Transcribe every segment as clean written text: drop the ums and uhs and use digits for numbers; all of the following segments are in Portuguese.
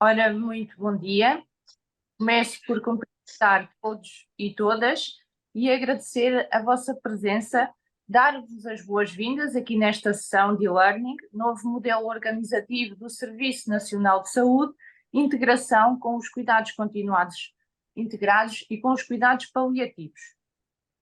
Ora, muito bom dia. Começo por cumprimentar todos e todas e agradecer a vossa presença, dar-vos as boas-vindas aqui nesta sessão de e-learning, novo modelo organizativo do Serviço Nacional de Saúde, integração com os cuidados continuados integrados e com os cuidados paliativos.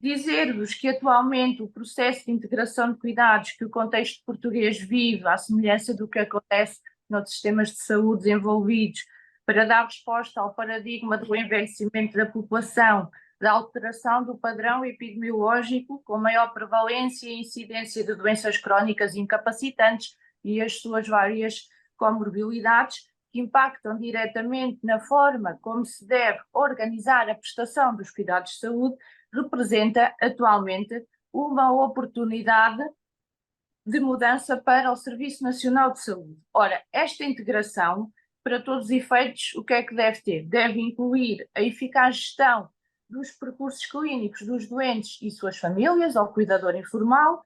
Dizer-vos que atualmente o processo de integração de cuidados que o contexto português vive, à semelhança do que acontece noutros sistemas de saúde desenvolvidos, para dar resposta ao paradigma do envelhecimento da população, da alteração do padrão epidemiológico, com maior prevalência e incidência de doenças crónicas incapacitantes e as suas várias comorbilidades, que impactam diretamente na forma como se deve organizar a prestação dos cuidados de saúde, representa atualmente uma oportunidade de mudança para o Serviço Nacional de Saúde. Ora, esta integração, para todos os efeitos, o que é que deve ter? Deve incluir a eficaz gestão dos percursos clínicos dos doentes e suas famílias, ao cuidador informal,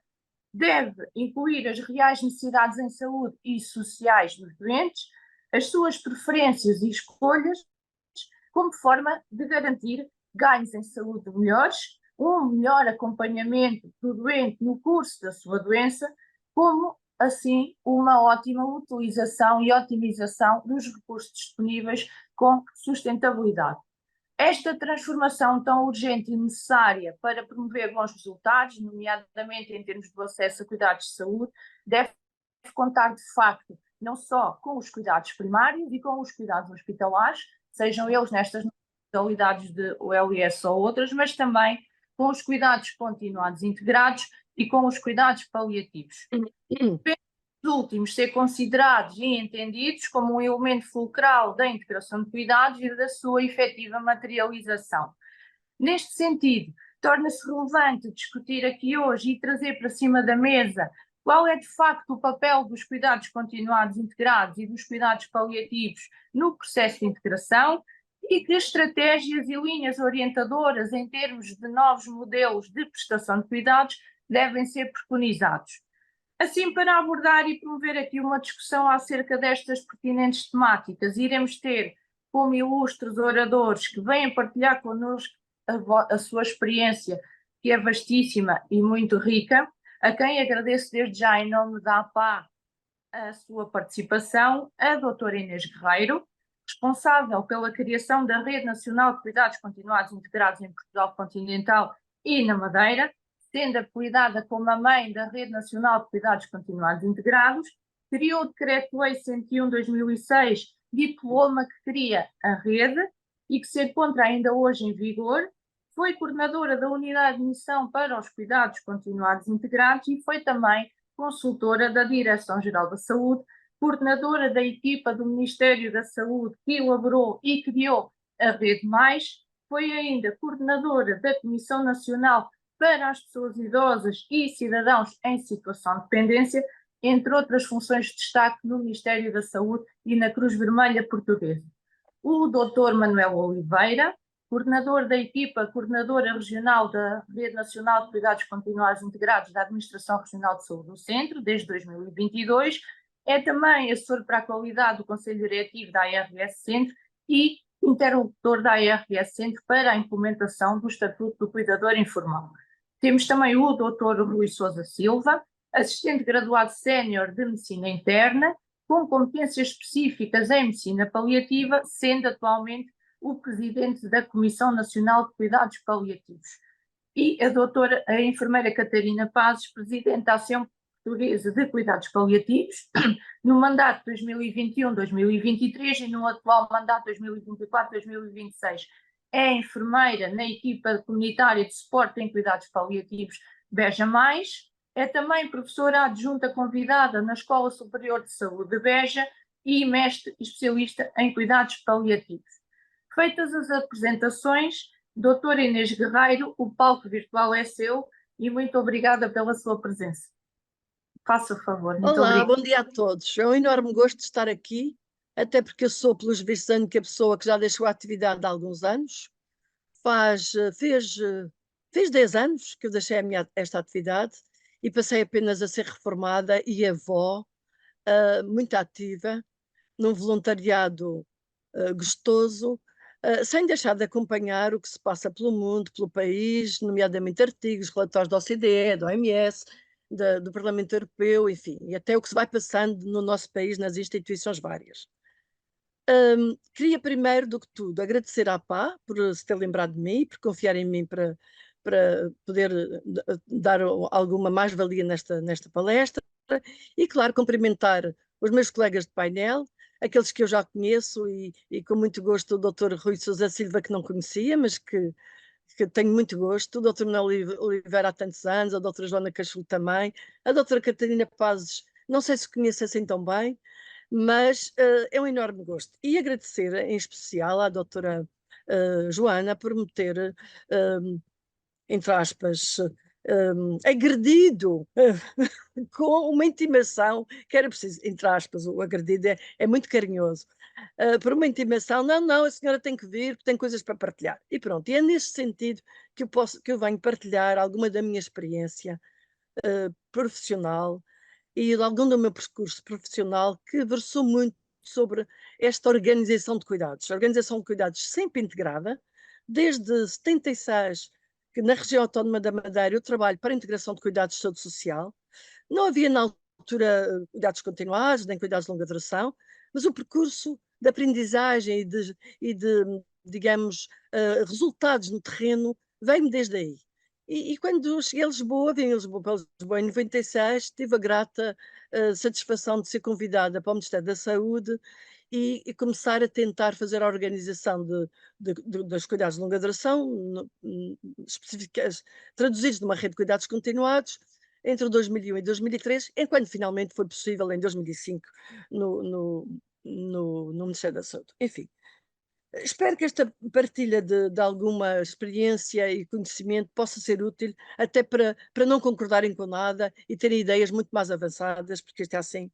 deve incluir as reais necessidades em saúde e sociais dos doentes, as suas preferências e escolhas, como forma de garantir ganhos em saúde melhores, um melhor acompanhamento do doente no curso da sua doença, como assim uma ótima utilização e otimização dos recursos disponíveis com sustentabilidade. Esta transformação tão urgente e necessária para promover bons resultados, nomeadamente em termos do acesso a cuidados de saúde, deve contar de facto não só com os cuidados primários e com os cuidados hospitalares, sejam eles nestas modalidades de OLS ou outras, mas também com os cuidados continuados integrados e com os cuidados paliativos. Os últimos ser considerados e entendidos como um elemento fulcral da integração de cuidados e da sua efetiva materialização. Neste sentido, torna-se relevante discutir aqui hoje e trazer para cima da mesa qual é de facto o papel dos cuidados continuados integrados e dos cuidados paliativos no processo de integração e que estratégias e linhas orientadoras em termos de novos modelos de prestação de cuidados devem ser preconizados. Assim, para abordar e promover aqui uma discussão acerca destas pertinentes temáticas, iremos ter como ilustres oradores que vêm partilhar connosco a sua experiência, que é vastíssima e muito rica, a quem agradeço desde já em nome da APA a sua participação, a doutora Inês Guerreiro, responsável pela criação da Rede Nacional de Cuidados Continuados Integrados em Portugal Continental e na Madeira, sendo apelidada como a mãe da Rede Nacional de Cuidados Continuados Integrados, criou o Decreto-Lei 101/2006, diploma que cria a rede e que se encontra ainda hoje em vigor, foi coordenadora da Unidade de Missão para os Cuidados Continuados Integrados e foi também consultora da Direção-Geral da Saúde, coordenadora da equipa do Ministério da Saúde que elaborou e criou a Rede Mais, foi ainda coordenadora da Comissão Nacional para as Pessoas Idosas e Cidadãos em Situação de Dependência, entre outras funções de destaque no Ministério da Saúde e na Cruz Vermelha Portuguesa. O Dr. Manuel Oliveira, coordenador da equipa coordenadora regional da Rede Nacional de Cuidados Continuados Integrados da Administração Regional de Saúde do Centro, desde 2022, é também assessor para a qualidade do Conselho Diretivo da ARS Centro e interlocutor da ARS Centro para a implementação do Estatuto do Cuidador Informal. Temos também o Dr. Rui Sousa Silva, assistente graduado sénior de Medicina Interna, com competências específicas em Medicina Paliativa, sendo atualmente o presidente da Comissão Nacional de Cuidados Paliativos. E a enfermeira Catarina Pazes, presidente da Associação Portuguesa de Cuidados Paliativos, no mandato 2021-2023 e no atual mandato 2024-2026. É enfermeira na equipa comunitária de suporte em cuidados paliativos Beja Mais, é também professora adjunta convidada na Escola Superior de Saúde de Beja e mestre especialista em cuidados paliativos. Feitas as apresentações, doutora Inês Guerreiro, o palco virtual é seu e muito obrigada pela sua presença. Faça o favor. Muito Olá, obrigada. bom dia a todos. É um enorme gosto de estar aqui, até porque eu sou, pelos vistos, a única pessoa que já deixou a atividade há alguns anos. Fez 10 anos que eu deixei esta atividade e passei apenas a ser reformada e avó, muito ativa, num voluntariado gostoso, sem deixar de acompanhar o que se passa pelo mundo, pelo país, nomeadamente artigos, relatórios da OCDE, da OMS, do Parlamento Europeu, enfim, e até o que se vai passando no nosso país, nas instituições várias. Queria primeiro do que tudo agradecer à PA por se ter lembrado de mim, por confiar em mim para poder dar alguma mais-valia nesta palestra e, claro, cumprimentar os meus colegas de painel, aqueles que eu já conheço e com muito gosto o Dr. Rui Sousa Silva, que não conhecia, mas que tenho muito gosto, o Dr. Manuel Oliveira há tantos anos, a doutora Joana Cachulo também, a doutora Catarina Pazes, não sei se conhece assim tão bem, mas é um enorme gosto. E agradecer em especial à doutora Joana por me ter, entre aspas, agredido com uma intimação que era preciso, entre aspas, o agredido é muito carinhoso, por uma intimação, não, a senhora tem que vir, tem coisas para partilhar. E pronto, e é neste sentido que eu venho partilhar alguma da minha experiência profissional e de algum do meu percurso profissional que versou muito sobre esta organização de cuidados. A organização de cuidados sempre integrada, desde 76, que na região autónoma da Madeira eu trabalho para a integração de cuidados de saúde social. Não havia na altura cuidados continuados, nem cuidados de longa duração, mas o percurso de aprendizagem e de digamos, resultados no terreno veio-me desde aí. E quando cheguei a Lisboa, vim a Lisboa, para Lisboa em 96, tive a grata satisfação de ser convidada para o Ministério da Saúde e começar a tentar fazer a organização dos cuidados de longa duração, traduzidos numa rede de cuidados continuados, entre 2001 e 2003, enquanto finalmente foi possível em 2005 no Ministério da Saúde. Enfim, espero que esta partilha de alguma experiência e conhecimento possa ser útil até para não concordarem com nada e terem ideias muito mais avançadas, porque isto é assim,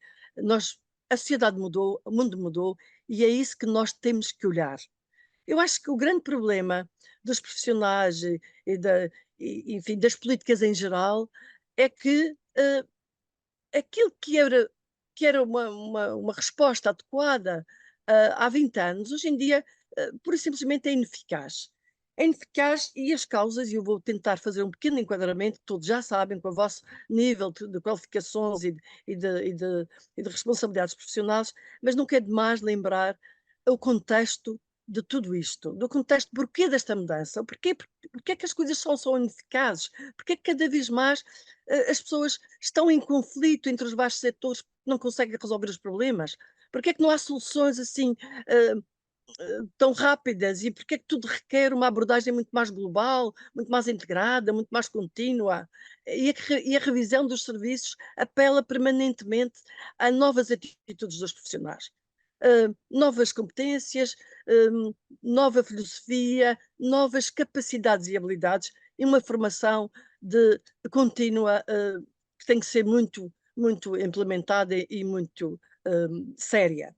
a sociedade mudou, o mundo mudou e é isso que nós temos que olhar. Eu acho que o grande problema dos profissionais enfim, das políticas em geral é que aquilo que era uma resposta adequada há 20 anos, hoje em dia, pura e simplesmente é ineficaz. É ineficaz e as causas, e eu vou tentar fazer um pequeno enquadramento, que todos já sabem, com o vosso nível de qualificações e de responsabilidades profissionais, mas nunca é demais lembrar o contexto de tudo isto, do contexto porquê desta mudança, porquê é que as coisas são ineficazes, porquê é que cada vez mais as pessoas estão em conflito entre os vários setores, não conseguem resolver os problemas, porquê é que não há soluções assim tão rápidas e porque é que tudo requer uma abordagem muito mais global, muito mais integrada, muito mais contínua e a revisão dos serviços apela permanentemente a novas atitudes dos profissionais. Novas competências, nova filosofia, novas capacidades e habilidades e uma formação contínua que tem que ser muito, muito implementada e muito séria.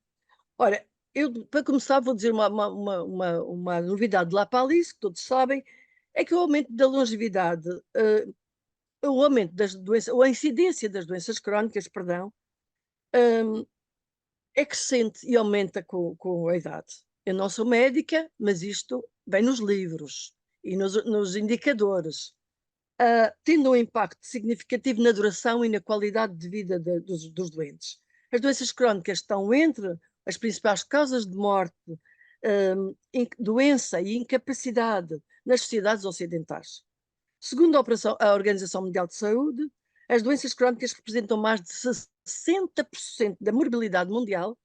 Ora, eu, para começar, vou dizer uma novidade de lá para Alice, que todos sabem, é que o aumento da longevidade, o aumento das doenças, ou a incidência das doenças crónicas, perdão, é crescente e aumenta com a idade. Eu não sou médica, mas isto vem nos livros e nos indicadores, tendo um impacto significativo na duração e na qualidade de vida dos doentes. As doenças crónicas estão entre as principais causas de morte, doença e incapacidade nas sociedades ocidentais. Segundo a Organização Mundial de Saúde, as doenças crónicas representam mais de 60% da morbilidade mundial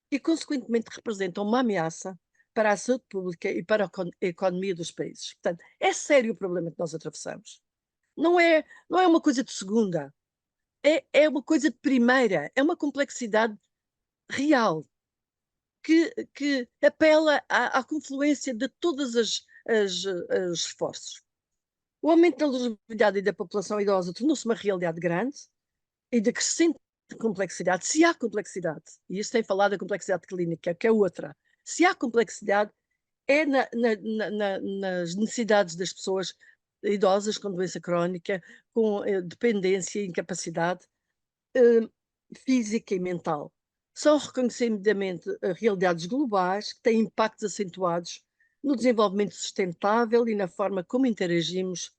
e, consequentemente, representam uma ameaça para a saúde pública e para a economia dos países. Portanto, é sério o problema que nós atravessamos. Não é uma coisa de segunda, é uma coisa de primeira, é uma complexidade real que apela à confluência de todos os esforços. O aumento da longevidade e da população idosa tornou-se uma realidade grande e de crescente complexidade. Se há complexidade, e isso tem falado da complexidade clínica, que é outra, se há complexidade, é nas necessidades das pessoas idosas com doença crónica, com dependência e incapacidade física e mental. são reconhecidamente realidades globais que têm impactos acentuados no desenvolvimento sustentável e na forma como interagimos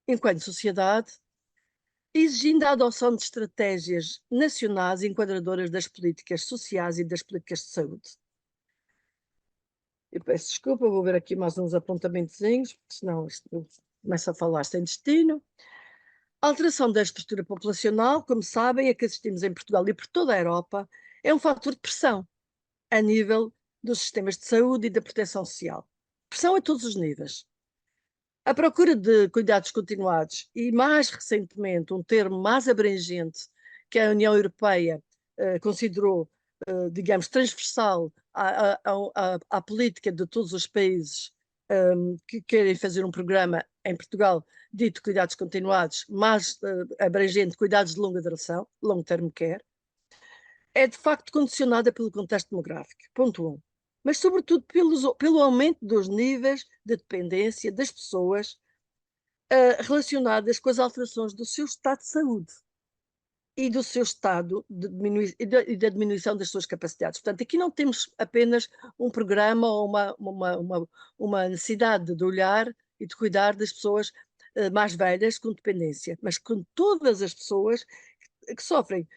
enquanto sociedade, exigindo a adoção de estratégias nacionais enquadradoras das políticas sociais e das políticas de saúde. Eu peço desculpa, vou ver aqui mais uns apontamentozinhos, porque senão isto começa a falar sem destino. A alteração da estrutura populacional, como sabem, a que assistimos em Portugal e por toda a Europa, é um fator de pressão a nível dos sistemas de saúde e da proteção social. Pressão a todos os níveis. A procura de cuidados continuados e, mais recentemente, um termo mais abrangente que a União Europeia considerou, digamos, transversal à política de todos os países que querem fazer um programa em Portugal dito cuidados continuados, mais abrangente, cuidados de longa duração, long term care, é de facto condicionada pelo contexto demográfico, ponto 1. Mas, sobretudo, pelo aumento dos níveis de dependência das pessoas relacionadas com as alterações do seu estado de saúde e do seu estado de e da diminuição das suas capacidades. Portanto, aqui não temos apenas um programa ou uma necessidade de olhar e de cuidar das pessoas mais velhas com dependência, mas com todas as pessoas que sofrem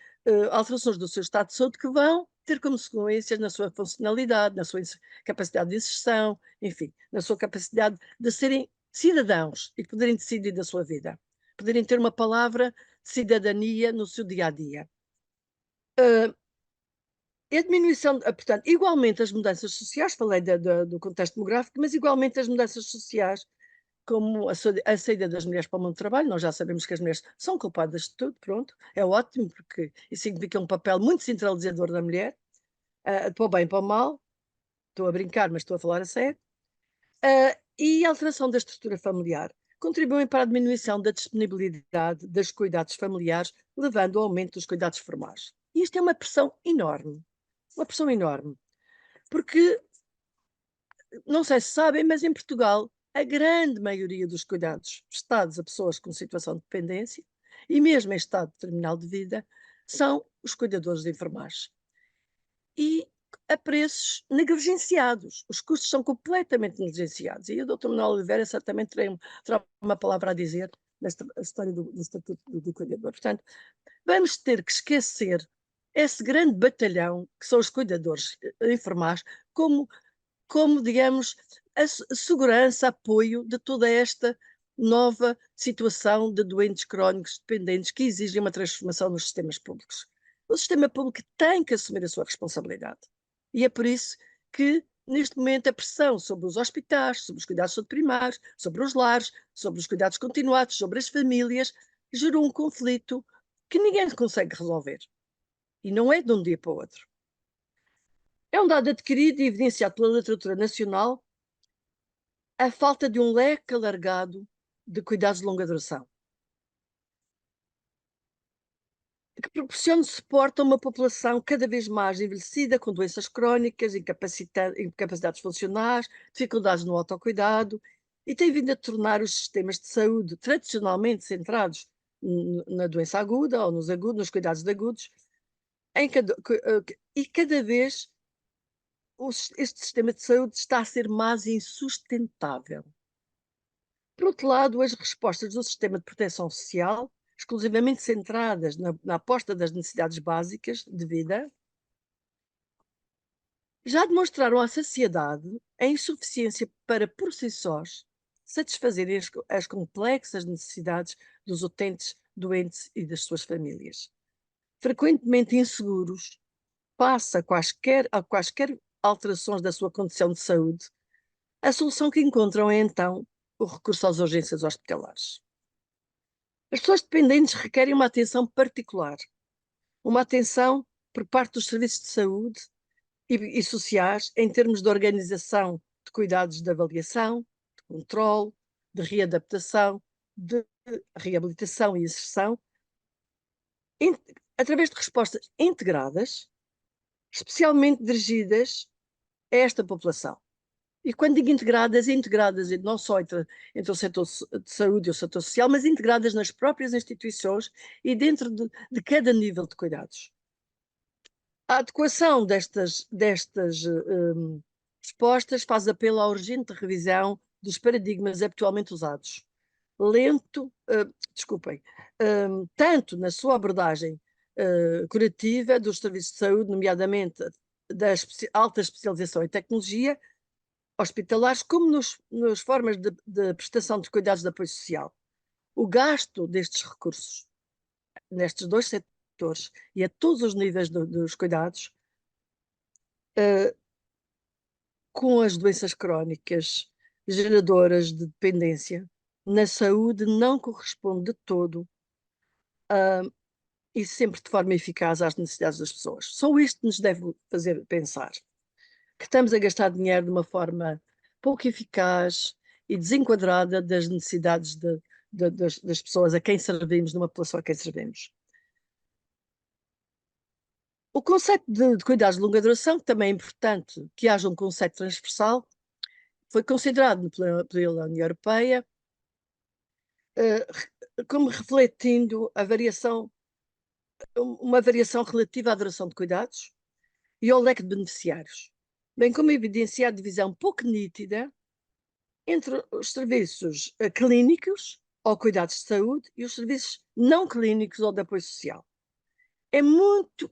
alterações do seu estado de saúde que vão ter consequências na sua funcionalidade, na sua capacidade de inserção, enfim, na sua capacidade de serem cidadãos e poderem decidir da sua vida, poderem ter uma palavra de cidadania no seu dia a dia. A diminuição, portanto, igualmente as mudanças sociais, falei do contexto demográfico, mas igualmente as mudanças sociais, como a saída das mulheres para o mundo do trabalho, nós já sabemos que as mulheres são culpadas de tudo, pronto, é ótimo, porque isso significa um papel muito centralizador da mulher, para o bem e para o mal, estou a brincar, mas estou a falar a sério, e a alteração da estrutura familiar contribuem para a diminuição da disponibilidade dos cuidados familiares, levando ao aumento dos cuidados formais. E isto é uma pressão enorme, porque, não sei se sabem, mas em Portugal a grande maioria dos cuidados prestados a pessoas com situação de dependência e mesmo em estado terminal de vida são os cuidadores de enfermagem. E a preços negligenciados. Os custos são completamente negligenciados. E o Dr. Manuel Oliveira certamente terá uma palavra a dizer nesta história do Estatuto do Cuidador. Portanto, vamos ter que esquecer esse grande batalhão que são os cuidadores enfermais como digamos, a segurança, apoio de toda esta nova situação de doentes crónicos dependentes que exigem uma transformação nos sistemas públicos. O sistema público tem que assumir a sua responsabilidade. E é por isso que, neste momento, a pressão sobre os hospitais, sobre os cuidados de saúde primários, sobre os lares, sobre os cuidados continuados, sobre as famílias, gerou um conflito que ninguém consegue resolver. E não é de um dia para o outro. É um dado adquirido e evidenciado pela literatura nacional a falta de um leque alargado de cuidados de longa duração, que proporciona suporte a uma população cada vez mais envelhecida, com doenças crónicas, incapacidades funcionais, dificuldades no autocuidado, e tem vindo a tornar os sistemas de saúde tradicionalmente centrados na doença aguda ou nos cuidados de agudos, e cada vez este sistema de saúde está a ser mais insustentável. Por outro lado, as respostas do sistema de proteção social, exclusivamente centradas na aposta das necessidades básicas de vida, já demonstraram à sociedade a insuficiência para, por si sós, satisfazerem as complexas necessidades dos utentes doentes e das suas famílias. Frequentemente inseguros, passa a quaisquer alterações da sua condição de saúde, a solução que encontram é, então, o recurso às urgências hospitalares. As pessoas dependentes requerem uma atenção particular, uma atenção por parte dos serviços de saúde e sociais em termos de organização de cuidados de avaliação, de controle, de readaptação, de reabilitação e inserção, através de respostas integradas, especialmente dirigidas a esta população. E quando digo integradas não só entre o setor de saúde e o setor social, mas integradas nas próprias instituições e dentro de cada nível de cuidados. A adequação destas respostas faz apelo à urgente revisão dos paradigmas habitualmente usados. Desculpem, tanto na sua abordagem curativa dos serviços de saúde, nomeadamente da alta especialização em tecnologia hospitalares, como nas formas de prestação de cuidados de apoio social. O gasto destes recursos nestes dois setores e a todos os níveis dos cuidados com as doenças crónicas geradoras de dependência na saúde não corresponde de todo e sempre de forma eficaz às necessidades das pessoas. Só isto nos deve fazer pensar que estamos a gastar dinheiro de uma forma pouco eficaz e desenquadrada das necessidades das pessoas a quem servimos, de uma população a quem servimos. O conceito de cuidados de longa duração, que também é importante que haja um conceito transversal, foi considerado pela União Europeia como refletindo uma variação relativa à duração de cuidados e ao leque de beneficiários, bem como evidenciar a divisão pouco nítida entre os serviços clínicos ou cuidados de saúde e os serviços não clínicos ou de apoio social. É muito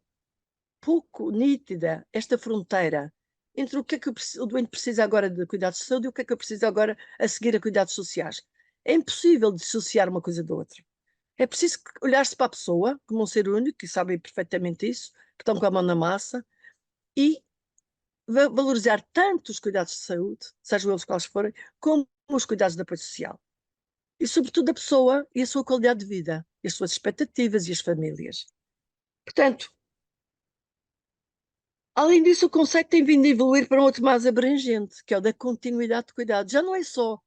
pouco nítida esta fronteira entre o que é que o doente precisa agora de cuidados de saúde e o que é que eu preciso agora a seguir a cuidados sociais. É impossível dissociar uma coisa da outra. É preciso olhar-se para a pessoa como um ser único, que sabem perfeitamente isso, que estão com a mão na massa, e valorizar tanto os cuidados de saúde, sejam eles quais forem, como os cuidados de apoio social. E, sobretudo, a pessoa e a sua qualidade de vida, e as suas expectativas e as famílias. Portanto, além disso, o conceito tem vindo a evoluir para um outro mais abrangente, que é o da continuidade de cuidado. Já não é só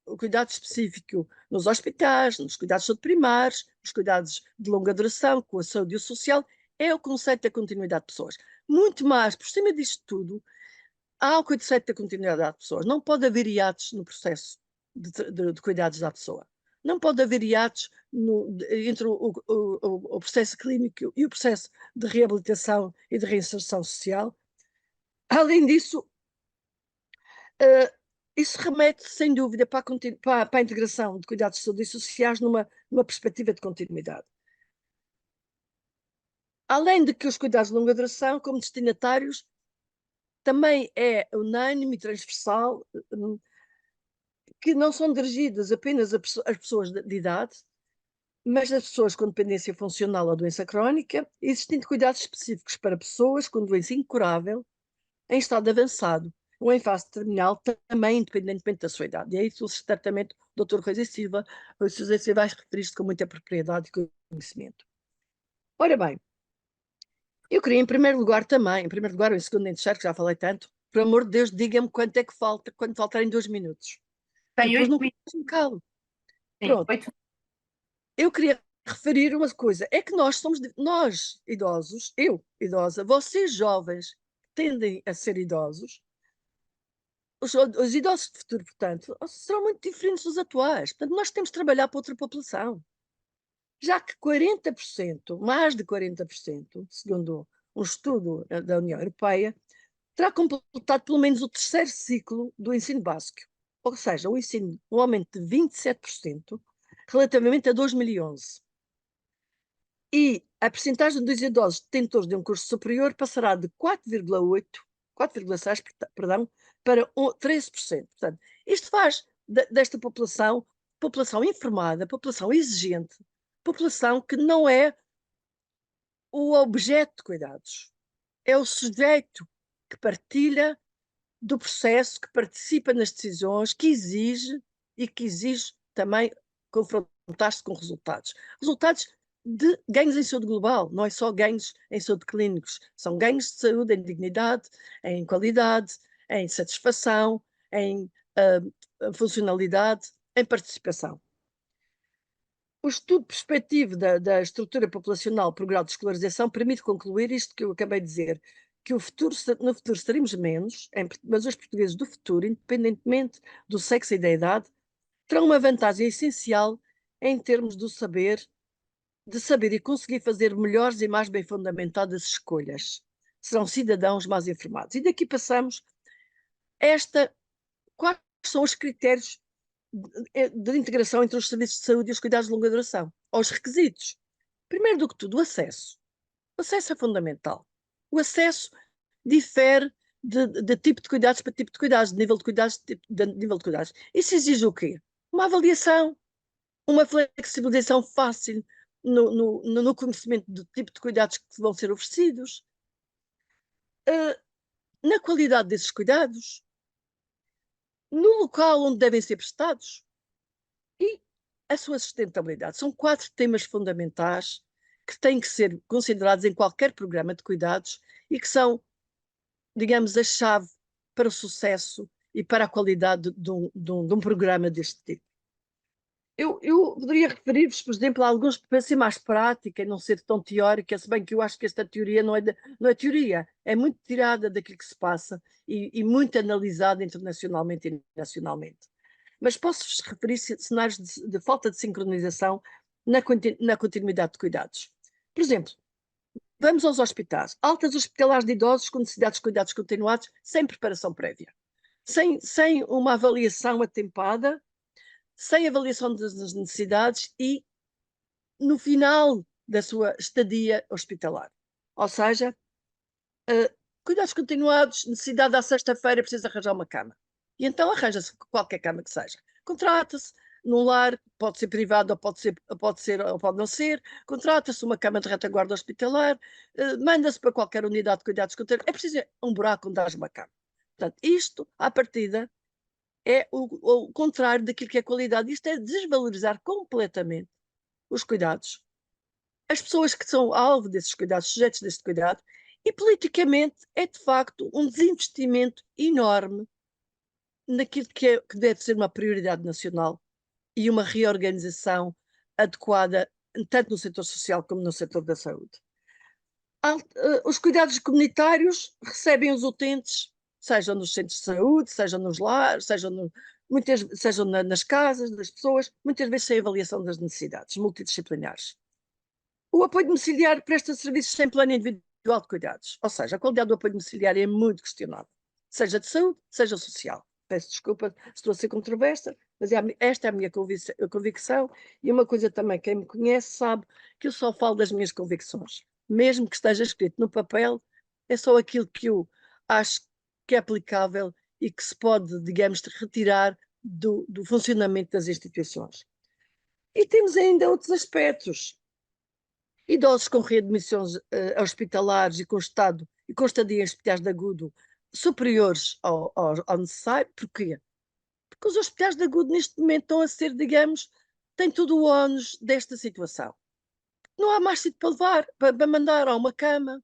o cuidado específico nos hospitais, nos cuidados de saúde primários, nos cuidados de longa duração, com a saúde e o social, é o conceito da continuidade de pessoas. Muito mais, por cima disto tudo, há o conceito da continuidade de pessoas. Não pode haver hiatos no processo de cuidados da pessoa. Não pode haver hiatos entre o processo clínico e o processo de reabilitação e de reinserção social. Além disso, isso remete, sem dúvida, para a integração de cuidados de saúde e sociais numa perspectiva de continuidade. Além de que os cuidados de longa duração, como destinatários, também é unânime e transversal que não são dirigidas apenas às pessoas de idade, mas às pessoas com dependência funcional ou doença crónica, existindo cuidados específicos para pessoas com doença incurável, em estado avançado ou em fase terminal, também independentemente da sua idade. E é isso certamente o Dr. Rui Silva, você vai referir-se com muita propriedade e conhecimento. Ora bem, eu queria em primeiro lugar também, em primeiro lugar ou em segundo, em terceiro, que já falei tanto, por amor de Deus, diga-me quanto é que falta, quando faltarem 2 minutos. Tem Depois 8 não minutos. me calo. Sim, Pronto. 8. Eu queria referir uma coisa, é que nós idosos, eu idosa, vocês jovens tendem a ser idosos, os idosos de futuro, portanto, serão muito diferentes dos atuais. Portanto, nós temos de trabalhar para outra população. Já que 40%, mais de 40%, segundo um estudo da União Europeia, terá completado pelo menos o terceiro ciclo do ensino básico. Ou seja, um aumento de 27% relativamente a 2011. E a percentagem dos idosos detentores de um curso superior passará de 4,6, perdão, para 13%. Portanto, isto faz desta população informada, população exigente, população que não é o objeto de cuidados, é o sujeito que partilha do processo, que participa nas decisões, que exige também confrontar-se com resultados. Resultados de ganhos em saúde global, não é só ganhos em saúde clínicos, são ganhos de saúde em dignidade, em qualidade, em satisfação, em funcionalidade, em participação. O estudo perspectivo da estrutura populacional por grau de escolarização permite concluir isto que eu acabei de dizer, que no futuro seremos menos, mas os portugueses do futuro, independentemente do sexo e da idade, terão uma vantagem essencial em termos de saber e conseguir fazer melhores e mais bem fundamentadas escolhas. serão cidadãos mais informados. E daqui passamos quais são os critérios de integração entre os serviços de saúde e os cuidados de longa duração, aos requisitos. Primeiro do que tudo, o acesso. O acesso é fundamental. O acesso difere de tipo de cuidados para tipo de cuidados, de nível de cuidados, de nível de cuidados. Isso exige o quê? Uma avaliação, uma flexibilização fácil no conhecimento do tipo de cuidados que vão ser oferecidos, na qualidade desses cuidados, no local onde devem ser prestados e a sua sustentabilidade. São 4 temas fundamentais que têm que ser considerados em qualquer programa de cuidados e que são, digamos, a chave para o sucesso e para a qualidade de um programa deste tipo. Eu poderia referir-vos, por exemplo, a alguns para ser mais prática e não ser tão teórica, se bem que eu acho que esta teoria não é teoria, é muito tirada daquilo que se passa e muito analisada internacionalmente e nacionalmente. Mas posso-vos referir cenários de falta de sincronização na continuidade de cuidados. Por exemplo, vamos aos hospitais. Altas hospitalares de idosos com necessidades de cuidados continuados, sem preparação prévia. Sem uma avaliação atempada, sem avaliação das necessidades e no final da sua estadia hospitalar. Ou seja, cuidados continuados, necessidade à sexta-feira, precisa arranjar uma cama. E então arranja-se qualquer cama que seja. Contrata-se num lar, pode ser privado ou pode não ser, contrata-se uma cama de retaguarda hospitalar, manda-se para qualquer unidade de cuidados continuados. É preciso um buraco onde haja uma cama. Portanto, isto, à partida, é o contrário daquilo que é qualidade. Isto é desvalorizar completamente os cuidados, as pessoas que são alvo desses cuidados, sujeitos deste cuidado, e politicamente é de facto um desinvestimento enorme naquilo que deve ser uma prioridade nacional e uma reorganização adequada, tanto no setor social como no setor da saúde. Os cuidados comunitários recebem os utentes, sejam nos centros de saúde, sejam nos lares, sejam nas casas das pessoas, muitas vezes sem avaliação das necessidades multidisciplinares. O apoio domiciliário presta serviços sem plano individual de cuidados, ou seja, a qualidade do apoio domiciliário é muito questionável, seja de saúde, seja social. Peço desculpa se estou a ser controversa, mas esta é a minha convicção e uma coisa também, quem me conhece sabe que eu só falo das minhas convicções. Mesmo que esteja escrito no papel, é só aquilo que eu acho que é aplicável e que se pode, digamos, retirar do funcionamento das instituições. E temos ainda outros aspectos. Idosos com readmissões hospitalares e com estadia em hospitais de agudo superiores ao necessário. Porquê? Porque os hospitais de agudo neste momento estão a ser, digamos, têm tudo o ónus desta situação. Não há mais sítio para levar, para mandar a uma cama.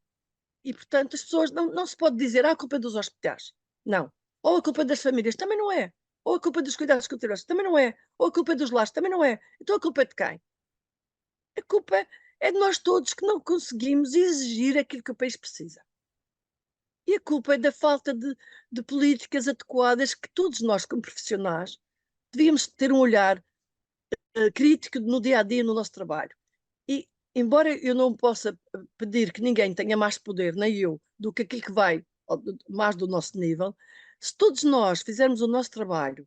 E, portanto, as pessoas não se pode dizer a culpa é dos hospitais. Não. Ou a culpa é das famílias, também não é. Ou a culpa é dos cuidados continuados, também não é. Ou a culpa é dos lares, também não é. Então a culpa é de quem? A culpa é de nós todos que não conseguimos exigir aquilo que o país precisa. E a culpa é da falta de políticas adequadas que todos nós, como profissionais, devíamos ter um olhar crítico no dia a dia no nosso trabalho. E, embora eu não possa pedir que ninguém tenha mais poder, nem eu, do que aquilo que vai mais do nosso nível, se todos nós fizermos o nosso trabalho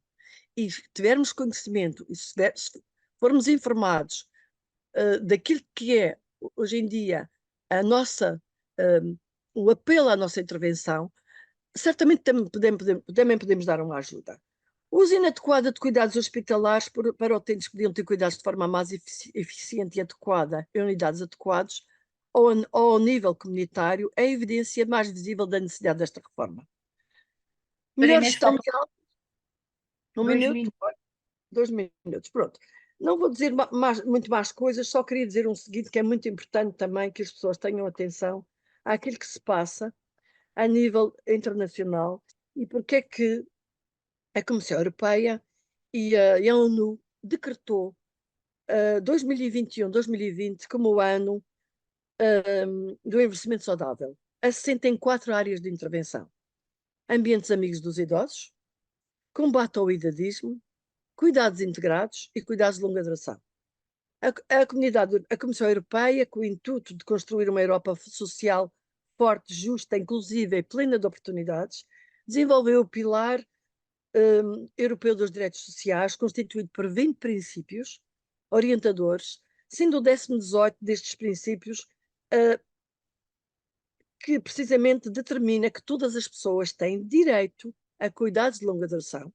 e tivermos conhecimento e se formos informados daquilo que é, hoje em dia, a nossa, o apelo à nossa intervenção, certamente também podemos dar uma ajuda. O uso inadequado de cuidados hospitalares para utentes que podiam ter cuidados de forma mais eficiente e adequada em unidades adequadas ou ao nível comunitário é a evidência mais visível da necessidade desta reforma. Melhor gestão de alta. Um minuto? 2 minutos, pronto. Não vou dizer muito mais coisas, só queria dizer um seguinte que é muito importante também que as pessoas tenham atenção àquilo que se passa a nível internacional e porque é que a Comissão Europeia e a ONU decretou 2021-2020 como o ano do envelhecimento saudável, assenta em 4 áreas de intervenção: ambientes amigos dos idosos, combate ao idadismo, cuidados integrados e cuidados de longa duração. A Comissão Europeia, com o intuito de construir uma Europa social forte, justa, inclusiva e plena de oportunidades, desenvolveu o pilar europeu dos direitos sociais, constituído por 20 princípios orientadores, sendo o 18º destes princípios que precisamente determina que todas as pessoas têm direito a cuidados de longa duração,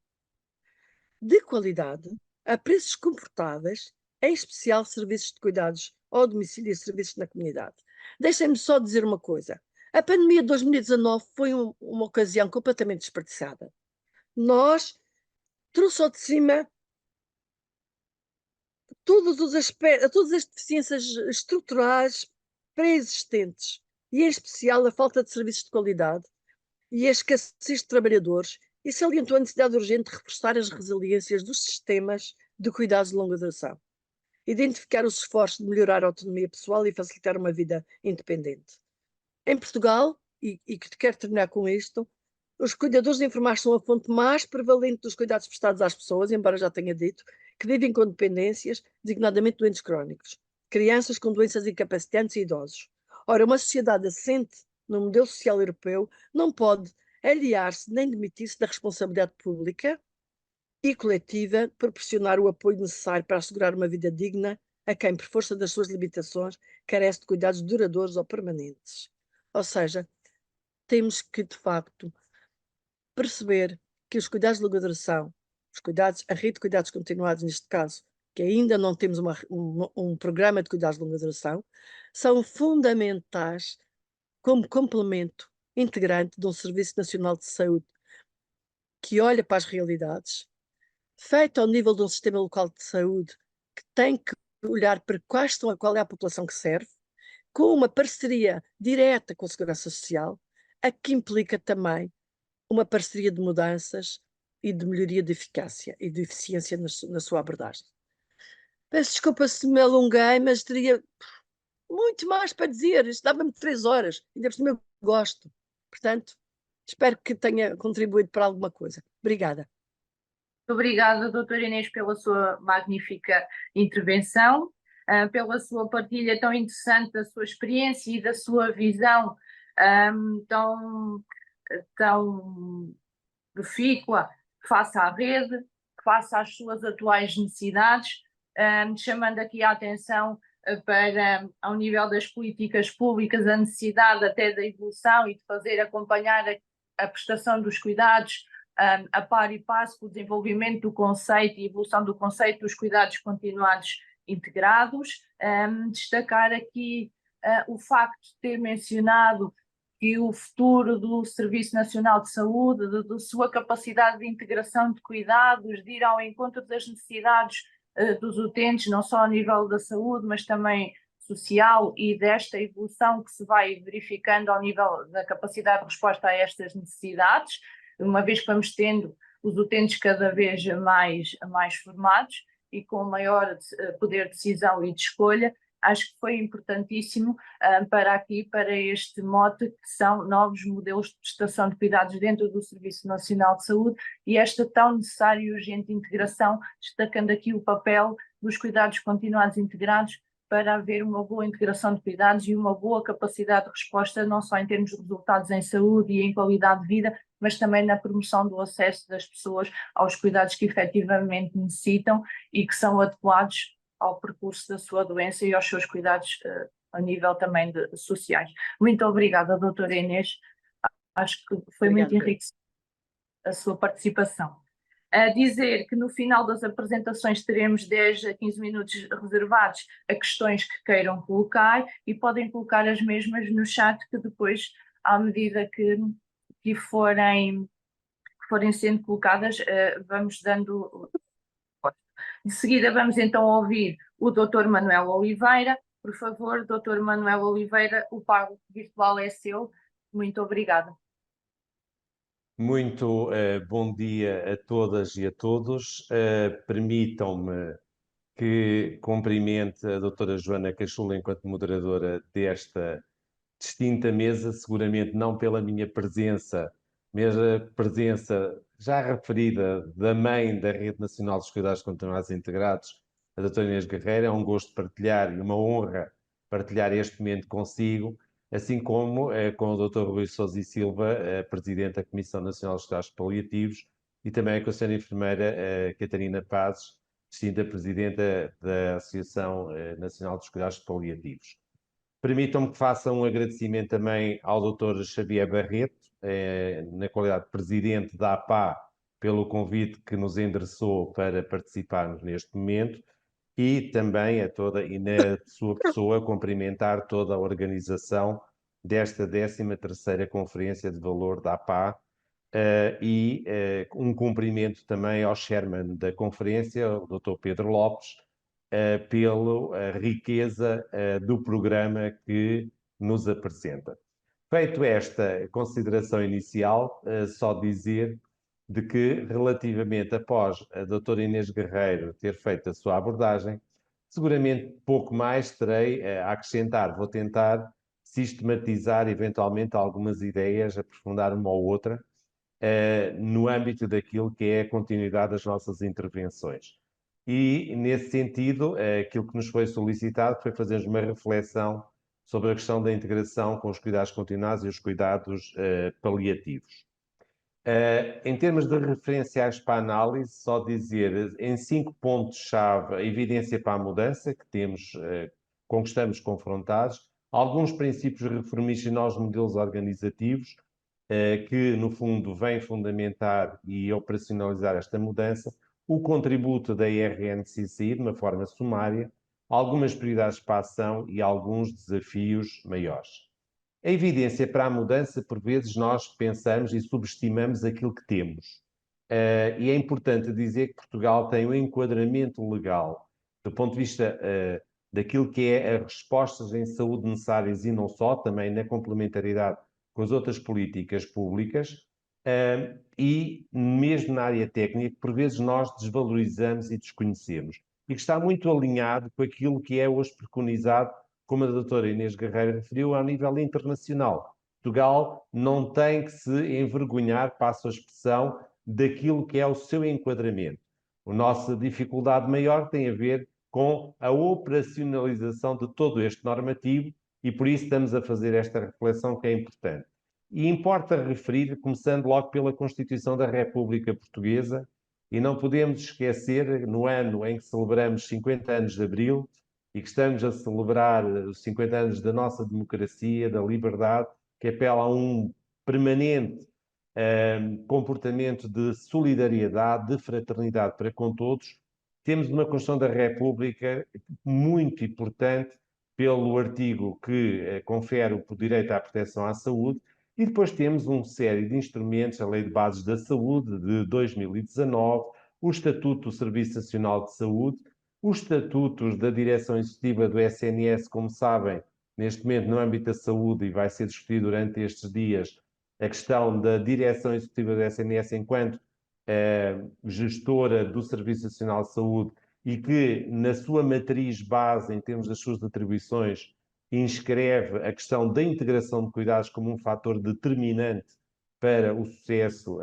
de qualidade, a preços confortáveis, em especial serviços de cuidados ao domicílio e serviços na comunidade. Deixem-me só dizer uma coisa. A pandemia de 2019 foi uma ocasião completamente desperdiçada. Nós trouxe ao de cima todos os aspectos, todas as deficiências estruturais pré-existentes, e em especial a falta de serviços de qualidade e a escassez de trabalhadores, e salientou a necessidade urgente de reforçar as resiliências dos sistemas de cuidados de longa duração, identificar os esforços de melhorar a autonomia pessoal e facilitar uma vida independente. Em Portugal, e quero terminar com isto, os cuidadores de enfermagem são a fonte mais prevalente dos cuidados prestados às pessoas, embora já tenha dito, que vivem com dependências, designadamente doentes crónicos, crianças com doenças incapacitantes e idosos. Ora, uma sociedade assente no modelo social europeu não pode aliar-se nem demitir-se da responsabilidade pública e coletiva de proporcionar o apoio necessário para assegurar uma vida digna a quem, por força das suas limitações, carece de cuidados duradouros ou permanentes. Ou seja, temos que, de facto, perceber que os cuidados de longa duração, a rede de cuidados continuados, neste caso, que ainda não temos um programa de cuidados de longa duração, são fundamentais como complemento integrante de um Serviço Nacional de Saúde que olha para as realidades, feito ao nível de um sistema local de saúde que tem que olhar para qual é a população que serve, com uma parceria direta com a Segurança Social, a que implica também uma parceria de mudanças e de melhoria de eficácia e de eficiência na sua abordagem. Peço desculpa se me alonguei, mas teria muito mais para dizer. Isto dava-me 3 horas, ainda por cima eu gosto. Portanto, espero que tenha contribuído para alguma coisa. Obrigada. Obrigada, doutora Inês, pela sua magnífica intervenção, pela sua partilha tão interessante da sua experiência e da sua visão tão profícua face à rede, face às suas atuais necessidades, chamando aqui a atenção para, ao nível das políticas públicas, a necessidade até da evolução e de fazer acompanhar a prestação dos cuidados a par e passo com o desenvolvimento do conceito e evolução do conceito dos cuidados continuados integrados. Destacar aqui o facto de ter mencionado que o futuro do Serviço Nacional de Saúde, da sua capacidade de integração de cuidados, de ir ao encontro das necessidades dos utentes, não só a nível da saúde, mas também social, e desta evolução que se vai verificando ao nível da capacidade de resposta a estas necessidades, uma vez que vamos tendo os utentes cada vez mais formados e com maior poder de decisão e de escolha. Acho que foi importantíssimo para este mote, que são novos modelos de prestação de cuidados dentro do Serviço Nacional de Saúde, e esta tão necessária e urgente integração, destacando aqui o papel dos cuidados continuados integrados para haver uma boa integração de cuidados e uma boa capacidade de resposta, não só em termos de resultados em saúde e em qualidade de vida, mas também na promoção do acesso das pessoas aos cuidados que efetivamente necessitam e que são adequados ao percurso da sua doença e aos seus cuidados a nível também sociais. Muito obrigada, doutora Inês. Acho que foi muito enriquecedora a sua participação. A dizer que no final das apresentações teremos 10 a 15 minutos reservados a questões que queiram colocar, e podem colocar as mesmas no chat, que depois, à medida que forem sendo colocadas, vamos dando. De seguida vamos então ouvir o Dr. Manuel Oliveira. Por favor, Dr. Manuel Oliveira, o palco virtual é seu. Muito obrigada. Muito bom dia a todas e a todos. Permitam-me que cumprimente a doutora Joana Cachola enquanto moderadora desta distinta mesa, seguramente não pela minha presença, mas a presença já referida da mãe da Rede Nacional dos Cuidados Continuados Integrados, a doutora Inês Guerreiro. É um gosto partilhar e uma honra partilhar este momento consigo. assim como com o Dr. Rui Sousa e Silva, Presidente da Comissão Nacional dos Cuidados Paliativos, e também com a Sra. Enfermeira Catarina Pazes, distinta Presidenta da Associação Nacional dos Cuidados Paliativos. Permitam-me que faça um agradecimento também ao Dr. Xavier Barreto, na qualidade de Presidente da APA, pelo convite que nos endereçou para participarmos neste momento, e também a toda, e na sua pessoa, cumprimentar toda a organização desta 13ª Conferência de Valor da APA, e um cumprimento também ao chairman da conferência, o Dr. Pedro Lopes, pela riqueza do programa que nos apresenta. Feito esta consideração inicial, só dizer de que, relativamente após a doutora Inês Guerreiro ter feito a sua abordagem, seguramente pouco mais terei a acrescentar. Vou tentar sistematizar eventualmente algumas ideias, aprofundar uma ou outra, no âmbito daquilo que é a continuidade das nossas intervenções. E, nesse sentido, aquilo que nos foi solicitado foi fazermos uma reflexão sobre a questão da integração com os cuidados continuados e os cuidados paliativos. Em termos de referenciais para análise, só dizer em 5 pontos-chave a evidência para a mudança que temos, com que estamos confrontados, alguns princípios reformistas nos modelos organizativos, que no fundo vêm fundamentar e operacionalizar esta mudança, o contributo da IRNCC de uma forma sumária, algumas prioridades para a ação e alguns desafios maiores. A evidência para a mudança, por vezes nós pensamos e subestimamos aquilo que temos. E é importante dizer que Portugal tem um enquadramento legal, do ponto de vista daquilo que é as respostas em saúde necessárias e não só, também na complementaridade com as outras políticas públicas, e mesmo na área técnica, por vezes nós desvalorizamos e desconhecemos, e que está muito alinhado com aquilo que é hoje preconizado, como a doutora Inês Guerreiro referiu, ao nível internacional. Portugal não tem que se envergonhar, passo a expressão, daquilo que é o seu enquadramento. A nossa dificuldade maior tem a ver com a operacionalização de todo este normativo, e por isso estamos a fazer esta reflexão que é importante. E importa referir, começando logo pela Constituição da República Portuguesa, e não podemos esquecer, no ano em que celebramos 50 anos de Abril, e que estamos a celebrar os 50 anos da nossa democracia, da liberdade, que apela a um permanente comportamento de solidariedade, de fraternidade para com todos, temos uma Constituição da República muito importante pelo artigo que confere o direito à proteção à saúde, e depois temos uma série de instrumentos, a Lei de Bases da Saúde de 2019, o Estatuto do Serviço Nacional de Saúde, os estatutos da Direção Executiva do SNS, como sabem, neste momento no âmbito da saúde, e vai ser discutido durante estes dias, a questão da Direção Executiva do SNS enquanto gestora do Serviço Nacional de Saúde, e que, na sua matriz base, em termos das suas atribuições, inscreve a questão da integração de cuidados como um fator determinante para o sucesso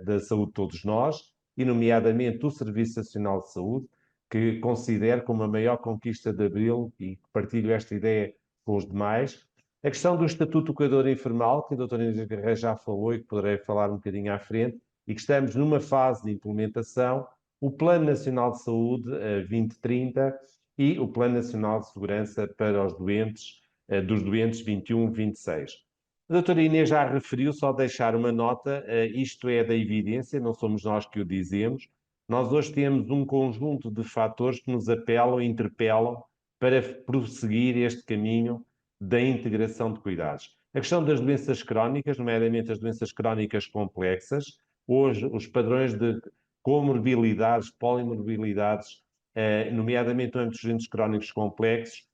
da saúde de todos nós, e nomeadamente o Serviço Nacional de Saúde, que considero como a maior conquista de Abril, e partilho esta ideia com os demais. A questão do Estatuto do Cuidador Informal, que a doutora Inês Guerreiro já falou e que poderei falar um bocadinho à frente, e que estamos numa fase de implementação, o Plano Nacional de Saúde 2030 e o Plano Nacional de Segurança para os doentes, dos doentes 21-26. A doutora Inês já referiu, só deixar uma nota, isto é da evidência, não somos nós que o dizemos. Nós hoje temos um conjunto de fatores que nos apelam e interpelam para prosseguir este caminho da integração de cuidados. A questão das doenças crónicas, nomeadamente as doenças crónicas complexas, hoje os padrões de comorbilidades, polimorbilidades, nomeadamente no âmbito dos doentes crónicos complexos,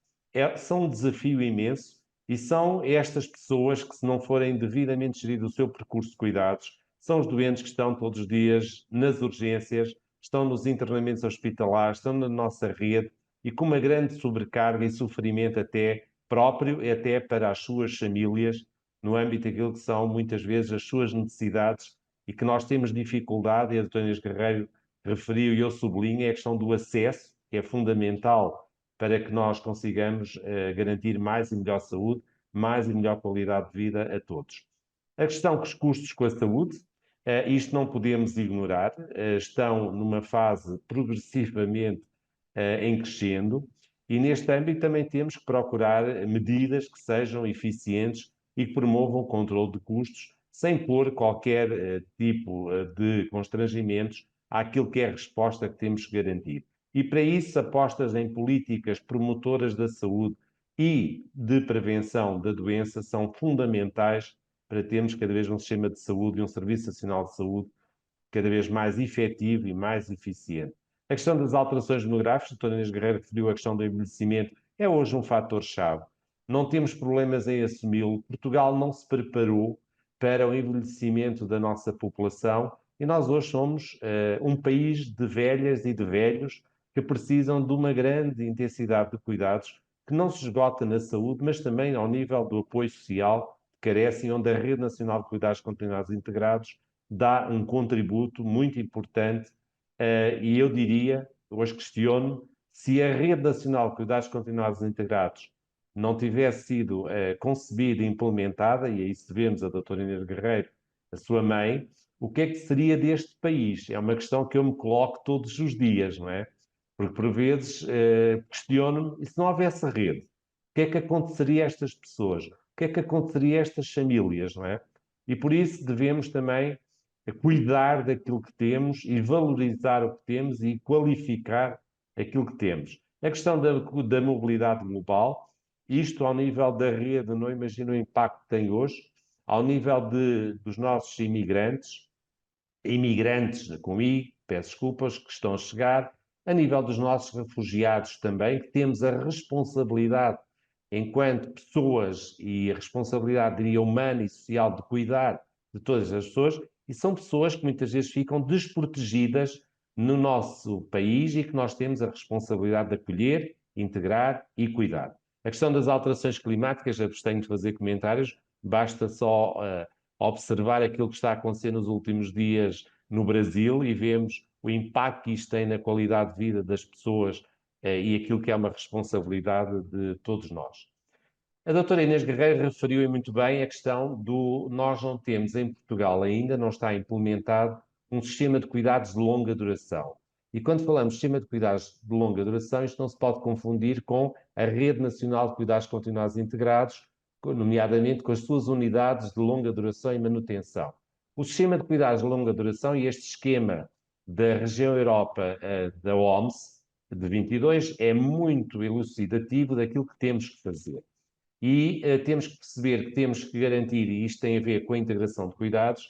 são um desafio imenso, e são estas pessoas que, se não forem devidamente gerido o seu percurso de cuidados, são os doentes que estão todos os dias nas urgências, estão nos internamentos hospitalares, estão na nossa rede, e com uma grande sobrecarga e sofrimento até próprio e até para as suas famílias, no âmbito daquilo que são muitas vezes as suas necessidades, e que nós temos dificuldade, e a doutora Inês Guerreiro referiu e eu sublinho, é a questão do acesso, que é fundamental para que nós consigamos garantir mais e melhor saúde, mais e melhor qualidade de vida a todos. A questão dos custos com a saúde, isto não podemos ignorar, estão numa fase progressivamente em crescendo, e neste âmbito também temos que procurar medidas que sejam eficientes e que promovam o controle de custos, sem pôr qualquer tipo de constrangimentos àquilo que é a resposta que temos que garantir. E para isso, apostas em políticas promotoras da saúde e de prevenção da doença são fundamentais para termos cada vez um sistema de saúde e um Serviço Nacional de Saúde cada vez mais efetivo e mais eficiente. A questão das alterações demográficas, a doutora Inês Guerreiro referiu a questão do envelhecimento, é hoje um fator-chave. Não temos problemas em assumi-lo. Portugal não se preparou para o envelhecimento da nossa população e nós hoje somos um país de velhas e de velhos que precisam de uma grande intensidade de cuidados que não se esgota na saúde, mas também ao nível do apoio social que carecem, onde a Rede Nacional de Cuidados Continuados Integrados dá um contributo muito importante e eu diria, hoje questiono, se a Rede Nacional de Cuidados Continuados Integrados não tivesse sido concebida e implementada, e a isso devemos a doutora Inês Guerreiro, a sua mãe, o que é que seria deste país? É uma questão que eu me coloco todos os dias, não é? Porque por vezes questiono-me, e se não houvesse rede, o que é que aconteceria a estas pessoas? O que é que aconteceria a estas famílias, não é? E por isso devemos também cuidar daquilo que temos e valorizar o que temos e qualificar aquilo que temos. A questão da mobilidade global, isto ao nível da rede, não imagino o impacto que tem hoje, ao nível dos nossos imigrantes com I, peço desculpas, que estão a chegar, a nível dos nossos refugiados também, que temos a responsabilidade, enquanto pessoas, e a responsabilidade, diria, humana e social de cuidar de todas as pessoas, e são pessoas que muitas vezes ficam desprotegidas no nosso país e que nós temos a responsabilidade de acolher, integrar e cuidar. A questão das alterações climáticas, abstenho de fazer comentários, basta só observar aquilo que está a acontecer nos últimos dias no Brasil e vemos o impacto que isto tem na qualidade de vida das pessoas e aquilo que é uma responsabilidade de todos nós. A doutora Inês Guerreiro referiu muito bem a questão do nós não temos em Portugal ainda, não está implementado um sistema de cuidados de longa duração. E quando falamos de sistema de cuidados de longa duração, isto não se pode confundir com a Rede Nacional de Cuidados Continuados Integrados, nomeadamente com as suas unidades de longa duração e manutenção. O sistema de cuidados de longa duração e este esquema da região Europa da OMS de 22 é muito elucidativo daquilo que temos que fazer. E temos que perceber que temos que garantir, e isto tem a ver com a integração de cuidados,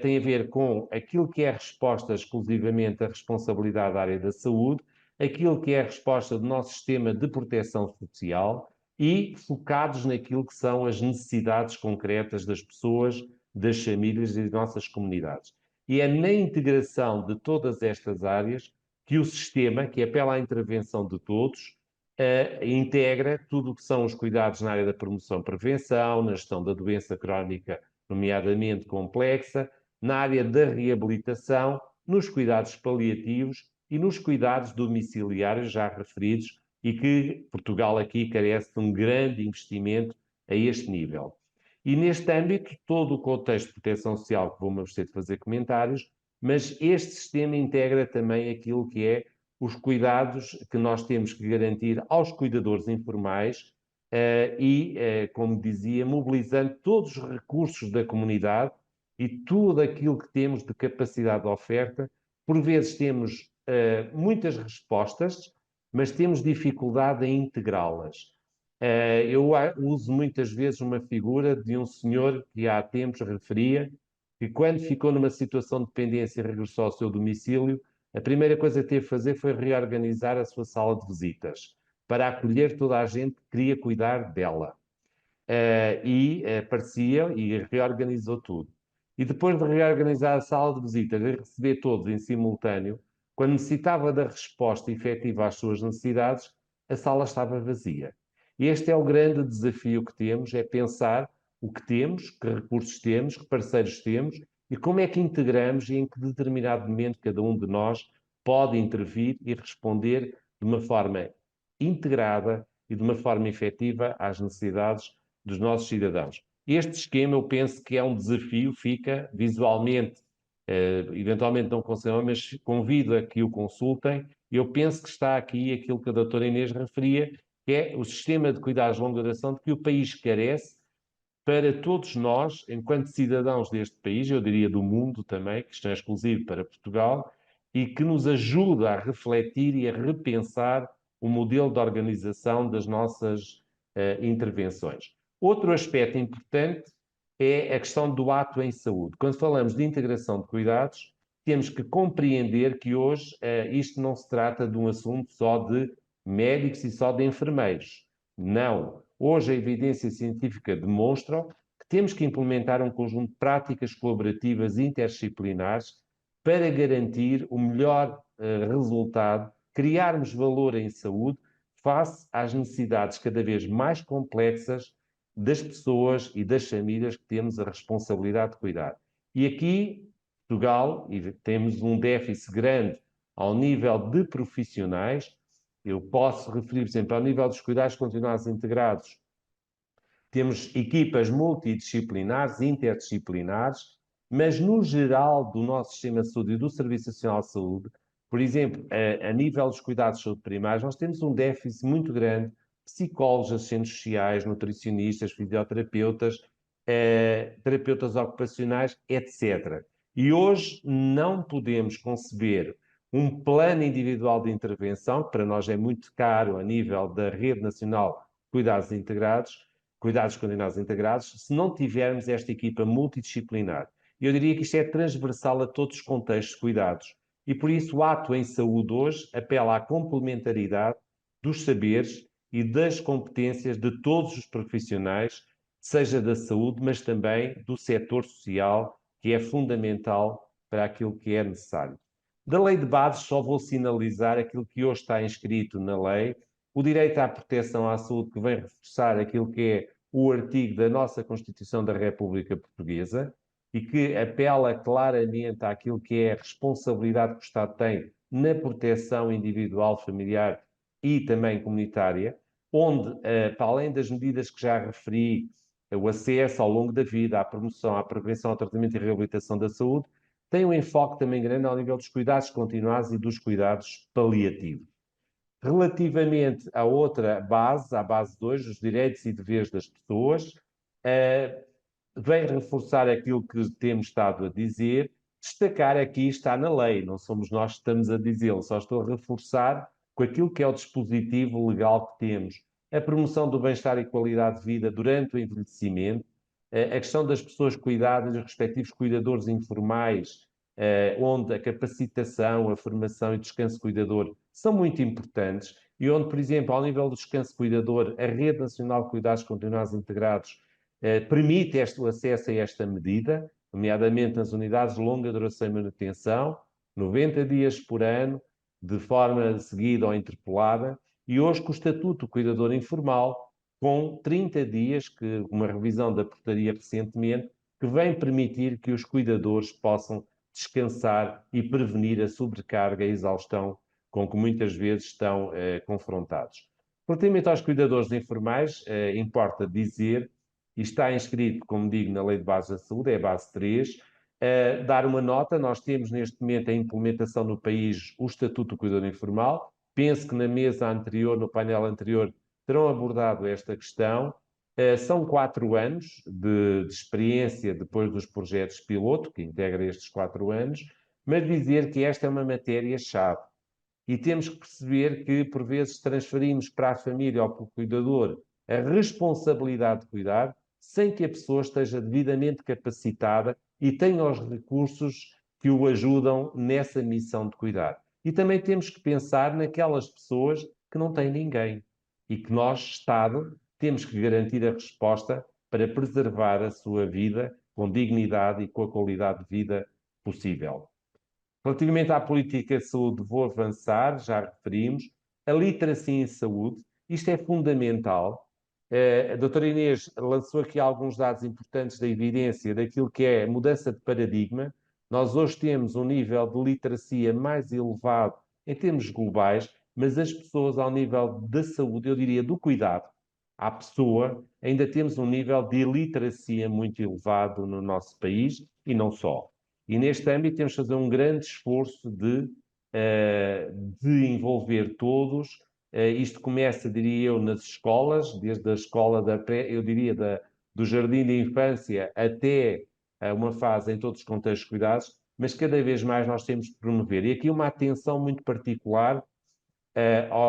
tem a ver com aquilo que é a resposta exclusivamente à responsabilidade da área da saúde, aquilo que é a resposta do nosso sistema de proteção social e focados naquilo que são as necessidades concretas das pessoas, das famílias e das nossas comunidades. E é na integração de todas estas áreas que o sistema, que apela à intervenção de todos, integra tudo o que são os cuidados na área da promoção e prevenção, na gestão da doença crónica, nomeadamente complexa, na área da reabilitação, nos cuidados paliativos e nos cuidados domiciliários já referidos e que Portugal aqui carece de um grande investimento a este nível. E neste âmbito, todo o contexto de proteção social, que vou-me abster de fazer comentários, mas este sistema integra também aquilo que é os cuidados que nós temos que garantir aos cuidadores informais como dizia, mobilizando todos os recursos da comunidade e tudo aquilo que temos de capacidade de oferta. Por vezes temos muitas respostas, mas temos dificuldade em integrá-las. Eu uso muitas vezes uma figura de um senhor que há tempos referia que quando ficou numa situação de dependência e regressou ao seu domicílio, a primeira coisa que teve que fazer foi reorganizar a sua sala de visitas para acolher toda a gente que queria cuidar dela. Aparecia e reorganizou tudo. E depois de reorganizar a sala de visitas e receber todos em simultâneo, quando necessitava da resposta efetiva às suas necessidades, a sala estava vazia. E este é o grande desafio que temos, é pensar o que temos, que recursos temos, que parceiros temos e como é que integramos e em que determinado momento cada um de nós pode intervir e responder de uma forma integrada e de uma forma efetiva às necessidades dos nossos cidadãos. Este esquema, eu penso que é um desafio, fica visualmente, eventualmente não conseguem, mas convido a que o consultem. Eu penso que está aqui aquilo que a doutora Inês referia, que é o sistema de cuidados de longa duração de que o país carece para todos nós, enquanto cidadãos deste país, eu diria do mundo também, que isto é exclusivo para Portugal, e que nos ajuda a refletir e a repensar o modelo de organização das nossas intervenções. Outro aspecto importante é a questão do ato em saúde. Quando falamos de integração de cuidados, temos que compreender que hoje isto não se trata de um assunto só de médicos e só de enfermeiros. Não. Hoje a evidência científica demonstra que temos que implementar um conjunto de práticas colaborativas interdisciplinares para garantir o melhor resultado, criarmos valor em saúde face às necessidades cada vez mais complexas das pessoas e das famílias que temos a responsabilidade de cuidar. E aqui, Portugal, temos um déficit grande ao nível de profissionais. Eu posso referir, por exemplo, ao nível dos cuidados continuados integrados. Temos equipas multidisciplinares, interdisciplinares, mas no geral do nosso sistema de saúde e do Serviço Nacional de Saúde, por exemplo, a nível dos cuidados de saúde primários, nós temos um déficit muito grande de psicólogos, assistentes sociais, nutricionistas, fisioterapeutas, terapeutas ocupacionais, etc. E hoje não podemos conceber um plano individual de intervenção, que para nós é muito caro a nível da Rede Nacional de Cuidados Integrados, Cuidados Continuados Integrados, se não tivermos esta equipa multidisciplinar. Eu diria que isto é transversal a todos os contextos de cuidados. E por isso o ato em saúde hoje apela à complementaridade dos saberes e das competências de todos os profissionais, seja da saúde, mas também do setor social, que é fundamental para aquilo que é necessário. Da lei de bases, só vou sinalizar aquilo que hoje está inscrito na lei, o direito à proteção à saúde, que vem reforçar aquilo que é o artigo da nossa Constituição da República Portuguesa e que apela claramente àquilo que é a responsabilidade que o Estado tem na proteção individual, familiar e também comunitária, onde, para além das medidas que já referi, o acesso ao longo da vida, à promoção, à prevenção, ao tratamento e reabilitação da saúde, tem um enfoque também grande ao nível dos cuidados continuados e dos cuidados paliativos. Relativamente à outra base, à base 2, os direitos e deveres das pessoas, vem reforçar aquilo que temos estado a dizer, destacar aqui está na lei, não somos nós que estamos a dizê-lo, só estou a reforçar com aquilo que é o dispositivo legal que temos. A promoção do bem-estar e qualidade de vida durante o envelhecimento, a questão das pessoas cuidadas, os respectivos cuidadores informais, onde a capacitação, a formação e o descanso cuidador são muito importantes e onde, por exemplo, ao nível do descanso cuidador, a Rede Nacional de Cuidados Continuados Integrados permite o acesso a esta medida, nomeadamente nas unidades de longa duração e manutenção, 90 dias por ano, de forma seguida ou interpolada, e hoje com o Estatuto do Cuidador Informal, com 30 dias, que uma revisão da portaria recentemente, que vem permitir que os cuidadores possam descansar e prevenir a sobrecarga e a exaustão com que muitas vezes estão confrontados. Relativamente aos cuidadores informais, importa dizer, e está inscrito, como digo, na Lei de Base da Saúde, é a base 3, dar uma nota, nós temos neste momento a implementação no país o Estatuto do Cuidador Informal, penso que na mesa anterior, no painel anterior, terão abordado esta questão. São 4 anos de experiência depois dos projetos piloto, que integra estes 4 anos, mas dizer que esta é uma matéria-chave. E temos que perceber que, por vezes, transferimos para a família ou para o cuidador a responsabilidade de cuidar, sem que a pessoa esteja devidamente capacitada e tenha os recursos que o ajudam nessa missão de cuidar. E também temos que pensar naquelas pessoas que não têm ninguém e que nós, Estado, temos que garantir a resposta para preservar a sua vida com dignidade e com a qualidade de vida possível. Relativamente à política de saúde, vou avançar, já referimos. A literacia em saúde, isto é fundamental. A doutora Inês lançou aqui alguns dados importantes da evidência daquilo que é a mudança de paradigma. Nós hoje temos um nível de literacia mais elevado em termos globais, mas as pessoas ao nível da saúde, eu diria do cuidado, à pessoa, ainda temos um nível de iliteracia muito elevado no nosso país e não só. E neste âmbito temos de fazer um grande esforço de envolver todos. Isto começa, diria eu, nas escolas, desde a escola eu diria do jardim de infância até uma fase em todos os contextos de cuidados, mas cada vez mais nós temos de promover. E aqui uma atenção muito particular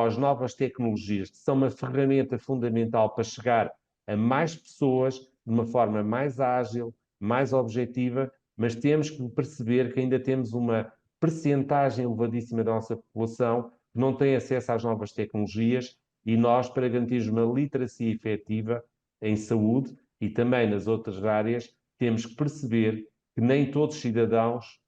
às novas tecnologias, que são uma ferramenta fundamental para chegar a mais pessoas de uma forma mais ágil, mais objetiva, mas temos que perceber que ainda temos uma percentagem elevadíssima da nossa população que não tem acesso às novas tecnologias e nós, para garantirmos uma literacia efetiva em saúde e também nas outras áreas, temos que perceber que nem todos os cidadãos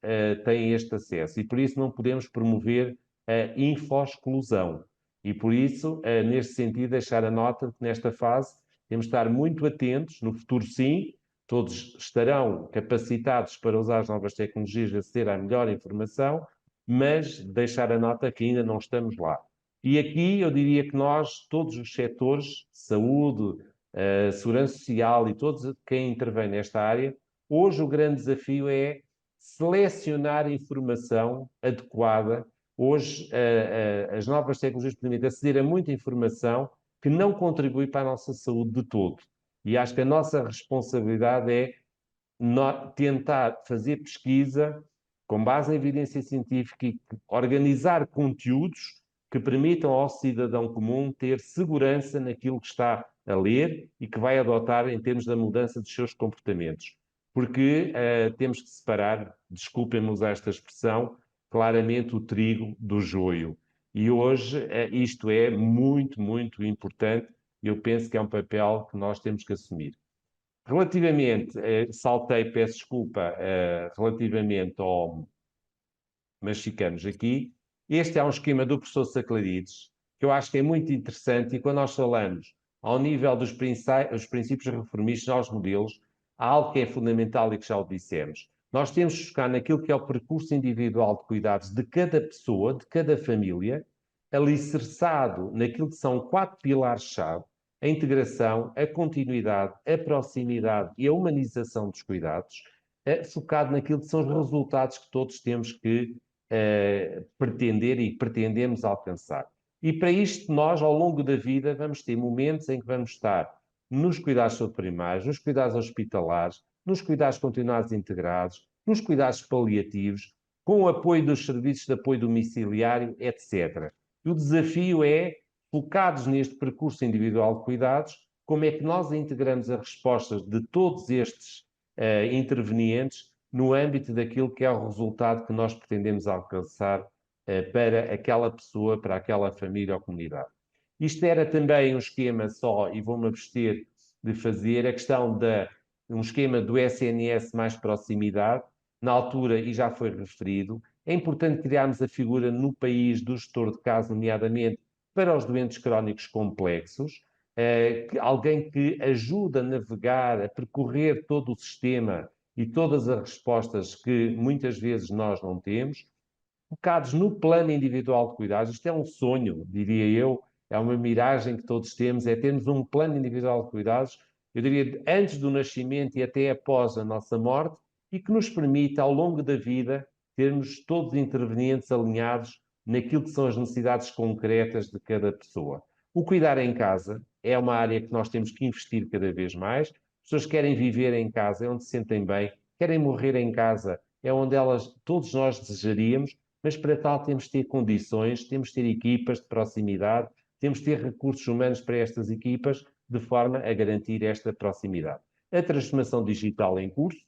têm este acesso e por isso não podemos promover a info-exclusão. E por isso, neste sentido, deixar a nota de que nesta fase temos de estar muito atentos, no futuro sim, todos estarão capacitados para usar as novas tecnologias e aceder à melhor informação, mas deixar a nota que ainda não estamos lá. E aqui eu diria que nós, todos os setores, saúde, segurança social e todos quem intervém nesta área, hoje o grande desafio é selecionar informação adequada. Hoje, as novas tecnologias permitem aceder a muita informação que não contribui para a nossa saúde de todo. E acho que a nossa responsabilidade é tentar fazer pesquisa com base em evidência científica e organizar conteúdos que permitam ao cidadão comum ter segurança naquilo que está a ler e que vai adotar em termos da mudança dos seus comportamentos. Porque temos que separar, desculpem-me usar esta expressão, claramente o trigo do joio. E hoje isto é muito, muito importante e eu penso que é um papel que nós temos que assumir. Relativamente, saltei, peço desculpa, relativamente mas ficamos aqui. Este é um esquema do professor Saclarides, que eu acho que é muito interessante e quando nós falamos ao nível dos princípios reformistas aos modelos, há algo que é fundamental e que já o dissemos. Nós temos que focar naquilo que é o percurso individual de cuidados de cada pessoa, de cada família, alicerçado naquilo que são 4 pilares-chave: a integração, a continuidade, a proximidade e a humanização dos cuidados, focado naquilo que são os resultados que todos temos que pretender e pretendemos alcançar. E para isto, nós, ao longo da vida, vamos ter momentos em que vamos estar nos cuidados primários, nos cuidados hospitalares, nos cuidados continuados integrados, nos cuidados paliativos, com o apoio dos serviços de apoio domiciliário, etc. E o desafio é, focados neste percurso individual de cuidados, como é que nós integramos as respostas de todos estes intervenientes no âmbito daquilo que é o resultado que nós pretendemos alcançar para aquela pessoa, para aquela família ou comunidade. Isto era também um esquema só, e vou-me abster de fazer, a questão de um esquema do SNS mais proximidade, na altura, e já foi referido, é importante criarmos a figura no país do gestor de caso, nomeadamente para os doentes crónicos complexos, alguém que ajuda a navegar, a percorrer todo o sistema e todas as respostas que muitas vezes nós não temos, focados no plano individual de cuidados. Isto é um sonho, diria eu, é uma miragem que todos temos, é termos um plano individual de cuidados, eu diria, antes do nascimento e até após a nossa morte, e que nos permita, ao longo da vida, termos todos intervenientes alinhados naquilo que são as necessidades concretas de cada pessoa. O cuidar em casa é uma área que nós temos que investir cada vez mais. As pessoas querem viver em casa, é onde se sentem bem, querem morrer em casa, é onde todos nós desejaríamos, mas para tal temos de ter condições, temos de ter equipas de proximidade, temos de ter recursos humanos para estas equipas, de forma a garantir esta proximidade. A transformação digital em curso,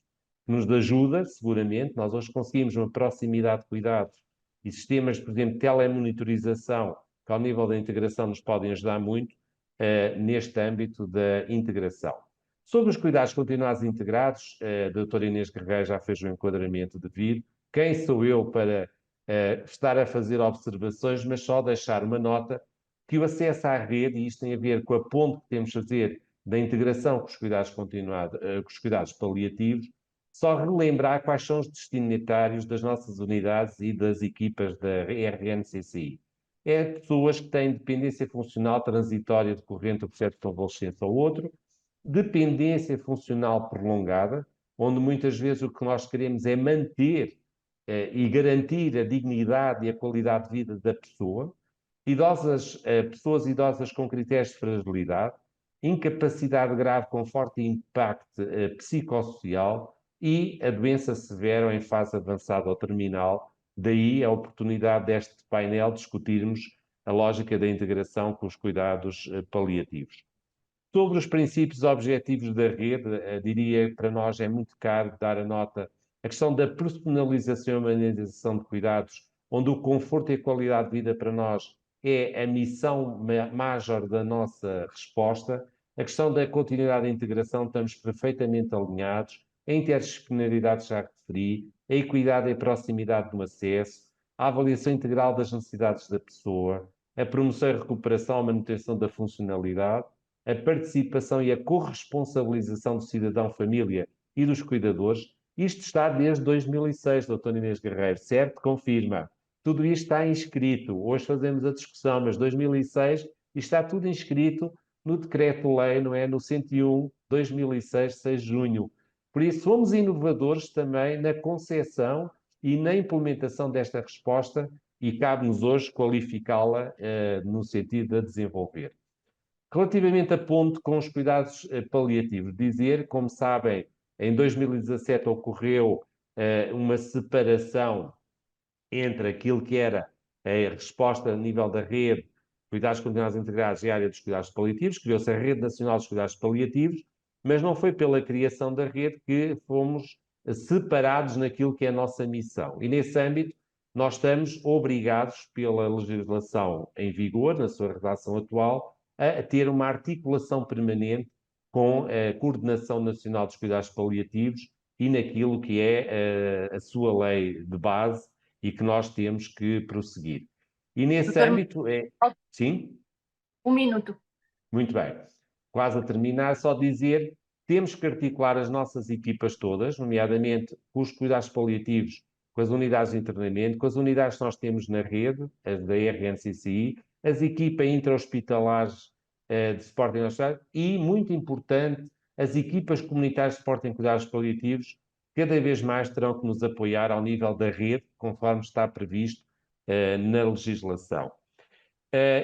que nos ajuda, seguramente, nós hoje conseguimos uma proximidade de cuidados e sistemas, por exemplo, de telemonitorização, que ao nível da integração nos podem ajudar muito neste âmbito da integração. Sobre os cuidados continuados integrados, a doutora Inês Guerreiro já fez o enquadramento devido. Quem sou eu para estar a fazer observações, mas só deixar uma nota que o acesso à rede, e isto tem a ver com a ponte que temos a fazer da integração com os cuidados continuados, com os cuidados paliativos, só relembrar quais são os destinatários das nossas unidades e das equipas da RNCCI. é pessoas que têm dependência funcional transitória decorrente do processo de convalescença ao outro, dependência funcional prolongada, onde muitas vezes o que nós queremos é manter e garantir a dignidade e a qualidade de vida da pessoa, pessoas idosas com critérios de fragilidade, incapacidade grave com forte impacto psicossocial e a doença severa ou em fase avançada ou terminal. Daí a oportunidade deste painel discutirmos a lógica da integração com os cuidados paliativos. Sobre os princípios objetivos da rede, diria que para nós é muito caro dar a nota a questão da personalização e humanização de cuidados, onde o conforto e a qualidade de vida para nós é a missão major da nossa resposta. A questão da continuidade da integração, estamos perfeitamente alinhados. A interdisciplinaridade já referi, a equidade e a proximidade no acesso, a avaliação integral das necessidades da pessoa, a promoção e recuperação, a manutenção da funcionalidade, a participação e a corresponsabilização do cidadão-família e dos cuidadores. Isto está desde 2006, doutor Inês Guerreiro, certo? Confirma. Tudo isto está inscrito. Hoje fazemos a discussão, mas 2006 está tudo inscrito no decreto-lei, não é? No 101/2006, 6 de junho. Por isso, somos inovadores também na concepção e na implementação desta resposta e cabe-nos hoje qualificá-la no sentido de a desenvolver. Relativamente a ponto com os cuidados paliativos, dizer, como sabem, em 2017 ocorreu uma separação entre aquilo que era a resposta a nível da rede, cuidados continuados integrados e a área dos cuidados paliativos, criou-se a Rede Nacional dos Cuidados Paliativos, mas não foi pela criação da rede que fomos separados naquilo que é a nossa missão. E nesse âmbito, nós estamos obrigados pela legislação em vigor, na sua redação atual, a ter uma articulação permanente com a Coordenação Nacional dos Cuidados Paliativos e naquilo que é a sua lei de base e que nós temos que prosseguir. E nesse âmbito Sim? Um minuto. Muito bem. Quase a terminar, só dizer, temos que articular as nossas equipas todas, nomeadamente com os cuidados paliativos, com as unidades de internamento, com as unidades que nós temos na rede, as da RNCCI, as equipas intra-hospitalares de suporte em hospitais e, muito importante, as equipas comunitárias de suporte em cuidados paliativos, cada vez mais terão que nos apoiar ao nível da rede, conforme está previsto na legislação.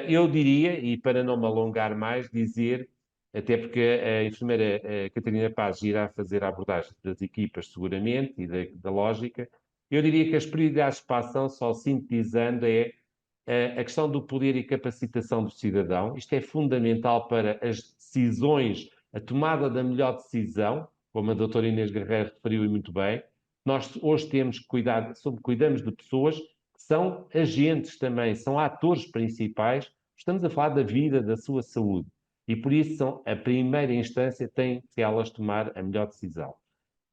Eu diria, e para não me alongar mais, dizer, até porque a enfermeira Catarina Paz irá fazer a abordagem das equipas seguramente e da lógica, eu diria que as prioridades para a ação, só sintetizando, é a questão do poder e capacitação do cidadão. Isto é fundamental para as decisões, a tomada da melhor decisão, como a doutora Inês Guerreiro referiu e muito bem. Nós hoje temos que cuidamos de pessoas que são agentes também, são atores principais. Estamos a falar da vida, da sua saúde. E por isso, a primeira instância tem que elas tomar a melhor decisão.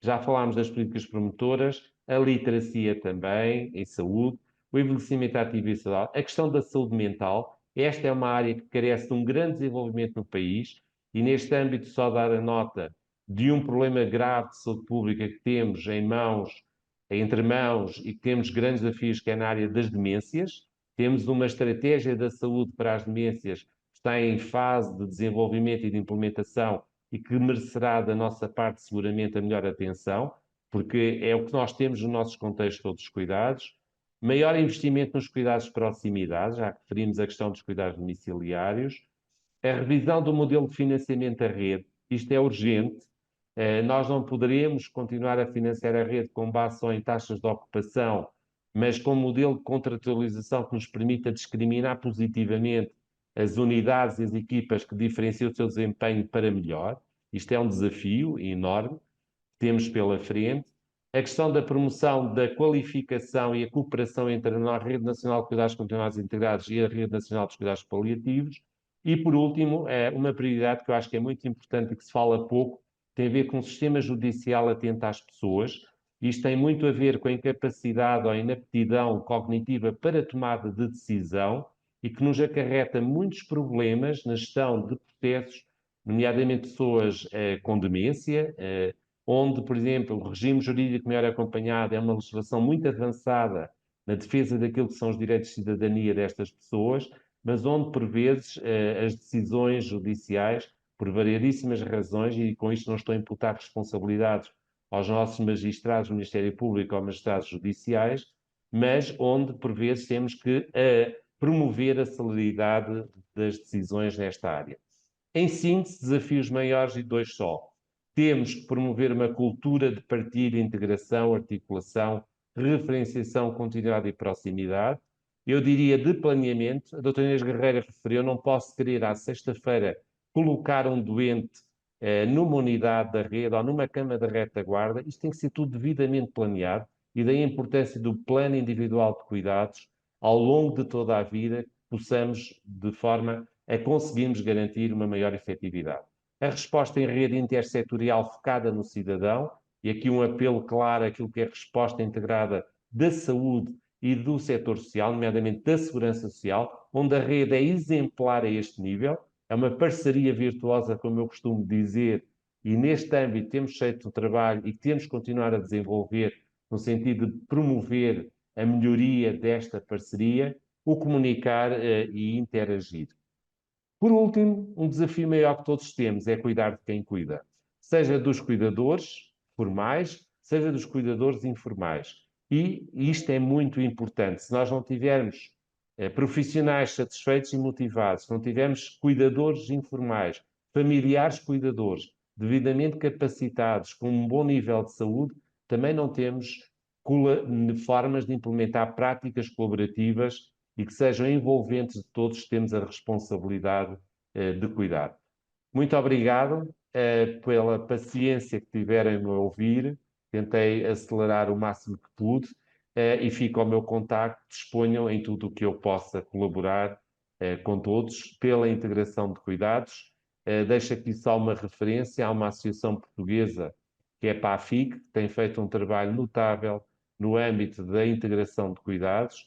Já falámos das políticas promotoras, a literacia também em saúde, o envelhecimento ativo e saudável, a questão da saúde mental. Esta é uma área que carece de um grande desenvolvimento no país e neste âmbito só dar a nota de um problema grave de saúde pública que temos entre mãos e que temos grandes desafios que é na área das demências. Temos uma estratégia da saúde para as demências que está em fase de desenvolvimento e de implementação e que merecerá da nossa parte seguramente a melhor atenção, porque é o que nós temos nos nossos contextos todos os cuidados. Maior investimento nos cuidados de proximidade, já referimos a questão dos cuidados domiciliários. A revisão do modelo de financiamento da rede, isto é urgente. Nós não poderemos continuar a financiar a rede com base só em taxas de ocupação, mas com um modelo de contratualização que nos permita discriminar positivamente as unidades e as equipas que diferenciam o seu desempenho para melhor. Isto é um desafio enorme que temos pela frente. A questão da promoção da qualificação e a cooperação entre a Rede Nacional de Cuidados Continuados Integrados e a Rede Nacional dos Cuidados Paliativos. E, por último, uma prioridade que eu acho que é muito importante e que se fala pouco, tem a ver com o sistema judicial atento às pessoas. Isto tem muito a ver com a incapacidade ou a inaptidão cognitiva para a tomada de decisão e que nos acarreta muitos problemas na gestão de processos, nomeadamente pessoas com demência, onde, por exemplo, o regime jurídico melhor acompanhado é uma legislação muito avançada na defesa daquilo que são os direitos de cidadania destas pessoas, mas onde, por vezes, as decisões judiciais, por variedíssimas razões, e com isto não estou a imputar responsabilidades aos nossos magistrados do Ministério Público ou magistrados judiciais, mas onde, por vezes, temos que promover a celeridade das decisões nesta área. Em síntese, desafios maiores e dois só. Temos que promover uma cultura de partilha, integração, articulação, referenciação, continuidade e proximidade. Eu diria de planeamento. A doutora Inês Guerreira referiu, não posso querer à sexta-feira colocar um doente numa unidade da rede ou numa cama de retaguarda. Isto tem que ser tudo devidamente planeado, e daí a importância do plano individual de cuidados ao longo de toda a vida, que possamos, de forma a conseguirmos garantir uma maior efetividade. A resposta em rede intersetorial focada no cidadão, e aqui um apelo claro àquilo que é a resposta integrada da saúde e do setor social, nomeadamente da segurança social, onde a rede é exemplar a este nível, é uma parceria virtuosa, como eu costumo dizer, e neste âmbito temos feito um trabalho e temos que continuar a desenvolver no sentido de promover a melhoria desta parceria, o comunicar e interagir. Por último, um desafio maior que todos temos é cuidar de quem cuida, seja dos cuidadores formais, seja dos cuidadores informais. E isto é muito importante. Se nós não tivermos profissionais satisfeitos e motivados, se não tivermos cuidadores informais, familiares cuidadores, devidamente capacitados, com um bom nível de saúde, também não temos formas de implementar práticas colaborativas e que sejam envolventes de todos, temos a responsabilidade de cuidar. Muito obrigado pela paciência que tiverem no ouvir. Tentei acelerar o máximo que pude e fico ao meu contacto. Disponham em tudo o que eu possa colaborar com todos pela integração de cuidados. Deixo aqui só uma referência a uma associação portuguesa que é a PAFIC, que tem feito um trabalho notável no âmbito da integração de cuidados,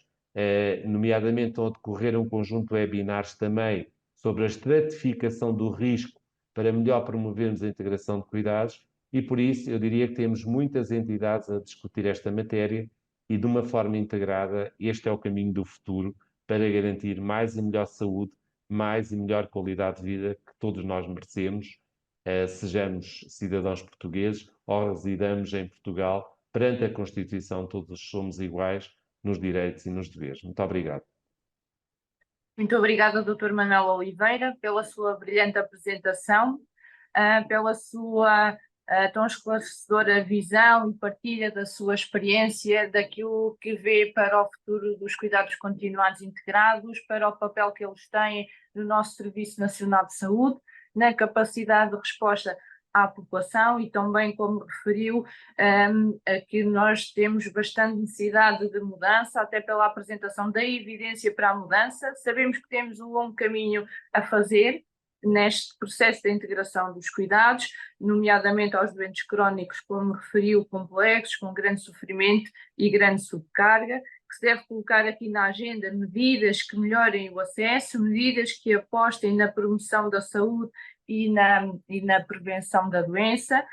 nomeadamente onde decorreram um conjunto de webinars também sobre a estratificação do risco para melhor promovermos a integração de cuidados, e por isso eu diria que temos muitas entidades a discutir esta matéria e de uma forma integrada este é o caminho do futuro para garantir mais e melhor saúde, mais e melhor qualidade de vida que todos nós merecemos, sejamos cidadãos portugueses ou residamos em Portugal. Perante a Constituição todos somos iguais nos direitos e nos deveres. Muito obrigado. Muito obrigada, Dr. Manuel Oliveira, pela sua brilhante apresentação, pela sua tão esclarecedora visão e partilha da sua experiência, daquilo que vê para o futuro dos cuidados continuados integrados, para o papel que eles têm no nosso Serviço Nacional de Saúde, na capacidade de resposta à população e também, como referiu, que nós temos bastante necessidade de mudança, até pela apresentação da evidência para a mudança. Sabemos que temos um longo caminho a fazer neste processo de integração dos cuidados, nomeadamente aos doentes crónicos, como referiu, complexos, com grande sofrimento e grande subcarga, que se deve colocar aqui na agenda medidas que melhorem o acesso, medidas que apostem na promoção da saúde e na prevenção da doença,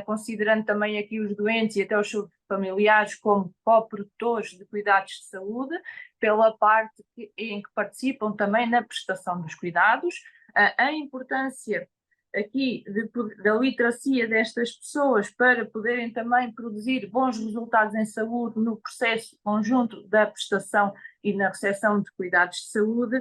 considerando também aqui os doentes e até os seus familiares como co-produtores de cuidados de saúde, pela parte em que participam também na prestação dos cuidados, a importância aqui da literacia destas pessoas para poderem também produzir bons resultados em saúde no processo conjunto da prestação e na recepção de cuidados de saúde.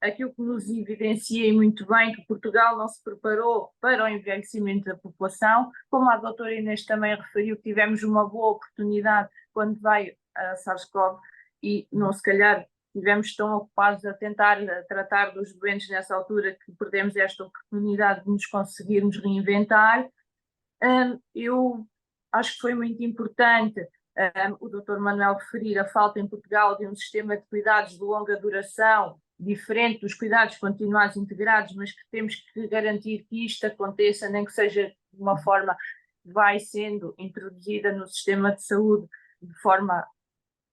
Aquilo que nos evidencia muito bem que Portugal não se preparou para o envelhecimento da população, como a doutora Inês também referiu, tivemos uma boa oportunidade quando veio a SARS-CoV e não se calhar estivemos tão ocupados a tentar tratar dos doentes nessa altura que perdemos esta oportunidade de nos conseguirmos reinventar. Eu acho que foi muito importante o Dr. Manuel referir a falta em Portugal de um sistema de cuidados de longa duração, diferente dos cuidados continuados integrados, mas que temos que garantir que isto aconteça, nem que seja de uma forma que vai sendo introduzida no sistema de saúde de forma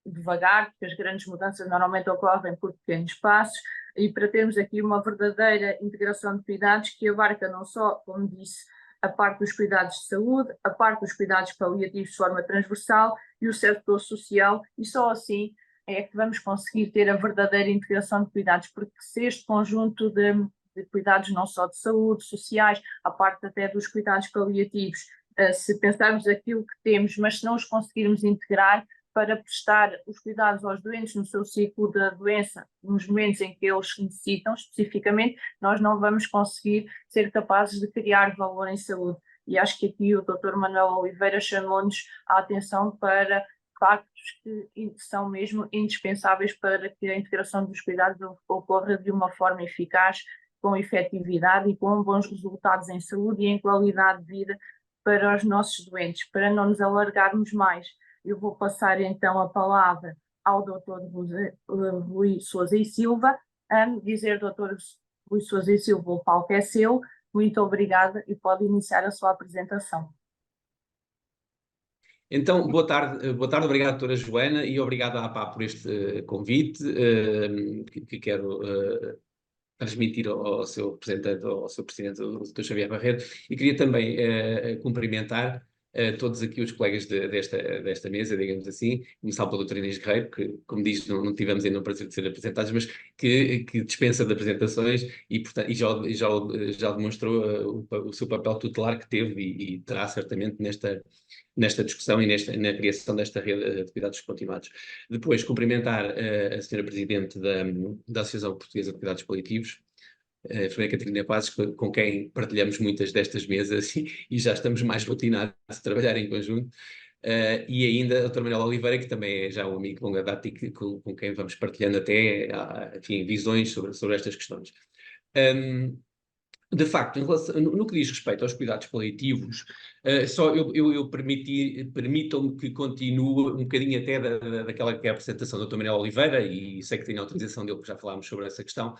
devagar, porque as grandes mudanças normalmente ocorrem por pequenos passos, e para termos aqui uma verdadeira integração de cuidados que abarca não só, como disse, a parte dos cuidados de saúde, a parte dos cuidados paliativos de forma transversal e o setor social, e só assim é que vamos conseguir ter a verdadeira integração de cuidados, porque se este conjunto de cuidados não só de saúde, sociais, a parte até dos cuidados paliativos, se pensarmos aquilo que temos, mas se não os conseguirmos integrar para prestar os cuidados aos doentes no seu ciclo da doença, nos momentos em que eles necessitam especificamente, nós não vamos conseguir ser capazes de criar valor em saúde. E acho que aqui o Dr. Manuel Oliveira chamou-nos a atenção para factos que são mesmo indispensáveis para que a integração dos cuidados ocorra de uma forma eficaz, com efetividade e com bons resultados em saúde e em qualidade de vida para os nossos doentes, para não nos alargarmos mais. Eu vou passar então a palavra ao Dr. Rui Sousa e Silva, dizer, Dr. Rui Sousa e Silva, o palco é seu, muito obrigada e pode iniciar a sua apresentação. Então, boa tarde, obrigado, doutora Joana, e obrigado à APA por este convite, que quero transmitir ao seu representante, ao seu presidente, o Dr. Xavier Barreto, e queria também cumprimentar todos aqui os colegas desta mesa, digamos assim, começar pelo Dr. Inês Guerreiro, que, como diz, não tivemos ainda o prazer de ser apresentados, mas que dispensa de apresentações e, portanto, já demonstrou o seu papel tutelar que teve e terá certamente nesta discussão e na criação desta rede de cuidados continuados. Depois, cumprimentar a Sra. Presidente da Associação Portuguesa de Cuidados Paliativos, a Enfermeira Catarina Pazes, com quem partilhamos muitas destas mesas e já estamos mais rotinados a trabalhar em conjunto, e ainda a Dr. Manuel Oliveira, que também é já um amigo de longa data e com quem vamos partilhando até, enfim, visões sobre estas questões. De facto, no que diz respeito aos cuidados paliativos, permitam-me que continue um bocadinho até daquela que é a apresentação do Dr. Manuel Oliveira, e sei que tem autorização dele, porque já falámos sobre essa questão,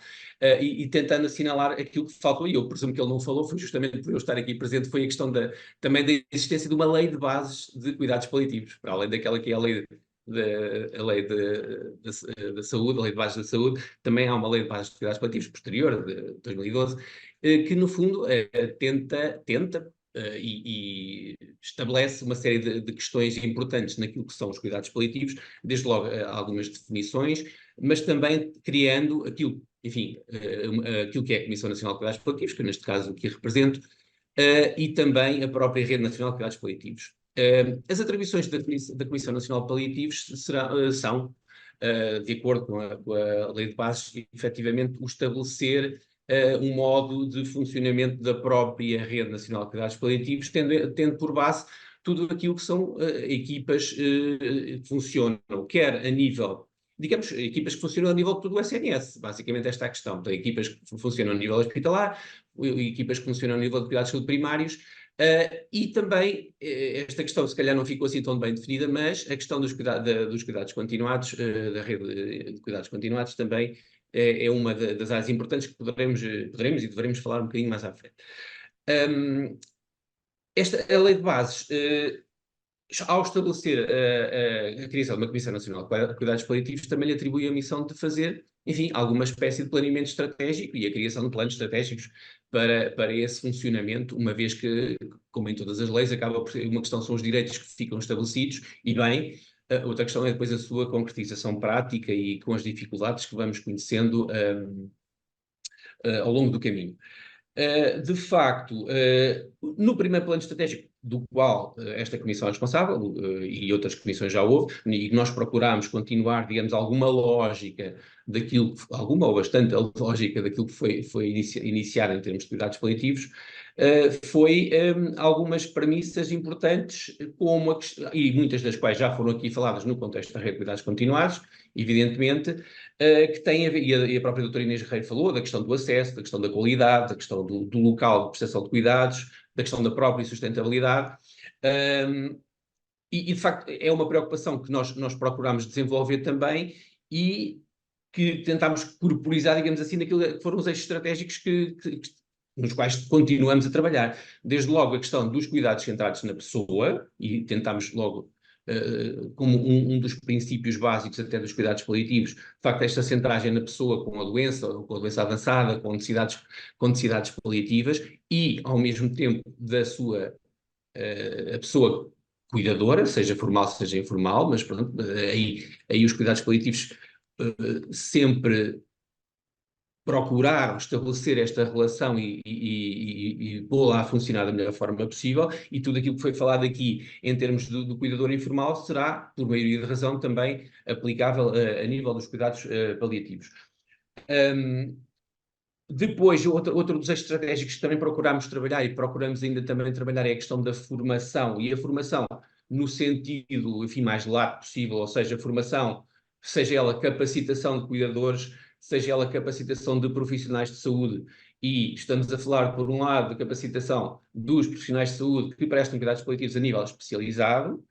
e tentando assinalar aquilo que faltou, e eu presumo que ele não falou, foi justamente por eu estar aqui presente, foi a questão também da existência de uma lei de bases de cuidados paliativos, para além daquela que é a lei da saúde, a lei de bases da saúde, também há uma lei de bases de cuidados paliativos posterior, de 2012, que no fundo tenta e estabelece uma série de questões importantes naquilo que são os cuidados paliativos, desde logo algumas definições, mas também criando aquilo, enfim, aquilo que é a Comissão Nacional de Cuidados Paliativos, que neste caso aqui represento, e também a própria Rede Nacional de Cuidados Paliativos. As atribuições da Comissão Nacional de Paliativos são, de acordo com a Lei de Bases, efetivamente o estabelecer um modo de funcionamento da própria Rede Nacional de Cuidados Paliativos, tendo por base tudo aquilo que são equipas que funcionam, quer a nível, digamos, equipas que funcionam a nível de todo o SNS, basicamente esta é a questão. Tem equipas que funcionam a nível hospitalar, equipas que funcionam a nível de cuidados de saúde primários, e também, esta questão se calhar não ficou assim tão bem definida, mas a questão dos cuidados continuados, da rede de cuidados continuados também é uma das áreas importantes que poderemos e devemos falar um bocadinho mais à frente. A lei de bases, ao estabelecer a criação de uma Comissão Nacional de Cuidados Paliativos, também lhe atribui a missão de fazer, enfim, alguma espécie de planeamento estratégico e a criação de planos estratégicos para esse funcionamento, uma vez que, como em todas as leis, acaba por ser uma questão, são os direitos que ficam estabelecidos, e bem, outra questão é depois a sua concretização prática e com as dificuldades que vamos conhecendo ao longo do caminho. De facto, no primeiro plano estratégico, do qual esta comissão é responsável, e outras comissões já houve, e nós procurámos continuar, digamos, alguma lógica daquilo, alguma ou bastante lógica daquilo que foi iniciado em termos de cuidados paliativos, foi algumas premissas importantes, e muitas das quais já foram aqui faladas no contexto da rede de cuidados continuados, evidentemente, que tem a ver, e a própria doutora Inês Guerreiro falou, da questão do acesso, da questão da qualidade, da questão do local de prestação de cuidados, da questão da própria sustentabilidade, e de facto é uma preocupação que nós procuramos desenvolver também e que tentámos corporizar, digamos assim, naquilo que foram os eixos estratégicos nos quais continuamos a trabalhar. Desde logo a questão dos cuidados centrados na pessoa, e tentámos logo como um dos princípios básicos até dos cuidados paliativos, de facto, esta centragem na pessoa com a doença, ou com a doença avançada, com necessidades paliativas, e, ao mesmo tempo, a pessoa cuidadora, seja formal, seja informal, mas pronto, aí os cuidados paliativos sempre procurar estabelecer esta relação e pô-la a funcionar da melhor forma possível, e tudo aquilo que foi falado aqui em termos do cuidador informal será, por maioria de razão, também aplicável a nível dos cuidados paliativos. Depois, outro dos eixos estratégicos que também procurámos trabalhar e procuramos ainda também trabalhar é a questão da formação, e a formação no sentido, enfim, mais lato possível, ou seja, a formação, seja ela capacitação de cuidadores, seja ela capacitação de profissionais de saúde, e estamos a falar, por um lado, de capacitação dos profissionais de saúde que prestam cuidados paliativos a nível especializado,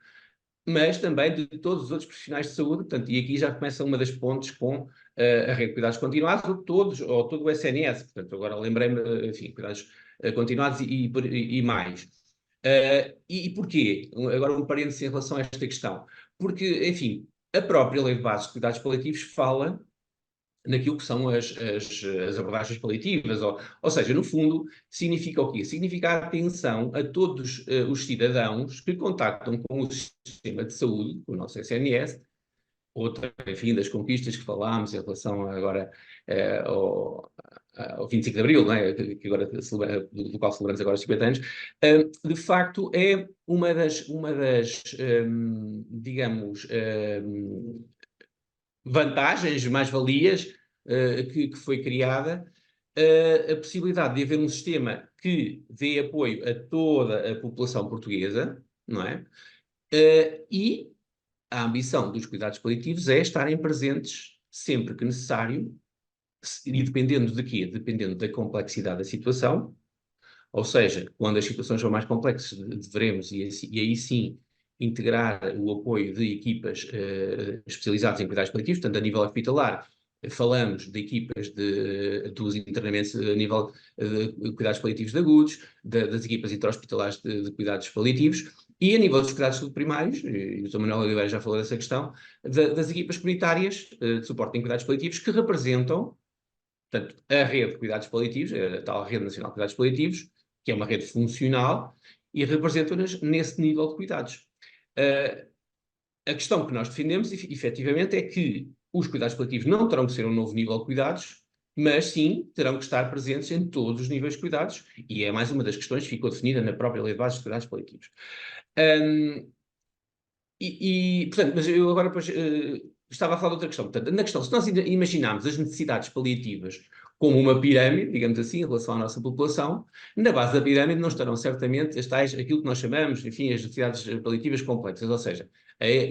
mas também de todos os outros profissionais de saúde, portanto, e aqui já começa uma das pontes com a rede de cuidados continuados, ou todo o SNS, portanto, agora lembrei-me, enfim, cuidados continuados e mais. E porquê? Agora um parênteses em relação a esta questão. Porque, enfim, a própria Lei de Bases de Cuidados Paliativos fala naquilo que são as abordagens paliativas, ou seja, no fundo, significa o quê? Significa a atenção a todos os cidadãos que contactam com o sistema de saúde, o nosso SNS, outra, enfim, das conquistas que falámos em relação agora ao 25 de Abril, não é? Que agora do qual celebramos agora os 50 anos, de facto é uma das digamos, vantagens, mais-valias que foi criada, a possibilidade de haver um sistema que dê apoio a toda a população portuguesa, não é? E a ambição dos cuidados paliativos é estarem presentes sempre que necessário, e dependendo de quê? Dependendo da complexidade da situação, ou seja, quando as situações são mais complexas, deveremos, e aí sim, integrar o apoio de equipas especializadas em cuidados paliativos, portanto, a nível hospitalar, falamos de equipas dos internamentos a nível de cuidados paliativos de agudos, das equipas intra-hospitalares de cuidados paliativos, e a nível dos cuidados primários, e o Sr. Manuel Oliveira já falou dessa questão, das equipas comunitárias de suporte em cuidados paliativos, que representam, portanto, a rede de cuidados paliativos, a tal Rede Nacional de Cuidados Paliativos, que é uma rede funcional, e representam-nas nesse nível de cuidados. A questão que nós defendemos, efetivamente, é que os cuidados paliativos não terão que ser um novo nível de cuidados, mas sim terão que estar presentes em todos os níveis de cuidados, e é mais uma das questões que ficou definida na própria Lei de Bases de Cuidados Paliativos. Portanto, mas eu agora depois, estava a falar de outra questão. Portanto, na questão, se nós imaginarmos as necessidades paliativas como uma pirâmide, digamos assim, em relação à nossa população, na base da pirâmide não estarão certamente aquilo que nós chamamos, enfim, as necessidades paliativas complexas, ou seja,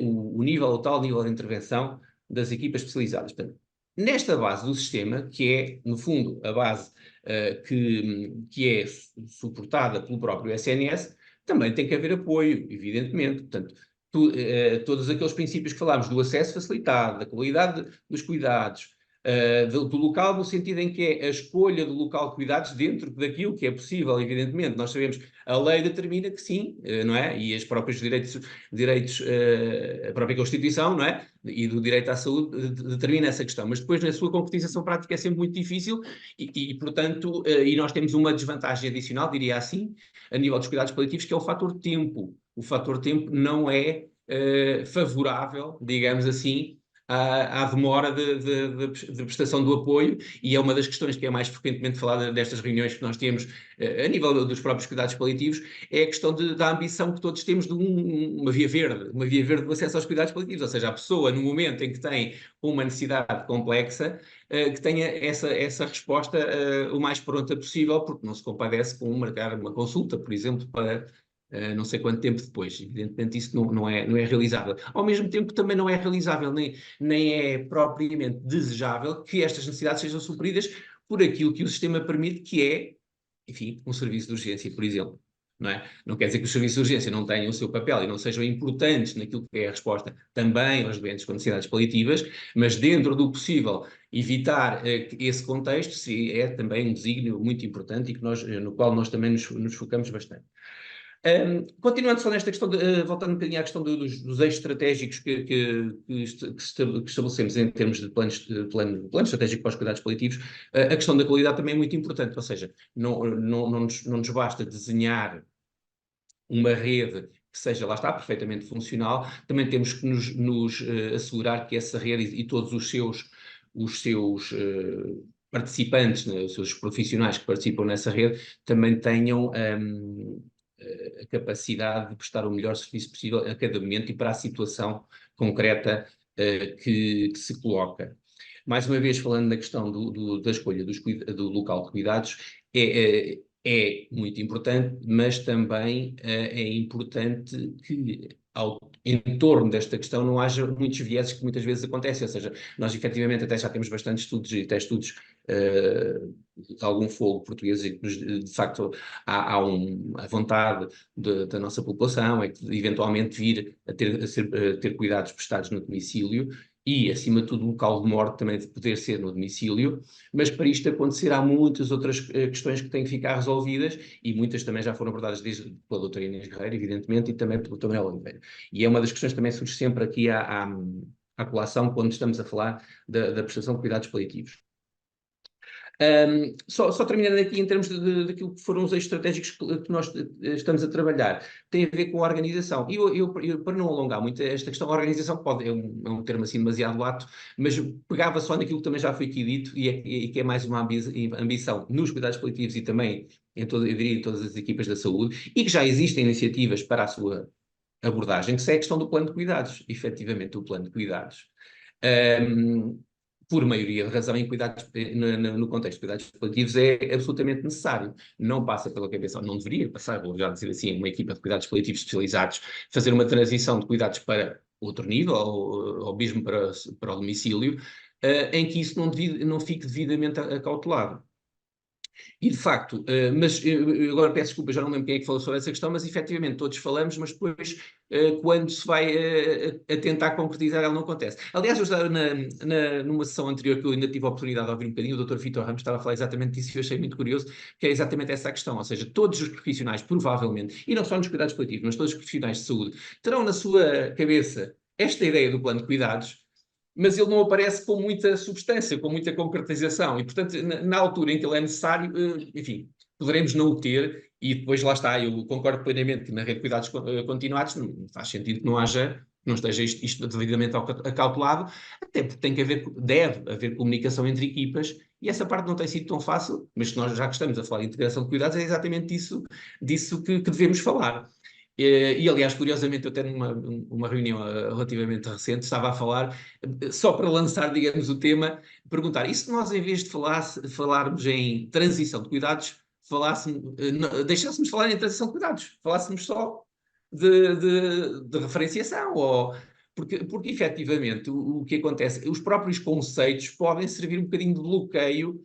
o tal nível de intervenção das equipas especializadas. Portanto, nesta base do sistema, que é, no fundo, a base que é suportada pelo próprio SNS, também tem que haver apoio, evidentemente. Portanto, todos aqueles princípios que falámos do acesso facilitado, da qualidade dos cuidados, do local, no sentido em que é a escolha do local de cuidados dentro daquilo que é possível, evidentemente. Nós sabemos, a lei determina que sim, não é? E os próprios direitos, a própria Constituição, não é? E do direito à saúde determina essa questão, mas depois na sua concretização prática é sempre muito difícil portanto, e nós temos uma desvantagem adicional, diria assim, a nível dos cuidados paliativos, que é o fator tempo. O fator tempo não é favorável, digamos assim, à demora de prestação do apoio, e é uma das questões que é mais frequentemente falada destas reuniões que nós temos a nível dos próprios cuidados paliativos, é a questão da ambição que todos temos de uma via verde do acesso aos cuidados paliativos, ou seja, a pessoa no momento em que tem uma necessidade complexa, que tenha essa resposta o mais pronta possível, porque não se compadece com marcar uma consulta, por exemplo, para não sei quanto tempo depois. Evidentemente isso não é realizável. Ao mesmo tempo também não é realizável, nem é propriamente desejável que estas necessidades sejam supridas por aquilo que o sistema permite, que é, enfim, um serviço de urgência, por exemplo. Não é? Não quer dizer que os serviços de urgência não tenham o seu papel e não sejam importantes naquilo que é a resposta também aos doentes com necessidades paliativas, mas dentro do possível evitar esse contexto é também um desígnio muito importante e no qual nós também nos focamos bastante. Continuando só nesta questão, voltando um bocadinho à questão dos eixos estratégicos que estabelecemos em termos de plano estratégico para os cuidados paliativos, a questão da qualidade também é muito importante, ou seja, não nos basta desenhar uma rede que seja, lá está, perfeitamente funcional, também temos que nos assegurar que essa rede e todos os seus participantes, né, os seus profissionais que participam nessa rede, também tenham a capacidade de prestar o melhor serviço possível a cada momento e para a situação concreta que se coloca. Mais uma vez, falando na questão da escolha do local de cuidados, é muito importante, mas também é importante que em torno desta questão não haja muitos vieses que muitas vezes acontecem, ou seja, nós efetivamente até já temos bastantes estudos e até estudos de algum fogo português e de facto há a vontade da nossa população é que eventualmente vir a ter cuidados prestados no domicílio e, acima de tudo, o local de morte também de poder ser no domicílio, mas para isto acontecer há muitas outras questões que têm que ficar resolvidas e muitas também já foram abordadas desde pela doutora Inês Guerreiro, evidentemente, e também pelo Dr. Manuel Oliveira. E é uma das questões que também surge sempre aqui à colação quando estamos a falar da prestação de cuidados paliativos. Só terminando aqui em termos daquilo que foram os eixos estratégicos que nós estamos a trabalhar, tem a ver com a organização. E eu, para não alongar muito esta questão, a organização é um termo assim demasiado lato, mas pegava só naquilo que também já foi aqui dito e que é mais uma ambição nos cuidados paliativos e também eu diria em todas as equipas da saúde, e que já existem iniciativas para a sua abordagem, que é a questão do plano de cuidados, efetivamente o plano de cuidados. Por maioria de razão, em cuidados, no contexto de cuidados paliativos, é absolutamente necessário. Não passa pela cabeça, não deveria passar, vou já dizer assim, uma equipa de cuidados paliativos especializados, fazer uma transição de cuidados para outro nível, ou mesmo para o domicílio, em que isso não fique devidamente acautelado. E de facto, mas agora peço desculpa, já não lembro quem é que falou sobre essa questão, mas efetivamente todos falamos, mas depois quando se vai a tentar concretizar ela não acontece. Aliás, eu já numa sessão anterior que eu ainda tive a oportunidade de ouvir um bocadinho, o Dr. Vítor Ramos estava a falar exatamente disso e eu achei muito curioso, que é exatamente essa a questão, ou seja, todos os profissionais provavelmente, e não só nos cuidados paliativos, mas todos os profissionais de saúde, terão na sua cabeça esta ideia do plano de cuidados, mas ele não aparece com muita substância, com muita concretização, e portanto, na altura em que ele é necessário, enfim, poderemos não o ter, e depois lá está, eu concordo plenamente que na rede de cuidados continuados não faz sentido que não esteja isto devidamente acautelado, até porque deve haver comunicação entre equipas, e essa parte não tem sido tão fácil, mas nós já que estamos a falar de integração de cuidados, é exatamente disso que devemos falar. E aliás, curiosamente, eu até numa reunião relativamente recente estava a falar, só para lançar, digamos, o tema, perguntar, e se nós em vez de falarmos em transição de cuidados, deixássemos falar em transição de cuidados, falássemos só de referenciação, porque efetivamente o que acontece, os próprios conceitos podem servir um bocadinho de bloqueio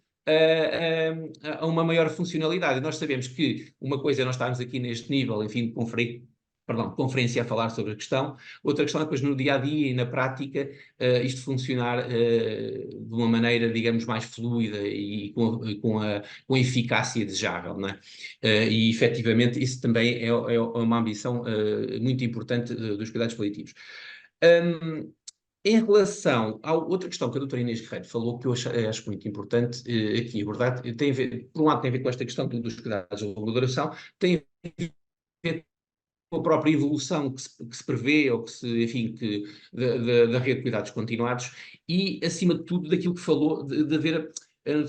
a uma maior funcionalidade. Nós sabemos que uma coisa é nós estarmos aqui neste nível, enfim, de conferência a falar sobre a questão, outra questão é depois no dia-a-dia e na prática isto funcionar de uma maneira, digamos, mais fluida e com a eficácia desejável, não é? E efetivamente isso também é uma ambição muito importante dos cuidados paliativos. Em relação à outra questão que a doutora Inês Guerreiro falou, que eu acho muito importante aqui abordar, tem a ver, por um lado tem a ver com esta questão dos cuidados de longa duração, tem a ver com a própria evolução que se prevê, ou enfim, da rede de cuidados continuados, e acima de tudo daquilo que falou, de haver,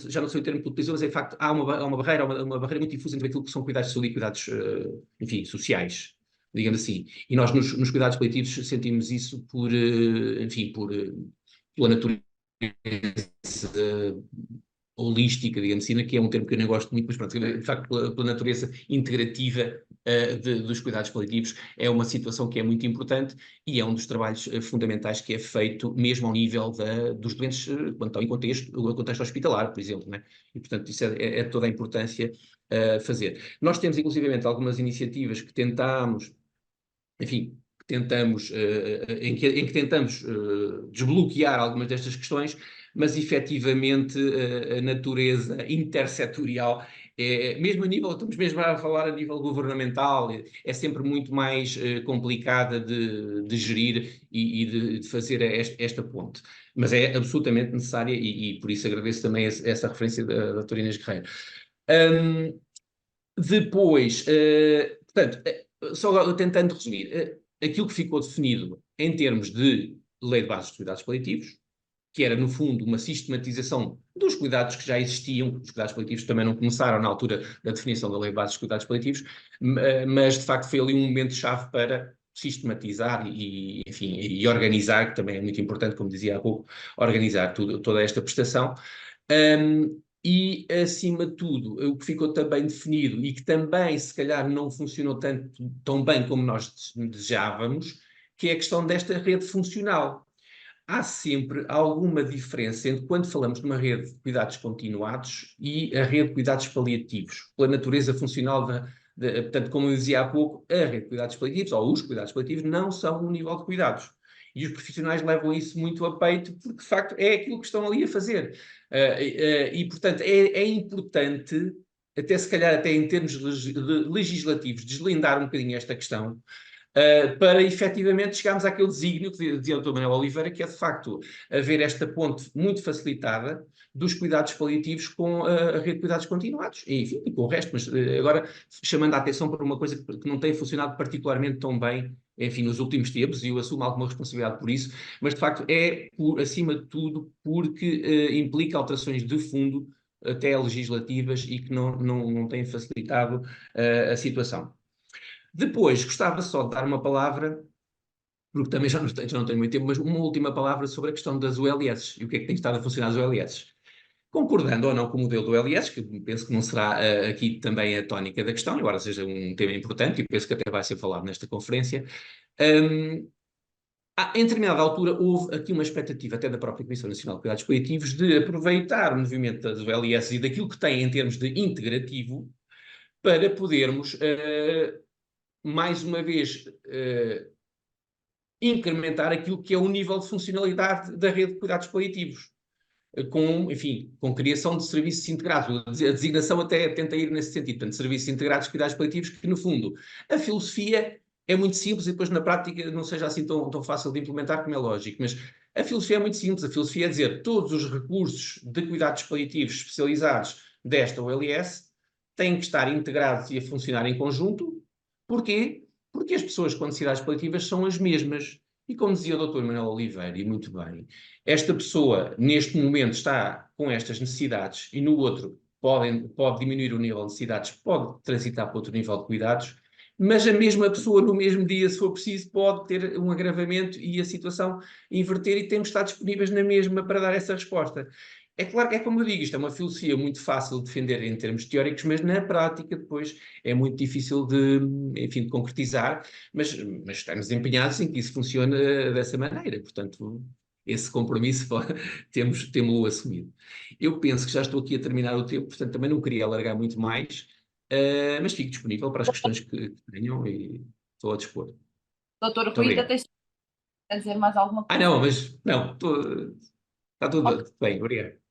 já não sei o termo que utilizou, mas de facto há uma barreira muito difusa entre aquilo que são cuidados de saúde e cuidados, enfim, sociais, digamos assim. E nós nos cuidados paliativos sentimos isso pela natureza holística, digamos assim, que é um termo que eu não gosto muito, mas pronto, de facto, pela natureza integrativa dos cuidados paliativos, é uma situação que é muito importante e é um dos trabalhos fundamentais que é feito mesmo ao nível dos doentes quando estão em contexto hospitalar, por exemplo, né? E portanto isso é toda a importância fazer. Nós temos inclusivamente algumas iniciativas que tentamos, enfim, em que tentamos desbloquear algumas destas questões, mas efetivamente a natureza intersetorial mesmo a nível, estamos mesmo a falar a nível governamental, é sempre muito mais complicada de gerir e de fazer esta ponte. Mas é absolutamente necessária e por isso agradeço também essa referência da doutora Inês Guerreiro. Depois, portanto, só tentando resumir, aquilo que ficou definido em termos de Lei de Bases de Cuidados Paliativos, que era, no fundo, uma sistematização dos cuidados que já existiam. Os cuidados paliativos também não começaram na altura da definição da Lei de Bases de Cuidados Paliativos, mas, de facto, foi ali um momento-chave para sistematizar enfim, e organizar, que também é muito importante, como dizia há pouco, organizar toda esta prestação. E, acima de tudo, o que ficou também definido e que também, se calhar, não funcionou tão bem como nós desejávamos, que é a questão desta rede funcional. Há sempre alguma diferença entre quando falamos de uma rede de cuidados continuados e a rede de cuidados paliativos, pela natureza funcional portanto, como eu dizia há pouco, a rede de cuidados paliativos, ou os cuidados paliativos, não são um nível de cuidados. E os profissionais levam isso muito a peito, porque de facto é aquilo que estão ali a fazer. E portanto é importante, até se calhar até em termos legislativos, deslindar um bocadinho esta questão, para efetivamente chegarmos àquele desígnio que dizia o Dr. Manuel Oliveira, que é de facto haver esta ponte muito facilitada dos cuidados paliativos com a rede de cuidados continuados, e, enfim, e com o resto, mas agora chamando a atenção para uma coisa que não tem funcionado particularmente tão bem, enfim, nos últimos tempos, e eu assumo alguma responsabilidade por isso, mas de facto é, acima de tudo, porque implica alterações de fundo, até legislativas, e que não têm facilitado a situação. Depois, gostava só de dar uma palavra, porque também já não tenho muito tempo, mas uma última palavra sobre a questão das ULS e o que é que tem estado a funcionar as ULS. Concordando ou não com o modelo do ULS, que penso que não será aqui também a tónica da questão, embora seja um tema importante e penso que até vai ser falado nesta conferência, em determinada altura houve aqui uma expectativa até da própria Comissão Nacional de Cuidados Paliativos de aproveitar o movimento das ULS e daquilo que tem em termos de integrativo para podermos mais uma vez, incrementar aquilo que é o nível de funcionalidade da rede de cuidados paliativos, com criação de serviços integrados. A designação até tenta ir nesse sentido, portanto, serviços integrados de cuidados paliativos, que, no fundo, a filosofia é muito simples e depois, na prática, não seja assim tão fácil de implementar como é lógico, mas a filosofia é muito simples. A filosofia é dizer todos os recursos de cuidados paliativos especializados desta OLS têm que estar integrados e a funcionar em conjunto. Porquê? Porque as pessoas com necessidades paliativas são as mesmas. E como dizia o Dr. Manuel Oliveira, e muito bem, esta pessoa, neste momento, está com estas necessidades e no outro pode diminuir o nível de necessidades, pode transitar para outro nível de cuidados, mas a mesma pessoa, no mesmo dia, se for preciso, pode ter um agravamento e a situação inverter, e temos de estar disponíveis na mesma para dar essa resposta. É claro que é como eu digo, isto é uma filosofia muito fácil de defender em termos teóricos, mas na prática depois é muito difícil enfim, de concretizar, mas estamos empenhados em que isso funcione dessa maneira, portanto, esse compromisso temos-lo assumido. Eu penso que já estou aqui a terminar o tempo, portanto também não queria alargar muito mais, mas fico disponível para as questões que tenham e estou a dispor. Doutor Muito Rui, ainda obrigado. tens a dizer mais alguma coisa? Não, mas não, está tudo bem, obrigado.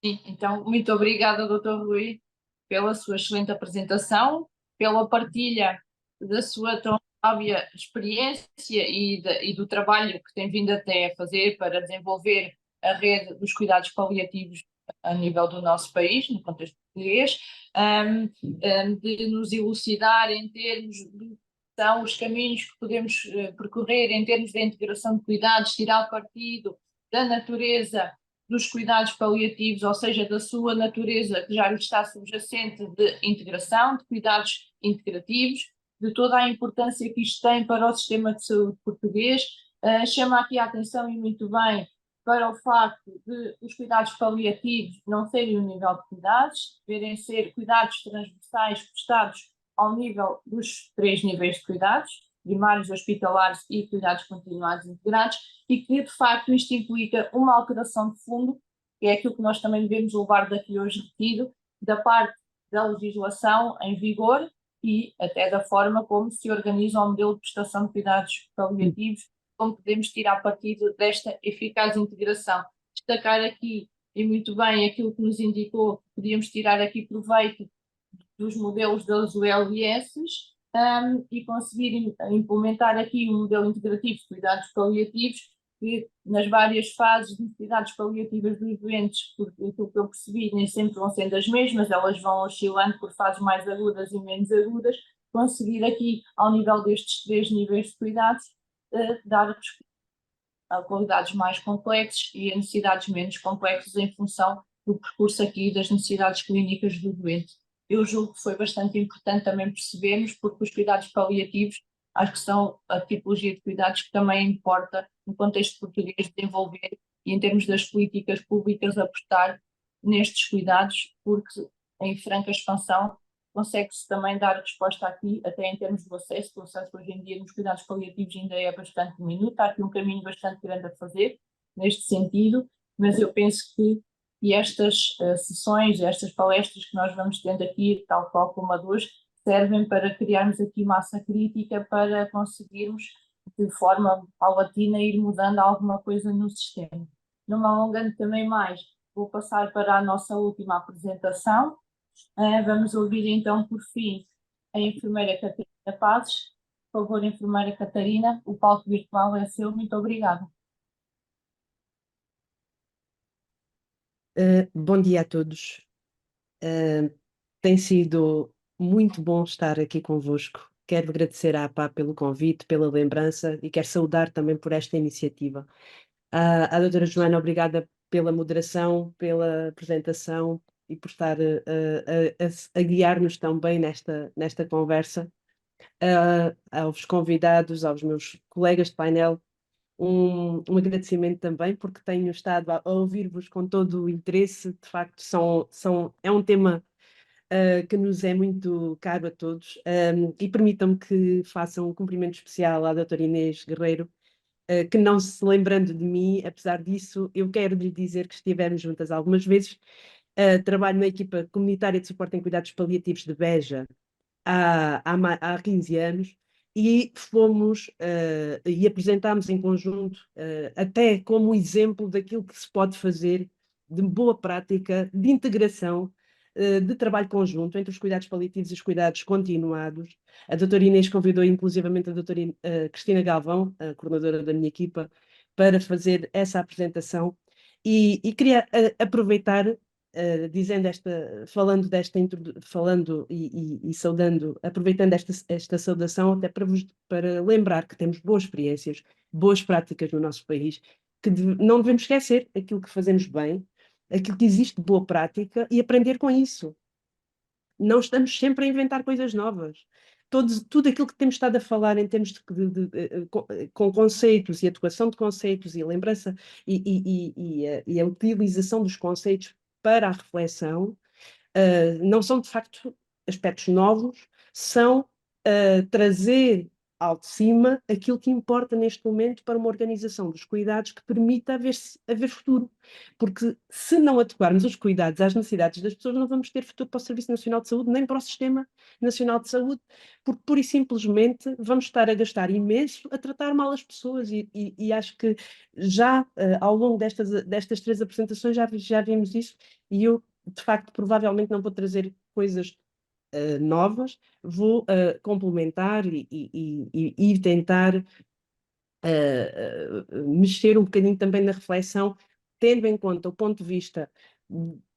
Sim, então, muito obrigada, Dr. Rui, pela sua excelente apresentação, pela partilha da sua tão sábia experiência e do trabalho que tem vindo até a fazer para desenvolver a rede dos cuidados paliativos a nível do nosso país, no contexto português, de nos elucidar em termos de são os caminhos que podemos percorrer em termos de integração de cuidados, tirar partido da natureza dos cuidados paliativos, ou seja, da sua natureza que já lhe está subjacente de integração, de cuidados integrativos, de toda a importância que isto tem para o sistema de saúde português. Chama aqui a atenção, e muito bem, para o facto de os cuidados paliativos não serem um nível de cuidados, devem ser cuidados transversais prestados ao nível dos 3 níveis de cuidados, primários, hospitalares e cuidados continuados integrados, e que de facto isto implica uma alteração de fundo, que é aquilo que nós também devemos levar daqui hoje retido, da parte da legislação em vigor e até da forma como se organiza o modelo de prestação de cuidados paliativos, como podemos tirar partido desta eficaz integração. Destacar aqui, e muito bem, aquilo que nos indicou, podíamos tirar aqui proveito dos modelos das ULS e conseguir implementar aqui um modelo integrativo de cuidados paliativos que nas várias fases de necessidades paliativas dos doentes, porque aquilo que eu percebi nem sempre vão sendo as mesmas, elas vão oscilando por fases mais agudas e menos agudas, conseguir aqui, ao nível destes 3 níveis de cuidados, dar resposta a qualidades mais complexas e a necessidades menos complexas em função do percurso aqui das necessidades clínicas do doente. Eu julgo que foi bastante importante também percebermos, porque os cuidados paliativos acho que são a tipologia de cuidados que também importa no contexto português desenvolver e em termos das políticas públicas apostar nestes cuidados, porque em franca expansão consegue-se também dar resposta aqui, até em termos do acesso, que o acesso hoje em dia nos cuidados paliativos ainda é bastante diminuto, há aqui um caminho bastante grande a fazer neste sentido, mas eu penso que estas sessões, estas palestras que nós vamos tendo aqui, tal qual como a de hoje, servem para criarmos aqui massa crítica para conseguirmos, de forma paulatina, ir mudando alguma coisa no sistema. Não me alongando também mais, vou passar para a nossa última apresentação. Vamos ouvir então, por fim, a enfermeira Catarina Pazes. Por favor, enfermeira Catarina, o palco virtual é seu. Muito obrigada. Bom dia a todos. Tem sido muito bom estar aqui convosco. Quero agradecer à APA pelo convite, pela lembrança e quero saudar também por esta iniciativa. A doutora Joana, obrigada pela moderação, pela apresentação e por estar a guiar-nos tão bem nesta conversa. Aos convidados, aos meus colegas de painel, um agradecimento também, porque tenho estado a ouvir-vos com todo o interesse. De facto, é um tema que nos é muito caro a todos. E permitam-me que faça um cumprimento especial à doutora Inês Guerreiro, que não se lembrando de mim, apesar disso, eu quero lhe dizer que estivemos juntas algumas vezes. Trabalho na equipa comunitária de suporte em cuidados paliativos de Beja há 15 anos e fomos e apresentámos em conjunto até como exemplo daquilo que se pode fazer de boa prática, de integração, de trabalho conjunto entre os cuidados paliativos e os cuidados continuados. A doutora Inês convidou inclusivamente a doutora Cristina Galvão, a coordenadora da minha equipa, para fazer essa apresentação e queria aproveitar falando e saudando, aproveitando esta saudação até para lembrar que temos boas experiências, boas práticas no nosso país, que não devemos esquecer aquilo que fazemos bem, aquilo que existe de boa prática e aprender com isso. Não estamos sempre a inventar coisas novas. Tudo aquilo que temos estado a falar em termos com conceitos e atuação de conceitos e a lembrança e a utilização dos conceitos para a reflexão, não são de facto aspectos novos, são trazer ao de cima aquilo que importa neste momento para uma organização dos cuidados que permita haver futuro. Porque se não adequarmos os cuidados às necessidades das pessoas, não vamos ter futuro para o Serviço Nacional de Saúde, nem para o Sistema Nacional de Saúde, porque pura e simplesmente vamos estar a gastar imenso a tratar mal as pessoas e acho que já ao longo destas 3 apresentações já vimos isso e eu, de facto, provavelmente não vou trazer coisas novas, vou complementar e tentar mexer um bocadinho também na reflexão, tendo em conta o ponto de vista,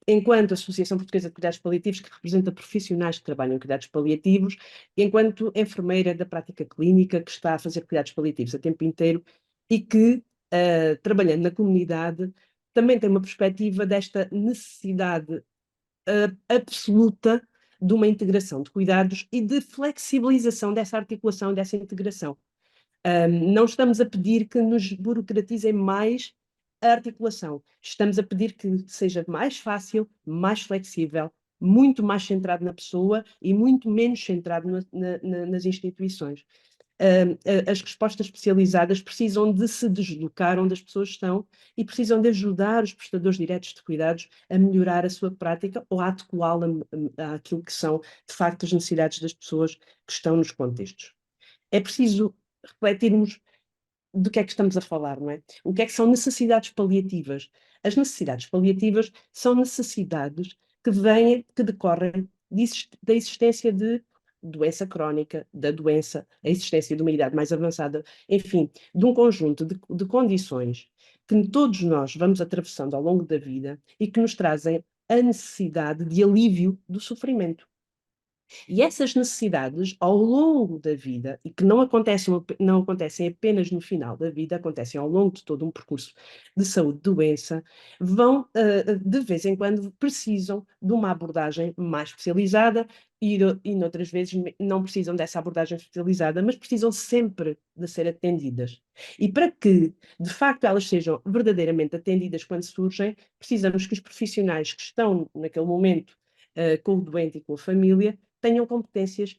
enquanto Associação Portuguesa de Cuidados Paliativos, que representa profissionais que trabalham em cuidados paliativos, enquanto enfermeira da prática clínica, que está a fazer cuidados paliativos a tempo inteiro e que, trabalhando na comunidade, também tem uma perspectiva desta necessidade absoluta de uma integração de cuidados e de flexibilização dessa articulação, dessa integração. Não estamos a pedir que nos burocratizem mais a articulação, estamos a pedir que seja mais fácil, mais flexível, muito mais centrado na pessoa e muito menos centrado nas instituições. As respostas especializadas precisam de se deslocar onde as pessoas estão e precisam de ajudar os prestadores diretos de cuidados a melhorar a sua prática ou a adequá-la àquilo que são, de facto, as necessidades das pessoas que estão nos contextos. É preciso refletirmos do que é que estamos a falar, não é? O que é que são necessidades paliativas? As necessidades paliativas são necessidades que decorrem da existência de doença crónica, da doença, a existência de uma idade mais avançada, enfim, de um conjunto de condições que todos nós vamos atravessando ao longo da vida e que nos trazem a necessidade de alívio do sofrimento. E essas necessidades, ao longo da vida, e que não acontecem apenas no final da vida, acontecem ao longo de todo um percurso de saúde-doença, vão, de vez em quando, precisam de uma abordagem mais especializada e noutras vezes não precisam dessa abordagem especializada, mas precisam sempre de ser atendidas. E para que, de facto, elas sejam verdadeiramente atendidas quando surgem, precisamos que os profissionais que estão naquele momento com o doente e com a família tenham competências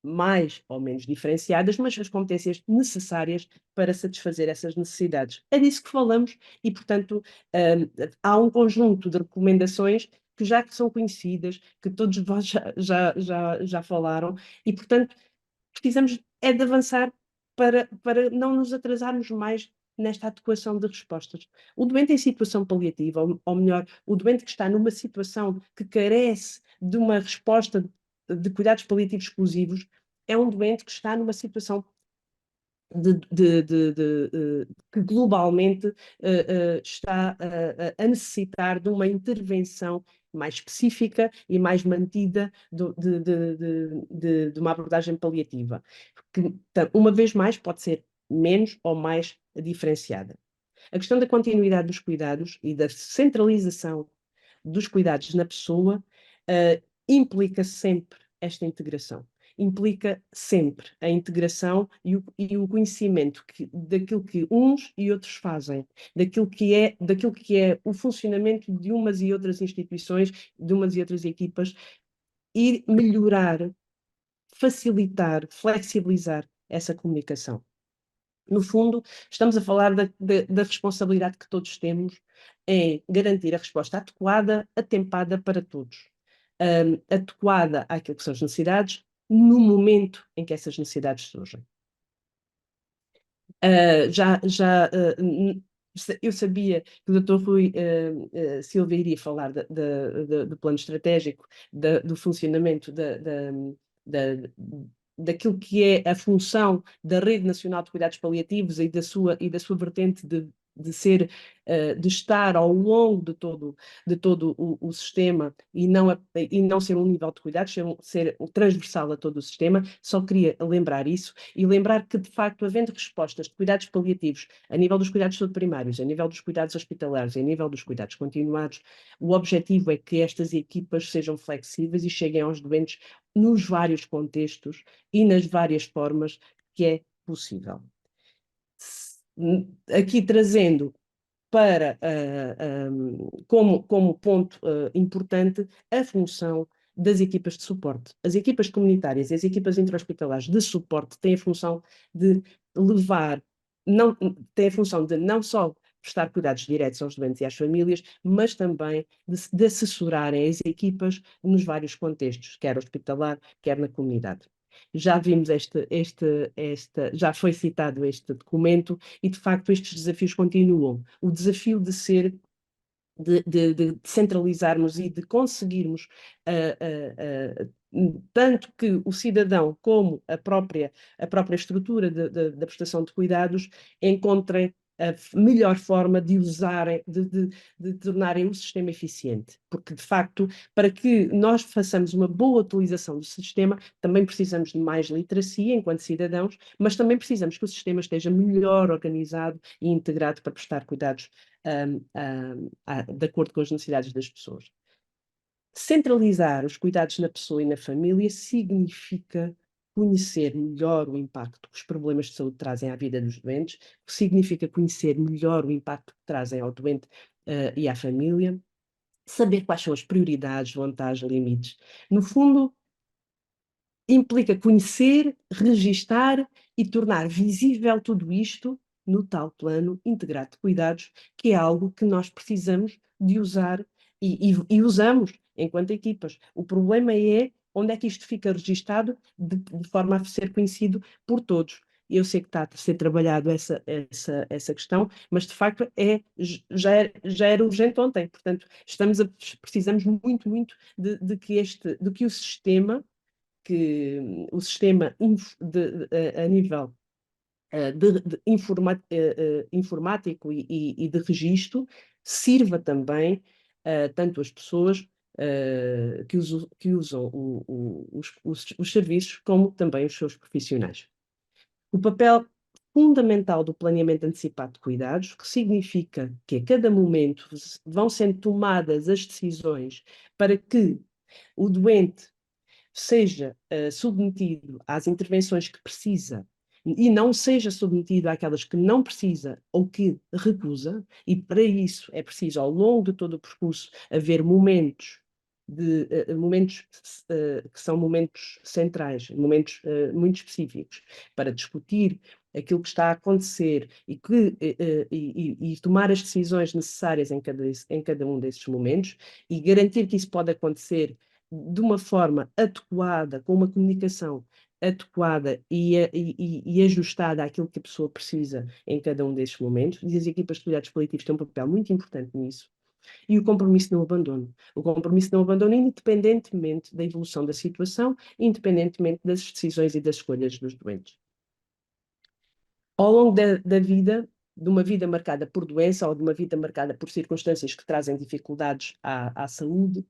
mais ou menos diferenciadas, mas as competências necessárias para satisfazer essas necessidades. É disso que falamos e, portanto, há um conjunto de recomendações que já são conhecidas, que todos vós já falaram, e, portanto, precisamos é de avançar para não nos atrasarmos mais nesta adequação de respostas. O doente em situação paliativa, ou melhor, o doente que está numa situação que carece de uma resposta de cuidados paliativos exclusivos, é um doente que está numa situação que globalmente está a necessitar de uma intervenção mais específica e mais mantida de uma abordagem paliativa, que, uma vez mais, pode ser menos ou mais diferenciada. A questão da continuidade dos cuidados e da centralização dos cuidados na pessoa implica sempre esta integração. Implica sempre a integração e o conhecimento daquilo que uns e outros fazem, daquilo que é o funcionamento de umas e outras instituições, de umas e outras equipas, e melhorar, facilitar, flexibilizar essa comunicação. No fundo, estamos a falar da responsabilidade que todos temos em garantir a resposta adequada, atempada para todos. Adequada àquilo que são as necessidades, no momento em que essas necessidades surgem. Eu sabia que o Dr. Rui Silva iria falar do plano estratégico, do funcionamento daquilo que é a função da Rede Nacional de Cuidados Paliativos e da sua vertente de estar ao longo de todo o sistema e não ser um nível de cuidados, ser transversal a todo o sistema. Só queria lembrar isso e lembrar que, de facto, havendo respostas de cuidados paliativos a nível dos cuidados de saúde primários, a nível dos cuidados hospitalares, a nível dos cuidados continuados, o objetivo é que estas equipas sejam flexíveis e cheguem aos doentes nos vários contextos e nas várias formas que é possível. Aqui trazendo para, como ponto importante, a função das equipas de suporte. As equipas comunitárias e as equipas intra-hospitalares de suporte têm a função de têm a função de não só prestar cuidados diretos aos doentes e às famílias, mas também de assessorarem as equipas nos vários contextos, quer hospitalar, quer na comunidade. Já vimos já foi citado este documento e, de facto, estes desafios continuam. O desafio de centralizarmos e de conseguirmos tanto que o cidadão como a própria estrutura da prestação de cuidados encontrem a melhor forma de usarem, de tornarem o sistema eficiente. Porque, de facto, para que nós façamos uma boa utilização do sistema, também precisamos de mais literacia enquanto cidadãos, mas também precisamos que o sistema esteja melhor organizado e integrado para prestar cuidados de acordo com as necessidades das pessoas. Centralizar os cuidados na pessoa e na família significa conhecer melhor o impacto que os problemas de saúde trazem à vida dos doentes, significa conhecer melhor o impacto que trazem ao doente e à família, saber quais são as prioridades, vantagens, limites. No fundo, implica conhecer, registar e tornar visível tudo isto no tal plano integrado de cuidados, que é algo que nós precisamos de usar e usamos enquanto equipas. O problema é onde é que isto fica registado de forma a ser conhecido por todos. eu sei que está a ser trabalhado essa questão, mas de facto já era urgente ontem, portanto precisamos muito, muito de que o sistema a nível informático e de registro sirva também tanto as pessoas que usam os serviços, como também os seus profissionais. O papel fundamental do planeamento antecipado de cuidados, que significa que a cada momento vão sendo tomadas as decisões para que o doente seja submetido às intervenções que precisa e não seja submetido àquelas que não precisa ou que recusa, e para isso é preciso, ao longo de todo o percurso, haver momentos que são momentos centrais, momentos muito específicos, para discutir aquilo que está a acontecer e tomar as decisões necessárias em cada um desses momentos, e garantir que isso pode acontecer de uma forma adequada, com uma comunicação adequada e ajustada àquilo que a pessoa precisa em cada um desses momentos. E as equipas de cuidados paliativos têm um papel muito importante nisso. E o compromisso não abandono. O compromisso não abandono, independentemente da evolução da situação, independentemente das decisões e das escolhas dos doentes. Ao longo da vida, de uma vida marcada por doença ou de uma vida marcada por circunstâncias que trazem dificuldades à saúde,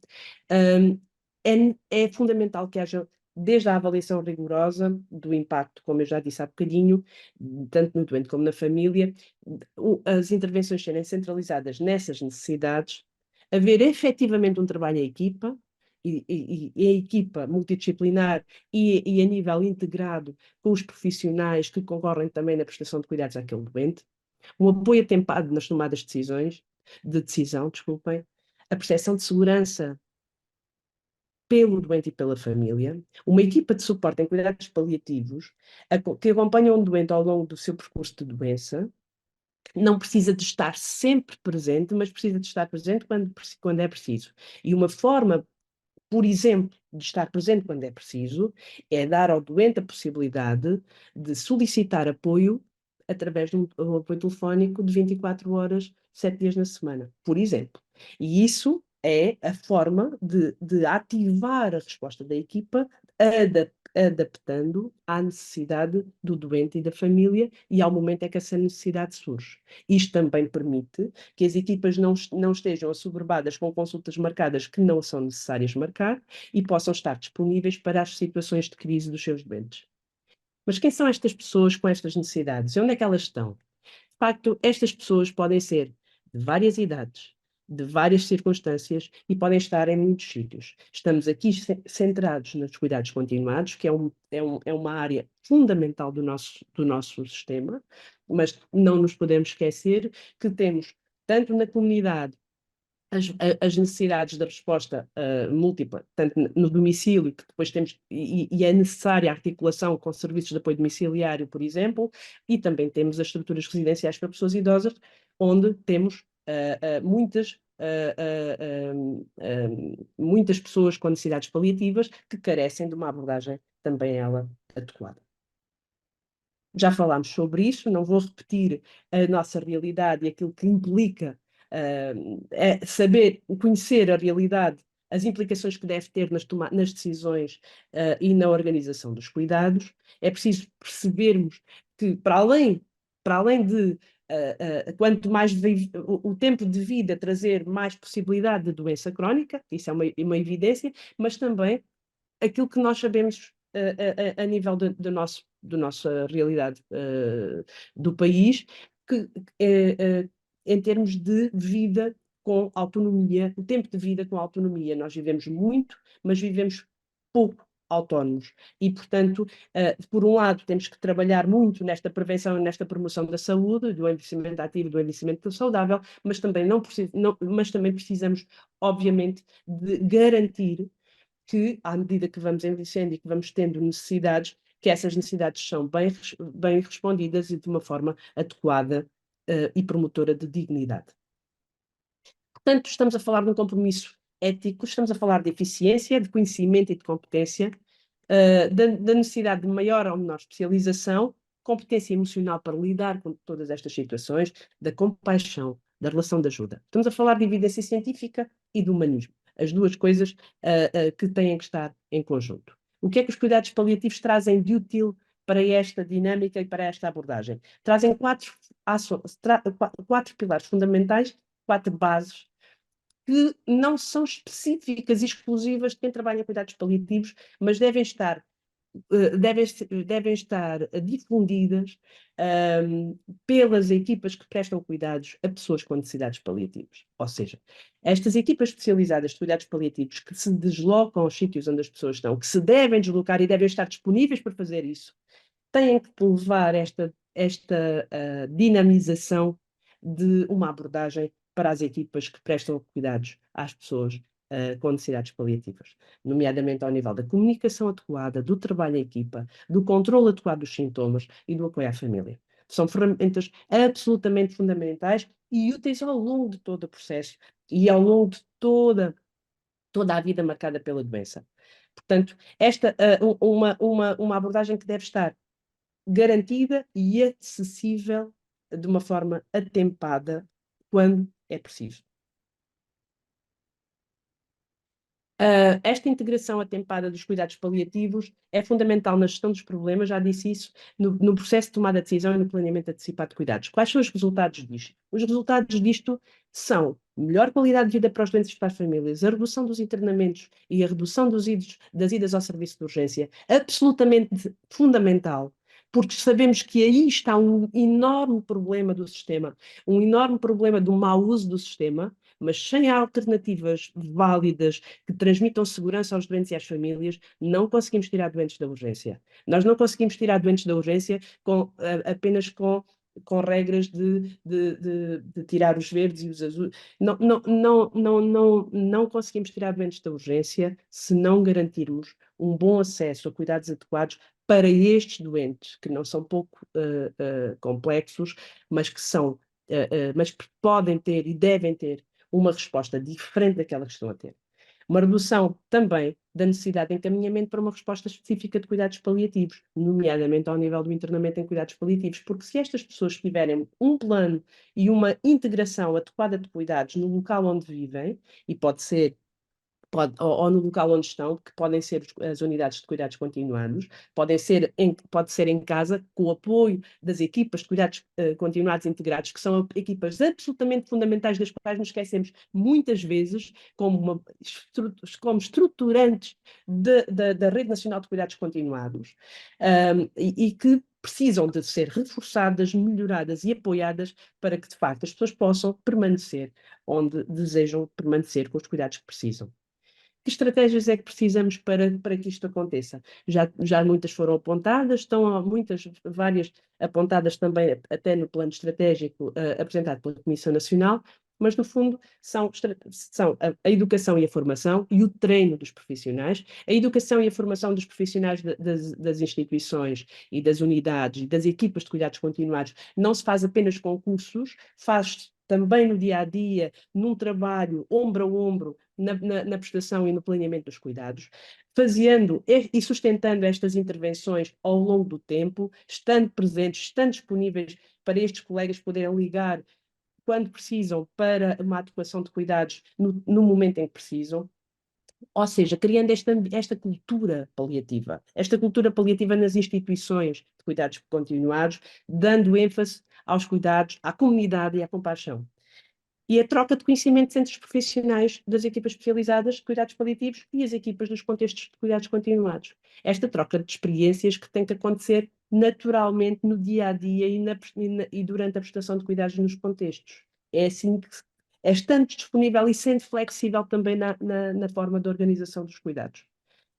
é fundamental que haja, desde a avaliação rigorosa do impacto, como eu já disse há bocadinho, tanto no doente como na família, as intervenções serem centralizadas nessas necessidades, haver efetivamente um trabalho em equipa, e a equipa multidisciplinar e a nível integrado com os profissionais que concorrem também na prestação de cuidados àquele doente, um apoio atempado nas tomadas de decisão, a percepção de segurança pelo doente e pela família, uma equipa de suporte em cuidados paliativos que acompanha um doente ao longo do seu percurso de doença, não precisa de estar sempre presente, mas precisa de estar presente quando é preciso. E uma forma, por exemplo, de estar presente quando é preciso, é dar ao doente a possibilidade de solicitar apoio através de um apoio telefónico de 24 horas, 7 dias na semana, por exemplo. E isso é a forma de ativar a resposta da equipa, adaptando à necessidade do doente e da família e ao momento em que essa necessidade surge. Isto também permite que as equipas não estejam assoberbadas com consultas marcadas que não são necessárias marcar e possam estar disponíveis para as situações de crise dos seus doentes. Mas quem são estas pessoas com estas necessidades? E onde é que elas estão? De facto, estas pessoas podem ser de várias idades, de várias circunstâncias e podem estar em muitos sítios. Estamos aqui centrados nos cuidados continuados, que é uma área fundamental do nosso sistema, mas não nos podemos esquecer que temos, tanto na comunidade, as necessidades da resposta múltipla, tanto no domicílio, que depois temos, e é necessária a articulação com serviços de apoio domiciliário, por exemplo, e também temos as estruturas residenciais para pessoas idosas, onde temos muitas pessoas com necessidades paliativas que carecem de uma abordagem também ela adequada. Já falámos sobre isso, não vou repetir a nossa realidade e aquilo que implica conhecer a realidade, as implicações que deve ter nas decisões e na organização dos cuidados. É preciso percebermos que, para além de quanto mais o tempo de vida trazer mais possibilidade de doença crónica, isso é uma evidência, mas também aquilo que nós sabemos a nível da nossa realidade do país, que em termos de vida com autonomia, o tempo de vida com autonomia. Nós vivemos muito, mas vivemos pouco autónomos. E, portanto, por um lado, temos que trabalhar muito nesta prevenção e nesta promoção da saúde, do envelhecimento ativo, do envelhecimento saudável, mas também precisamos, obviamente, de garantir que, à medida que vamos envelhecendo e que vamos tendo necessidades, que essas necessidades são bem respondidas e de uma forma adequada e promotora de dignidade. Portanto, estamos a falar de um compromisso ético, estamos a falar de eficiência, de conhecimento e de competência, da necessidade de maior ou menor especialização, competência emocional para lidar com todas estas situações, da compaixão, da relação de ajuda. Estamos a falar de evidência científica e do humanismo. As duas coisas que têm que estar em conjunto. O que é que os cuidados paliativos trazem de útil para esta dinâmica e para esta abordagem? Trazem quatro pilares fundamentais, 4 bases, que não são específicas e exclusivas de quem trabalha em cuidados paliativos, mas devem estar difundidas pelas equipas que prestam cuidados a pessoas com necessidades paliativas. Ou seja, estas equipas especializadas de cuidados paliativos que se deslocam aos sítios onde as pessoas estão, que se devem deslocar e devem estar disponíveis para fazer isso, têm que levar esta dinamização de uma abordagem para as equipas que prestam cuidados às pessoas com necessidades paliativas, nomeadamente ao nível da comunicação adequada, do trabalho em equipa, do controle adequado dos sintomas e do apoio à família. São ferramentas absolutamente fundamentais e úteis ao longo de todo o processo e ao longo de toda a vida marcada pela doença. Portanto, esta uma abordagem que deve estar garantida e acessível de uma forma atempada quando é preciso. Esta integração atempada dos cuidados paliativos é fundamental na gestão dos problemas, já disse isso, no processo de tomada de decisão e no planeamento antecipado de cuidados. Quais são os resultados disto? Os resultados disto são melhor qualidade de vida para os doentes e para as famílias, a redução dos internamentos e a redução das idas ao serviço de urgência, absolutamente fundamental, porque sabemos que aí está um enorme problema do sistema, um enorme problema do mau uso do sistema, mas sem alternativas válidas que transmitam segurança aos doentes e às famílias, não conseguimos tirar doentes da urgência. Nós não conseguimos tirar doentes da urgência apenas com regras de tirar os verdes e os azuis. Não conseguimos tirar doentes da urgência se não garantirmos um bom acesso a cuidados adequados para estes doentes, que não são pouco complexos, mas que são, mas que podem ter e devem ter uma resposta diferente daquela que estão a ter. Uma redução também da necessidade de encaminhamento para uma resposta específica de cuidados paliativos, nomeadamente ao nível do internamento em cuidados paliativos, porque se estas pessoas tiverem um plano e uma integração adequada de cuidados no local onde vivem, e pode ser ou no local onde estão, que podem ser as unidades de cuidados continuados, pode ser em casa, com o apoio das equipas de cuidados continuados integrados, que são equipas absolutamente fundamentais, das quais nos esquecemos muitas vezes, como estruturantes da Rede Nacional de Cuidados Continuados, e que precisam de ser reforçadas, melhoradas e apoiadas para que, de facto, as pessoas possam permanecer onde desejam permanecer com os cuidados que precisam. Que estratégias é que precisamos para que isto aconteça? Já muitas foram apontadas, estão várias apontadas também até no plano estratégico apresentado pela Comissão Nacional, mas no fundo são a educação e a formação e o treino dos profissionais, a educação e a formação dos profissionais das instituições e das unidades e das equipas de cuidados continuados não se faz apenas com cursos, faz também no dia a dia, num trabalho ombro a ombro, na prestação e no planeamento dos cuidados, fazendo e sustentando estas intervenções ao longo do tempo, estando presentes, estando disponíveis para estes colegas poderem ligar quando precisam para uma adequação de cuidados no momento em que precisam. Ou seja, criando esta cultura paliativa nas instituições de cuidados continuados, dando ênfase aos cuidados, à comunidade e à compaixão. E a troca de conhecimentos entre os profissionais das equipas especializadas de cuidados paliativos e as equipas dos contextos de cuidados continuados. Esta troca de experiências que tem que acontecer naturalmente no dia a dia e durante a prestação de cuidados nos contextos. É assim que é estando disponível e sendo flexível também na forma de organização dos cuidados.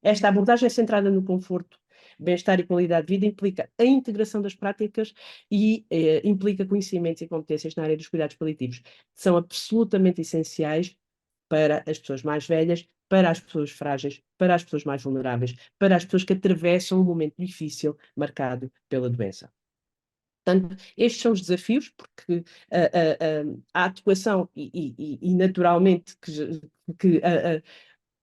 Esta abordagem centrada no conforto, bem-estar e qualidade de vida implica a integração das práticas e implica conhecimentos e competências na área dos cuidados paliativos. São absolutamente essenciais para as pessoas mais velhas, para as pessoas frágeis, para as pessoas mais vulneráveis, para as pessoas que atravessam um momento difícil marcado pela doença. Portanto, estes são os desafios, porque a atuação e naturalmente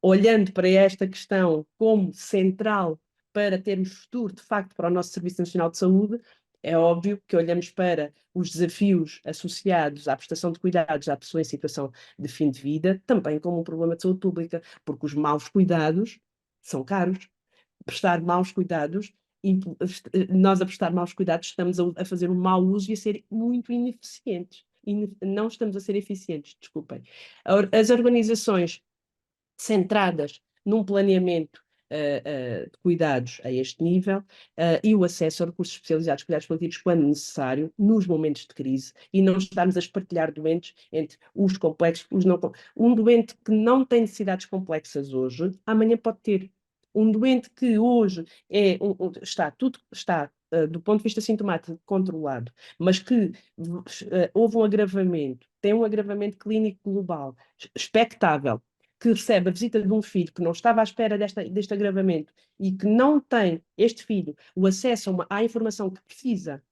olhando para esta questão como central para termos futuro, de facto, para o nosso Serviço Nacional de Saúde, É óbvio que olhamos para os desafios associados à prestação de cuidados à pessoa em situação de fim de vida também como um problema de saúde pública, porque os maus cuidados são caros. Prestar maus cuidados, nós a prestar maus cuidados estamos a fazer um mau uso e a ser muito ineficientes. Não estamos a ser eficientes, desculpem. As organizações centradas num planeamento de cuidados a este nível e o acesso a recursos especializados, cuidados paliativos, quando necessário, nos momentos de crise, e não estarmos a espartilhar doentes entre os complexos, os não. Um doente que não tem necessidades complexas hoje, amanhã pode ter. Um doente que hoje está do ponto de vista sintomático controlado, mas que houve um agravamento, tem um agravamento clínico global expectável, que recebe a visita de um filho que não estava à espera deste agravamento e que não tem, este filho, o acesso à informação que precisa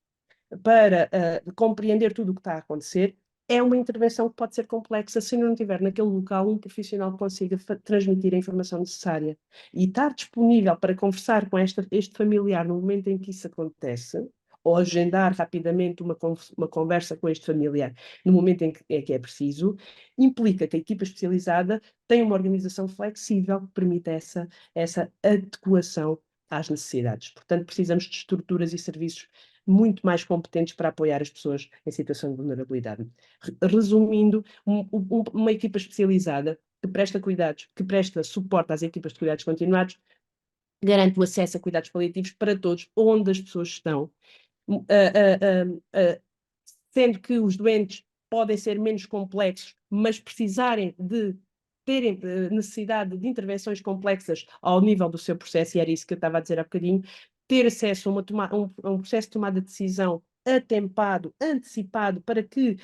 para compreender tudo o que está a acontecer, é uma intervenção que pode ser complexa se não tiver naquele local um profissional que consiga transmitir a informação necessária. E estar disponível para conversar com este familiar no momento em que isso acontece, ou agendar rapidamente uma conversa com este familiar no momento em que é preciso, implica que a equipa especializada tenha uma organização flexível que permita essa adequação às necessidades. Portanto, precisamos de estruturas e serviços muito mais competentes para apoiar as pessoas em situação de vulnerabilidade. Resumindo, uma equipa especializada que presta cuidados, que presta suporte às equipas de cuidados continuados, garante o acesso a cuidados paliativos para todos, onde as pessoas estão, sendo que os doentes podem ser menos complexos, mas precisarem de terem necessidade de intervenções complexas ao nível do seu processo, e era isso que eu estava a dizer há bocadinho, ter acesso a um processo de tomada de decisão atempado, antecipado, para que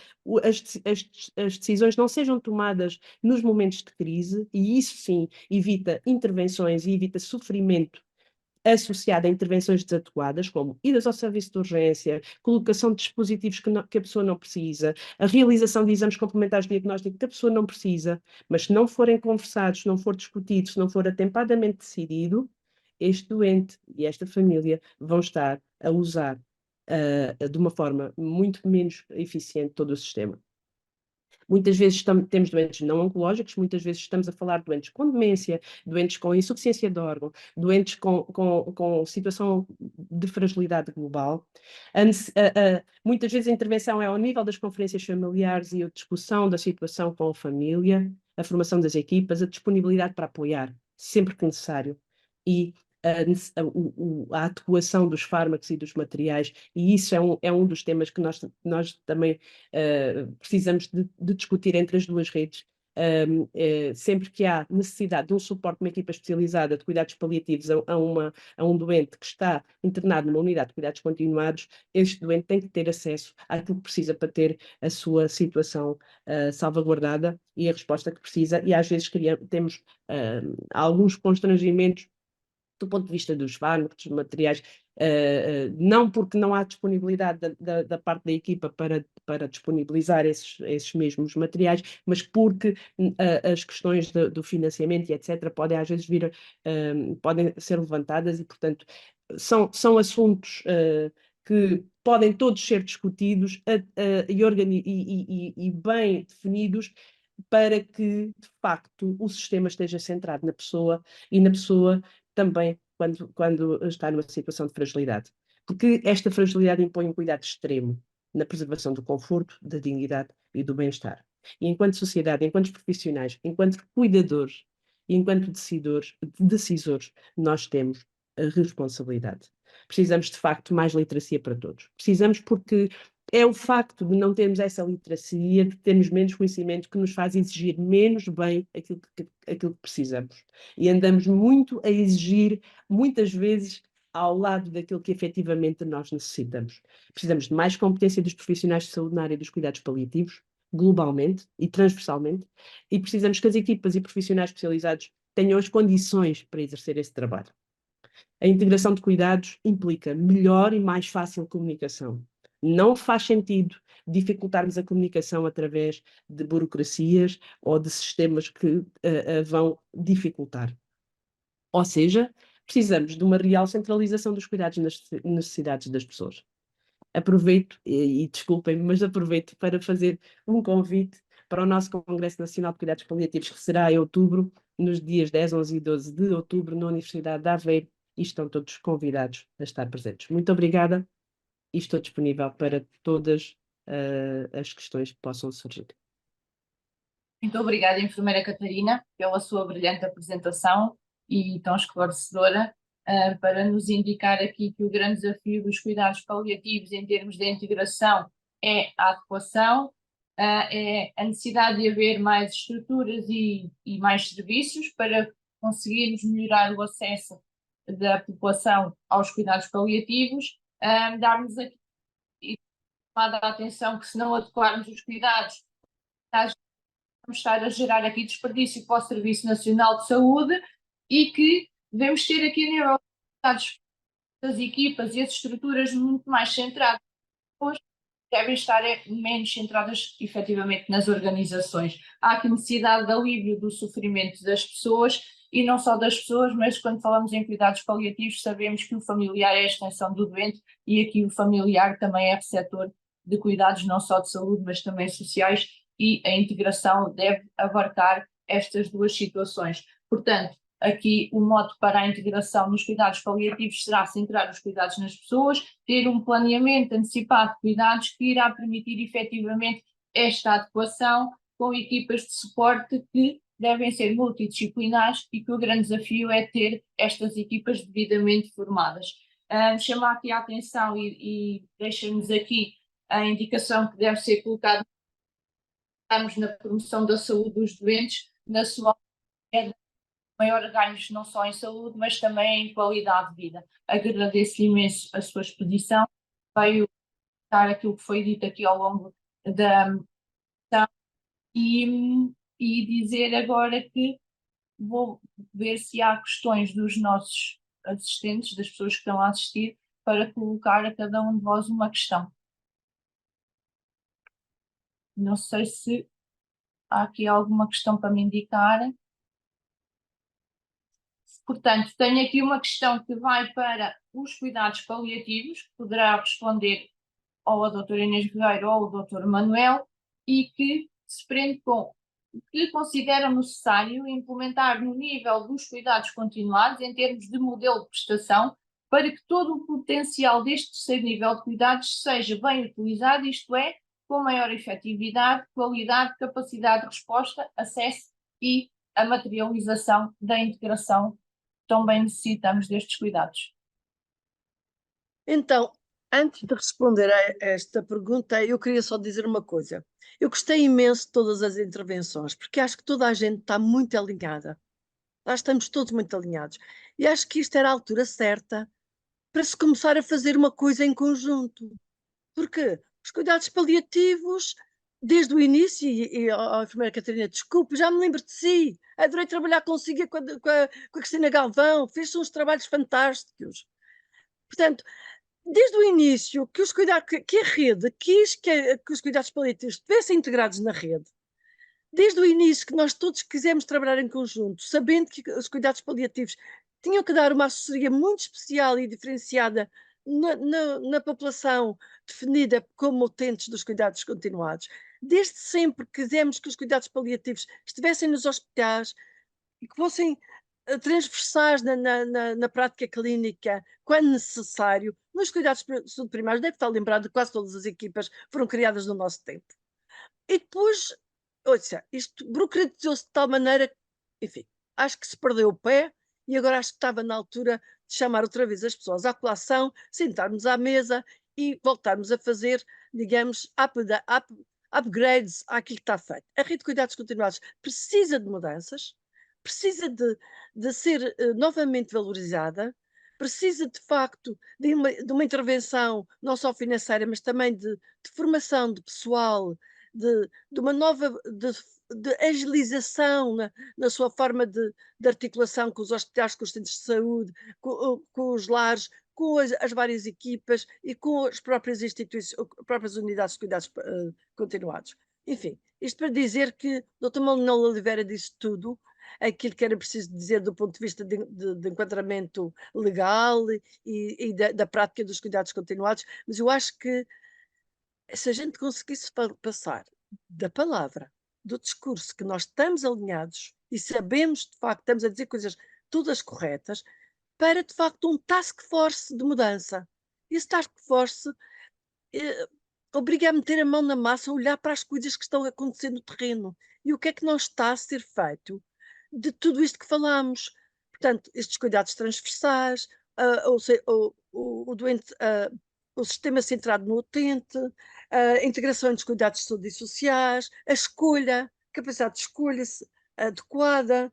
as decisões não sejam tomadas nos momentos de crise, e isso sim evita intervenções e evita sofrimento associada a intervenções desadequadas, como idas ao serviço de urgência, colocação de dispositivos que a pessoa não precisa, a realização de exames complementares de diagnóstico que a pessoa não precisa, mas se não forem conversados, se não for discutido, se não for atempadamente decidido, este doente e esta família vão estar a usar de uma forma muito menos eficiente todo o sistema. Muitas vezes temos doentes não oncológicos, muitas vezes estamos a falar de doentes com demência, doentes com insuficiência de órgão, doentes com situação de fragilidade global. Muitas vezes a intervenção é ao nível das conferências familiares e a discussão da situação com a família, a formação das equipas, a disponibilidade para apoiar, sempre que necessário, e a adequação dos fármacos e dos materiais, e isso é um dos temas que nós também precisamos de discutir entre as duas redes. Sempre que há necessidade de um suporte de uma equipa especializada de cuidados paliativos a um doente que está internado numa unidade de cuidados continuados, este doente tem que ter acesso àquilo que precisa para ter a sua situação salvaguardada e a resposta que precisa, e às vezes temos alguns constrangimentos do ponto de vista dos fármacos, dos materiais, não porque não há disponibilidade da parte da equipa para disponibilizar esses mesmos materiais, mas porque as questões do financiamento e etc. podem às vezes podem ser levantadas e, portanto, são assuntos que podem todos ser discutidos e bem definidos para que, de facto, o sistema esteja centrado na pessoa e na pessoa também quando está numa situação de fragilidade. Porque esta fragilidade impõe um cuidado extremo na preservação do conforto, da dignidade e do bem-estar. E enquanto sociedade, enquanto profissionais, enquanto cuidadores e enquanto decisores, nós temos a responsabilidade. Precisamos, de facto, mais literacia para todos. Precisamos porque é o facto de não termos essa literacia, de termos menos conhecimento, que nos faz exigir menos bem aquilo que precisamos. E andamos muito a exigir, muitas vezes, ao lado daquilo que efetivamente nós necessitamos. Precisamos de mais competência dos profissionais de saúde na área dos cuidados paliativos, globalmente e transversalmente, e precisamos que as equipas e profissionais especializados tenham as condições para exercer esse trabalho. A integração de cuidados implica melhor e mais fácil comunicação. Não faz sentido dificultarmos a comunicação através de burocracias ou de sistemas que vão dificultar. Ou seja, precisamos de uma real centralização dos cuidados nas necessidades das pessoas. aproveito, e desculpem-me, mas aproveito para fazer um convite para o nosso Congresso Nacional de Cuidados Paliativos, que será em outubro, nos dias 10, 11 e 12 de outubro, na Universidade de Aveiro, e estão todos convidados a estar presentes. Muito obrigada e estou disponível para todas as questões que possam surgir. Muito obrigada, enfermeira Catarina, pela sua brilhante apresentação e tão esclarecedora, para nos indicar aqui que o grande desafio dos cuidados paliativos em termos de integração é a adequação, é a necessidade de haver mais estruturas e mais serviços para conseguirmos melhorar o acesso da população aos cuidados paliativos, darmos aqui tomada a atenção que se não adequarmos os cuidados, vamos estar a gerar aqui desperdício para o Serviço Nacional de Saúde e que devemos ter aqui a nível das equipas e as estruturas muito mais centradas, devem estar menos centradas efetivamente nas organizações. Há aqui necessidade de alívio do sofrimento das pessoas e não só das pessoas, mas quando falamos em cuidados paliativos sabemos que o familiar é a extensão do doente e aqui o familiar também é receptor de cuidados não só de saúde, mas também sociais, e a integração deve abarcar estas duas situações. Portanto, aqui o modo para a integração nos cuidados paliativos será centrar os cuidados nas pessoas, ter um planeamento antecipado de cuidados que irá permitir efetivamente esta adequação com equipas de suporte que devem ser multidisciplinares e que o grande desafio é ter estas equipas devidamente formadas. Chamar aqui a atenção e deixa-nos aqui a indicação que deve ser colocada na promoção da saúde dos doentes, na sua maior ganhos não só em saúde, mas também em qualidade de vida. Agradeço imenso a sua exposição, veio dar aquilo que foi dito aqui ao longo da e dizer agora que vou ver se há questões dos nossos assistentes, das pessoas que estão a assistir, para colocar a cada um de vós uma questão. Não sei se há aqui alguma questão para me indicar. Portanto, tenho aqui uma questão que vai para os cuidados paliativos, que poderá responder ou a doutora Inês Guerreiro ou ao doutor Manuel, e que se prende com o que consideram necessário implementar no nível dos cuidados continuados em termos de modelo de prestação para que todo o potencial deste terceiro nível de cuidados seja bem utilizado, isto é, com maior efetividade, qualidade, capacidade de resposta, acesso e a materialização da integração que tão bem necessitamos destes cuidados. Então, antes de responder a esta pergunta, eu queria só dizer uma coisa. Eu gostei imenso de todas as intervenções, porque acho que toda a gente está muito alinhada. Lá estamos todos muito alinhados. E acho que isto era a altura certa para se começar a fazer uma coisa em conjunto. Porque os cuidados paliativos, desde o início, e a enfermeira Catarina, desculpe, já me lembro de si, adorei trabalhar consigo com a Cristina Galvão, fez uns trabalhos fantásticos. Portanto, desde o início que a rede quis que os cuidados paliativos estivessem integrados na rede, desde o início que nós todos quisemos trabalhar em conjunto, sabendo que os cuidados paliativos tinham que dar uma assessoria muito especial e diferenciada na população definida como utentes dos cuidados continuados. Desde sempre quisemos que os cuidados paliativos estivessem nos hospitais e que fossem transversais na prática clínica, quando necessário. Nos cuidados primários, deve estar lembrado de quase todas as equipas foram criadas no nosso tempo. E depois, ouça, isto burocratizou-se de tal maneira, enfim, acho que se perdeu o pé e agora acho que estava na altura de chamar outra vez as pessoas à colação, sentarmos à mesa e voltarmos a fazer, digamos, upgrades àquilo que está feito. A rede de cuidados continuados precisa de mudanças, precisa de ser novamente valorizada, precisa de facto de uma intervenção não só financeira, mas também de formação de pessoal, de uma nova de agilização na sua forma de articulação com os hospitais, com os centros de saúde, com os lares, com as várias equipas e com as próprias instituições, próprias unidades de cuidados continuados. Enfim, isto para dizer que o Dr. Manuel Oliveira disse tudo. aquilo que era preciso dizer do ponto de vista de enquadramento legal e da prática dos cuidados continuados, mas eu acho que se a gente conseguisse passar da palavra, do discurso, que nós estamos alinhados e sabemos, de facto, estamos a dizer coisas todas corretas, para, de facto, um task force de mudança. Esse task force obriga a meter a mão na massa, a olhar para as coisas que estão a acontecer no terreno. E o que é que não está a ser feito de tudo isto que falamos? Portanto, estes cuidados transversais, o doente, o sistema centrado no utente, a integração dos cuidados de saúde e sociais, a escolha, a capacidade de escolha adequada,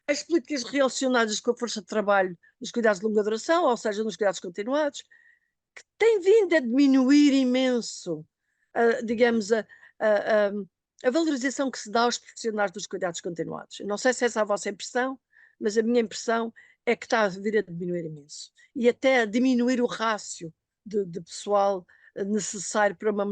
as políticas relacionadas com a força de trabalho nos cuidados de longa duração, ou seja, nos cuidados continuados, que tem vindo a diminuir imenso, digamos, a valorização que se dá aos profissionais dos cuidados continuados. Não sei se essa é a vossa impressão, mas a minha impressão é que está a vir a diminuir imenso. E até a diminuir o rácio de pessoal necessário para uma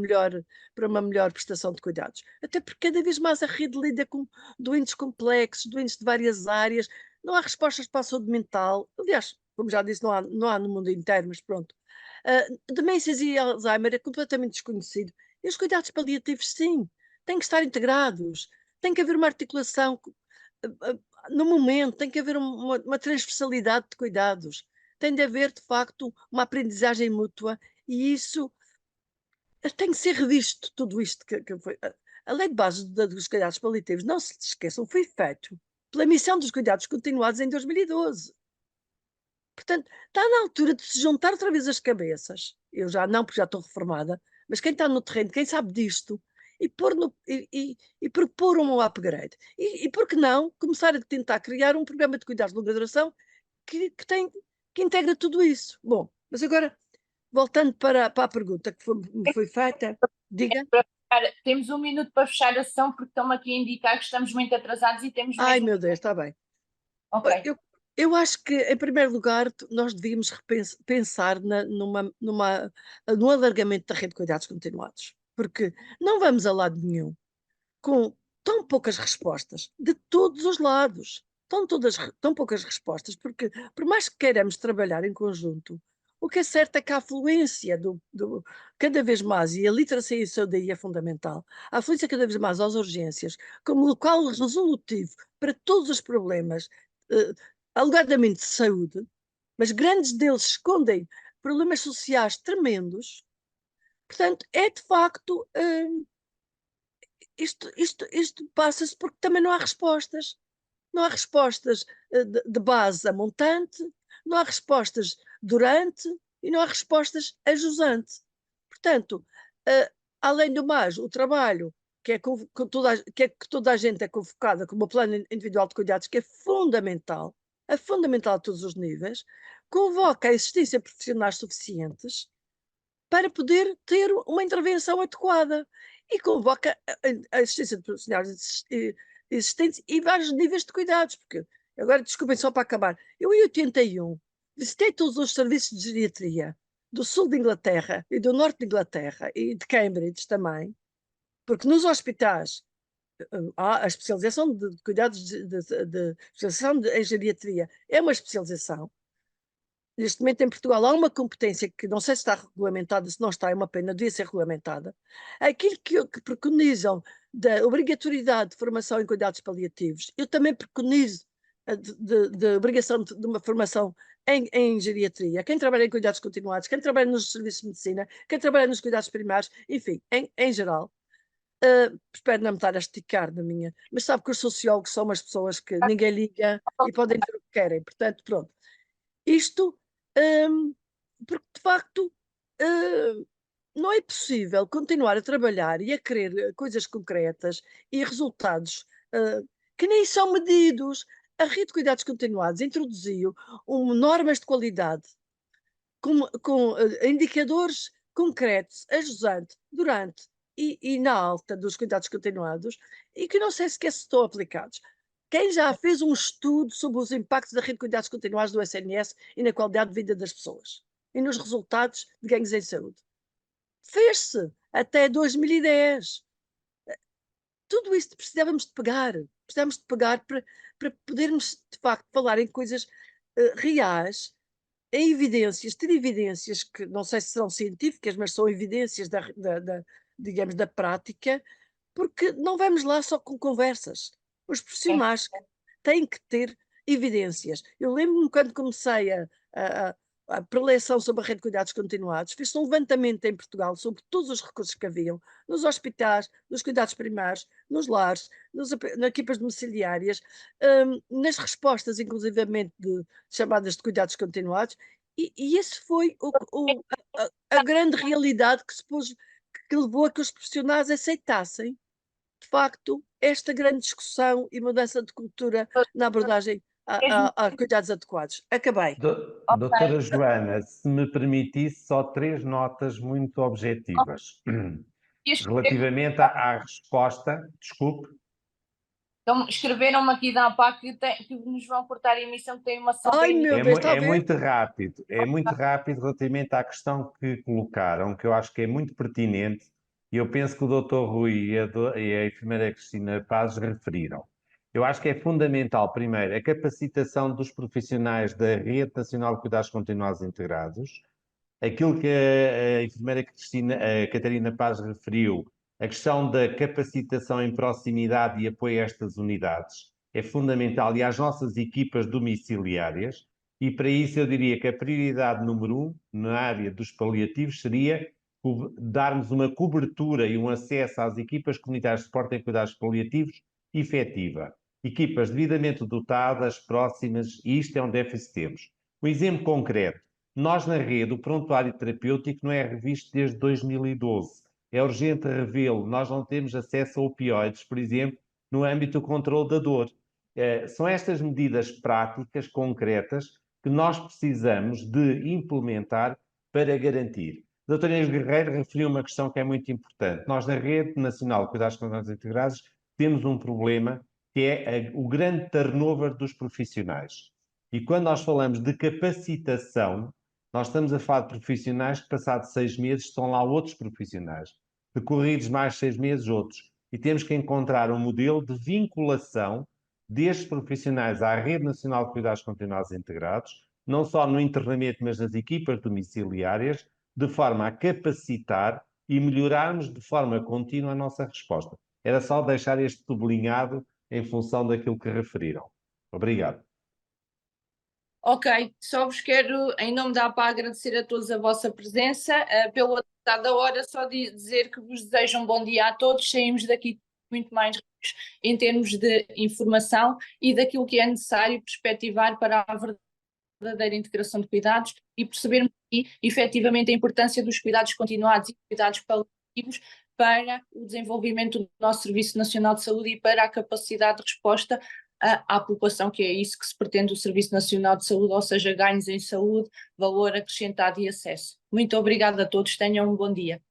melhor prestação de cuidados. Até porque cada vez mais a rede lida com doentes complexos, doentes de várias áreas, não há respostas para a saúde mental. Aliás, como já disse, não há no mundo inteiro, mas pronto. Demências e Alzheimer é completamente desconhecido. E os cuidados paliativos, sim, têm que estar integrados, tem que haver uma articulação no momento, tem que haver uma transversalidade de cuidados, tem de haver, de facto, uma aprendizagem mútua e isso tem que ser revisto, tudo isto que foi. A lei de base dos cuidados paliativos, não se esqueçam, foi feito pela Missão dos Cuidados Continuados em 2012. Portanto, está na altura de se juntar outra vez as cabeças. Eu já não, porque já estou reformada, mas quem está no terreno, quem sabe disto, e propor um upgrade. E por que não começar a tentar criar um programa de cuidados de longa duração que integra tudo isso? Bom, mas agora, voltando para a pergunta que me foi feita, diga. Temos 1 minuto para fechar a sessão, porque estão-me aqui a indicar que estamos muito atrasados e temos Ai, mesmo... meu Deus, está bem. Ok. Eu acho que, em primeiro lugar, nós devíamos pensar no alargamento da rede de cuidados continuados, porque não vamos a lado nenhum com tão poucas respostas de todos os lados. Tão poucas respostas, porque por mais que queiramos trabalhar em conjunto, o que é certo é que a afluência cada vez mais, e a literacia e saúde aí é fundamental, a afluência cada vez mais às urgências, como local resolutivo para todos os problemas, alegadamente de saúde, mas grandes deles escondem problemas sociais tremendos. Portanto, é de facto, isto passa-se porque também não há respostas. Não há respostas de base a montante, não há respostas durante e não há respostas a jusante. Portanto, além do mais, o trabalho que toda a gente é convocada como plano individual de cuidados, que é fundamental a todos os níveis, convoca a existência de profissionais suficientes para poder ter uma intervenção adequada e convoca a existência de profissionais existentes e vários níveis de cuidados, porque, agora desculpem só para acabar, eu em 81 visitei todos os serviços de geriatria do sul de Inglaterra e do norte de Inglaterra e de Cambridge também, porque nos hospitais há a especialização de cuidados especialização em geriatria, é uma especialização. Neste momento em Portugal há uma competência que não sei se está regulamentada, se não está, é uma pena, devia ser regulamentada. Aquilo que preconizam da obrigatoriedade de formação em cuidados paliativos, eu também preconizo de obrigação de uma formação em geriatria. Quem trabalha em cuidados continuados, quem trabalha nos serviços de medicina, quem trabalha nos cuidados primários, enfim, em geral. Espero não me estar a esticar na minha, mas sabe que os sociólogos são umas pessoas que ninguém liga e podem dizer o que querem, portanto, pronto. Isto porque de facto não é possível continuar a trabalhar e a querer coisas concretas e resultados que nem são medidos. A rede de cuidados continuados introduziu normas de qualidade com indicadores concretos, ajusantes, durante e na alta dos cuidados continuados e que não sei sequer se estão aplicados. Quem já fez um estudo sobre os impactos da rede de cuidados continuados do SNS e na qualidade de vida das pessoas e nos resultados de ganhos em saúde? Fez-se até 2010. Tudo isto precisávamos de pegar para podermos, de facto, falar em coisas reais, em evidências, ter evidências que não sei se serão científicas, mas são evidências digamos, da prática, porque não vamos lá só com conversas. Os profissionais têm que ter evidências. Eu lembro-me quando comecei a preleção sobre a rede de cuidados continuados, fiz um levantamento em Portugal sobre todos os recursos que haviam, nos hospitais, nos cuidados primários, nos lares, nas equipas domiciliárias, nas respostas, inclusivamente, de chamadas de cuidados continuados, e esse foi a grande realidade que se pôs, que levou a que os profissionais aceitassem, de facto, esta grande discussão e mudança de cultura na abordagem a cuidados adequados. Acabei. Doutora Joana, se me permitisse, só 3 notas muito objetivas. Relativamente à resposta, desculpe. Então, escreveram-me aqui da APA que nos vão cortar a emissão, que tem uma sessão Ai, para meu É, Deus, está a é ver? muito rápido relativamente à questão que colocaram, que eu acho que é muito pertinente, e eu penso que o Dr. Rui e a enfermeira Cristina Paz referiram. Eu acho que é fundamental, primeiro, a capacitação dos profissionais da Rede Nacional de Cuidados Continuados Integrados. Aquilo que a enfermeira a Catarina Paz referiu, a questão da capacitação em proximidade e apoio a estas unidades, é fundamental, e às nossas equipas domiciliárias, e para isso eu diria que a prioridade número 1 na área dos paliativos seria darmos uma cobertura e um acesso às equipas comunitárias de suporte em cuidados paliativos efetiva. Equipas devidamente dotadas, próximas, e isto é um déficit que temos. Um exemplo concreto: nós na rede, o prontuário terapêutico não é revisto desde 2012. É urgente revê-lo. Nós não temos acesso a opioides, por exemplo, no âmbito do controle da dor. São estas medidas práticas, concretas, que nós precisamos de implementar para garantir. A doutora Inês Guerreiro referiu uma questão que é muito importante. Nós, na Rede Nacional de Cuidados Continuados Integrados, temos um problema que é o grande turnover dos profissionais. E quando nós falamos de capacitação, nós estamos a falar de profissionais que, passados 6 meses, estão lá outros profissionais. Decorridos mais 6 meses, outros. E temos que encontrar um modelo de vinculação destes profissionais à Rede Nacional de Cuidados Continuados Integrados, não só no internamento, mas nas equipas domiciliárias, de forma a capacitar e melhorarmos de forma contínua a nossa resposta. Era só deixar este sublinhado em função daquilo que referiram. Obrigado. Ok, só vos quero, em nome da APA, agradecer a todos a vossa presença. Pelo atrasado da hora, só dizer que vos desejo um bom dia a todos. Saímos daqui muito mais ricos em termos de informação e daquilo que é necessário perspectivar para a verdadeira integração de cuidados e percebermos aqui, efetivamente, a importância dos cuidados continuados e cuidados paliativos para o desenvolvimento do nosso Serviço Nacional de Saúde e para a capacidade de resposta à população, que é isso que se pretende do Serviço Nacional de Saúde, ou seja, ganhos em saúde, valor acrescentado e acesso. Muito obrigada a todos, tenham um bom dia.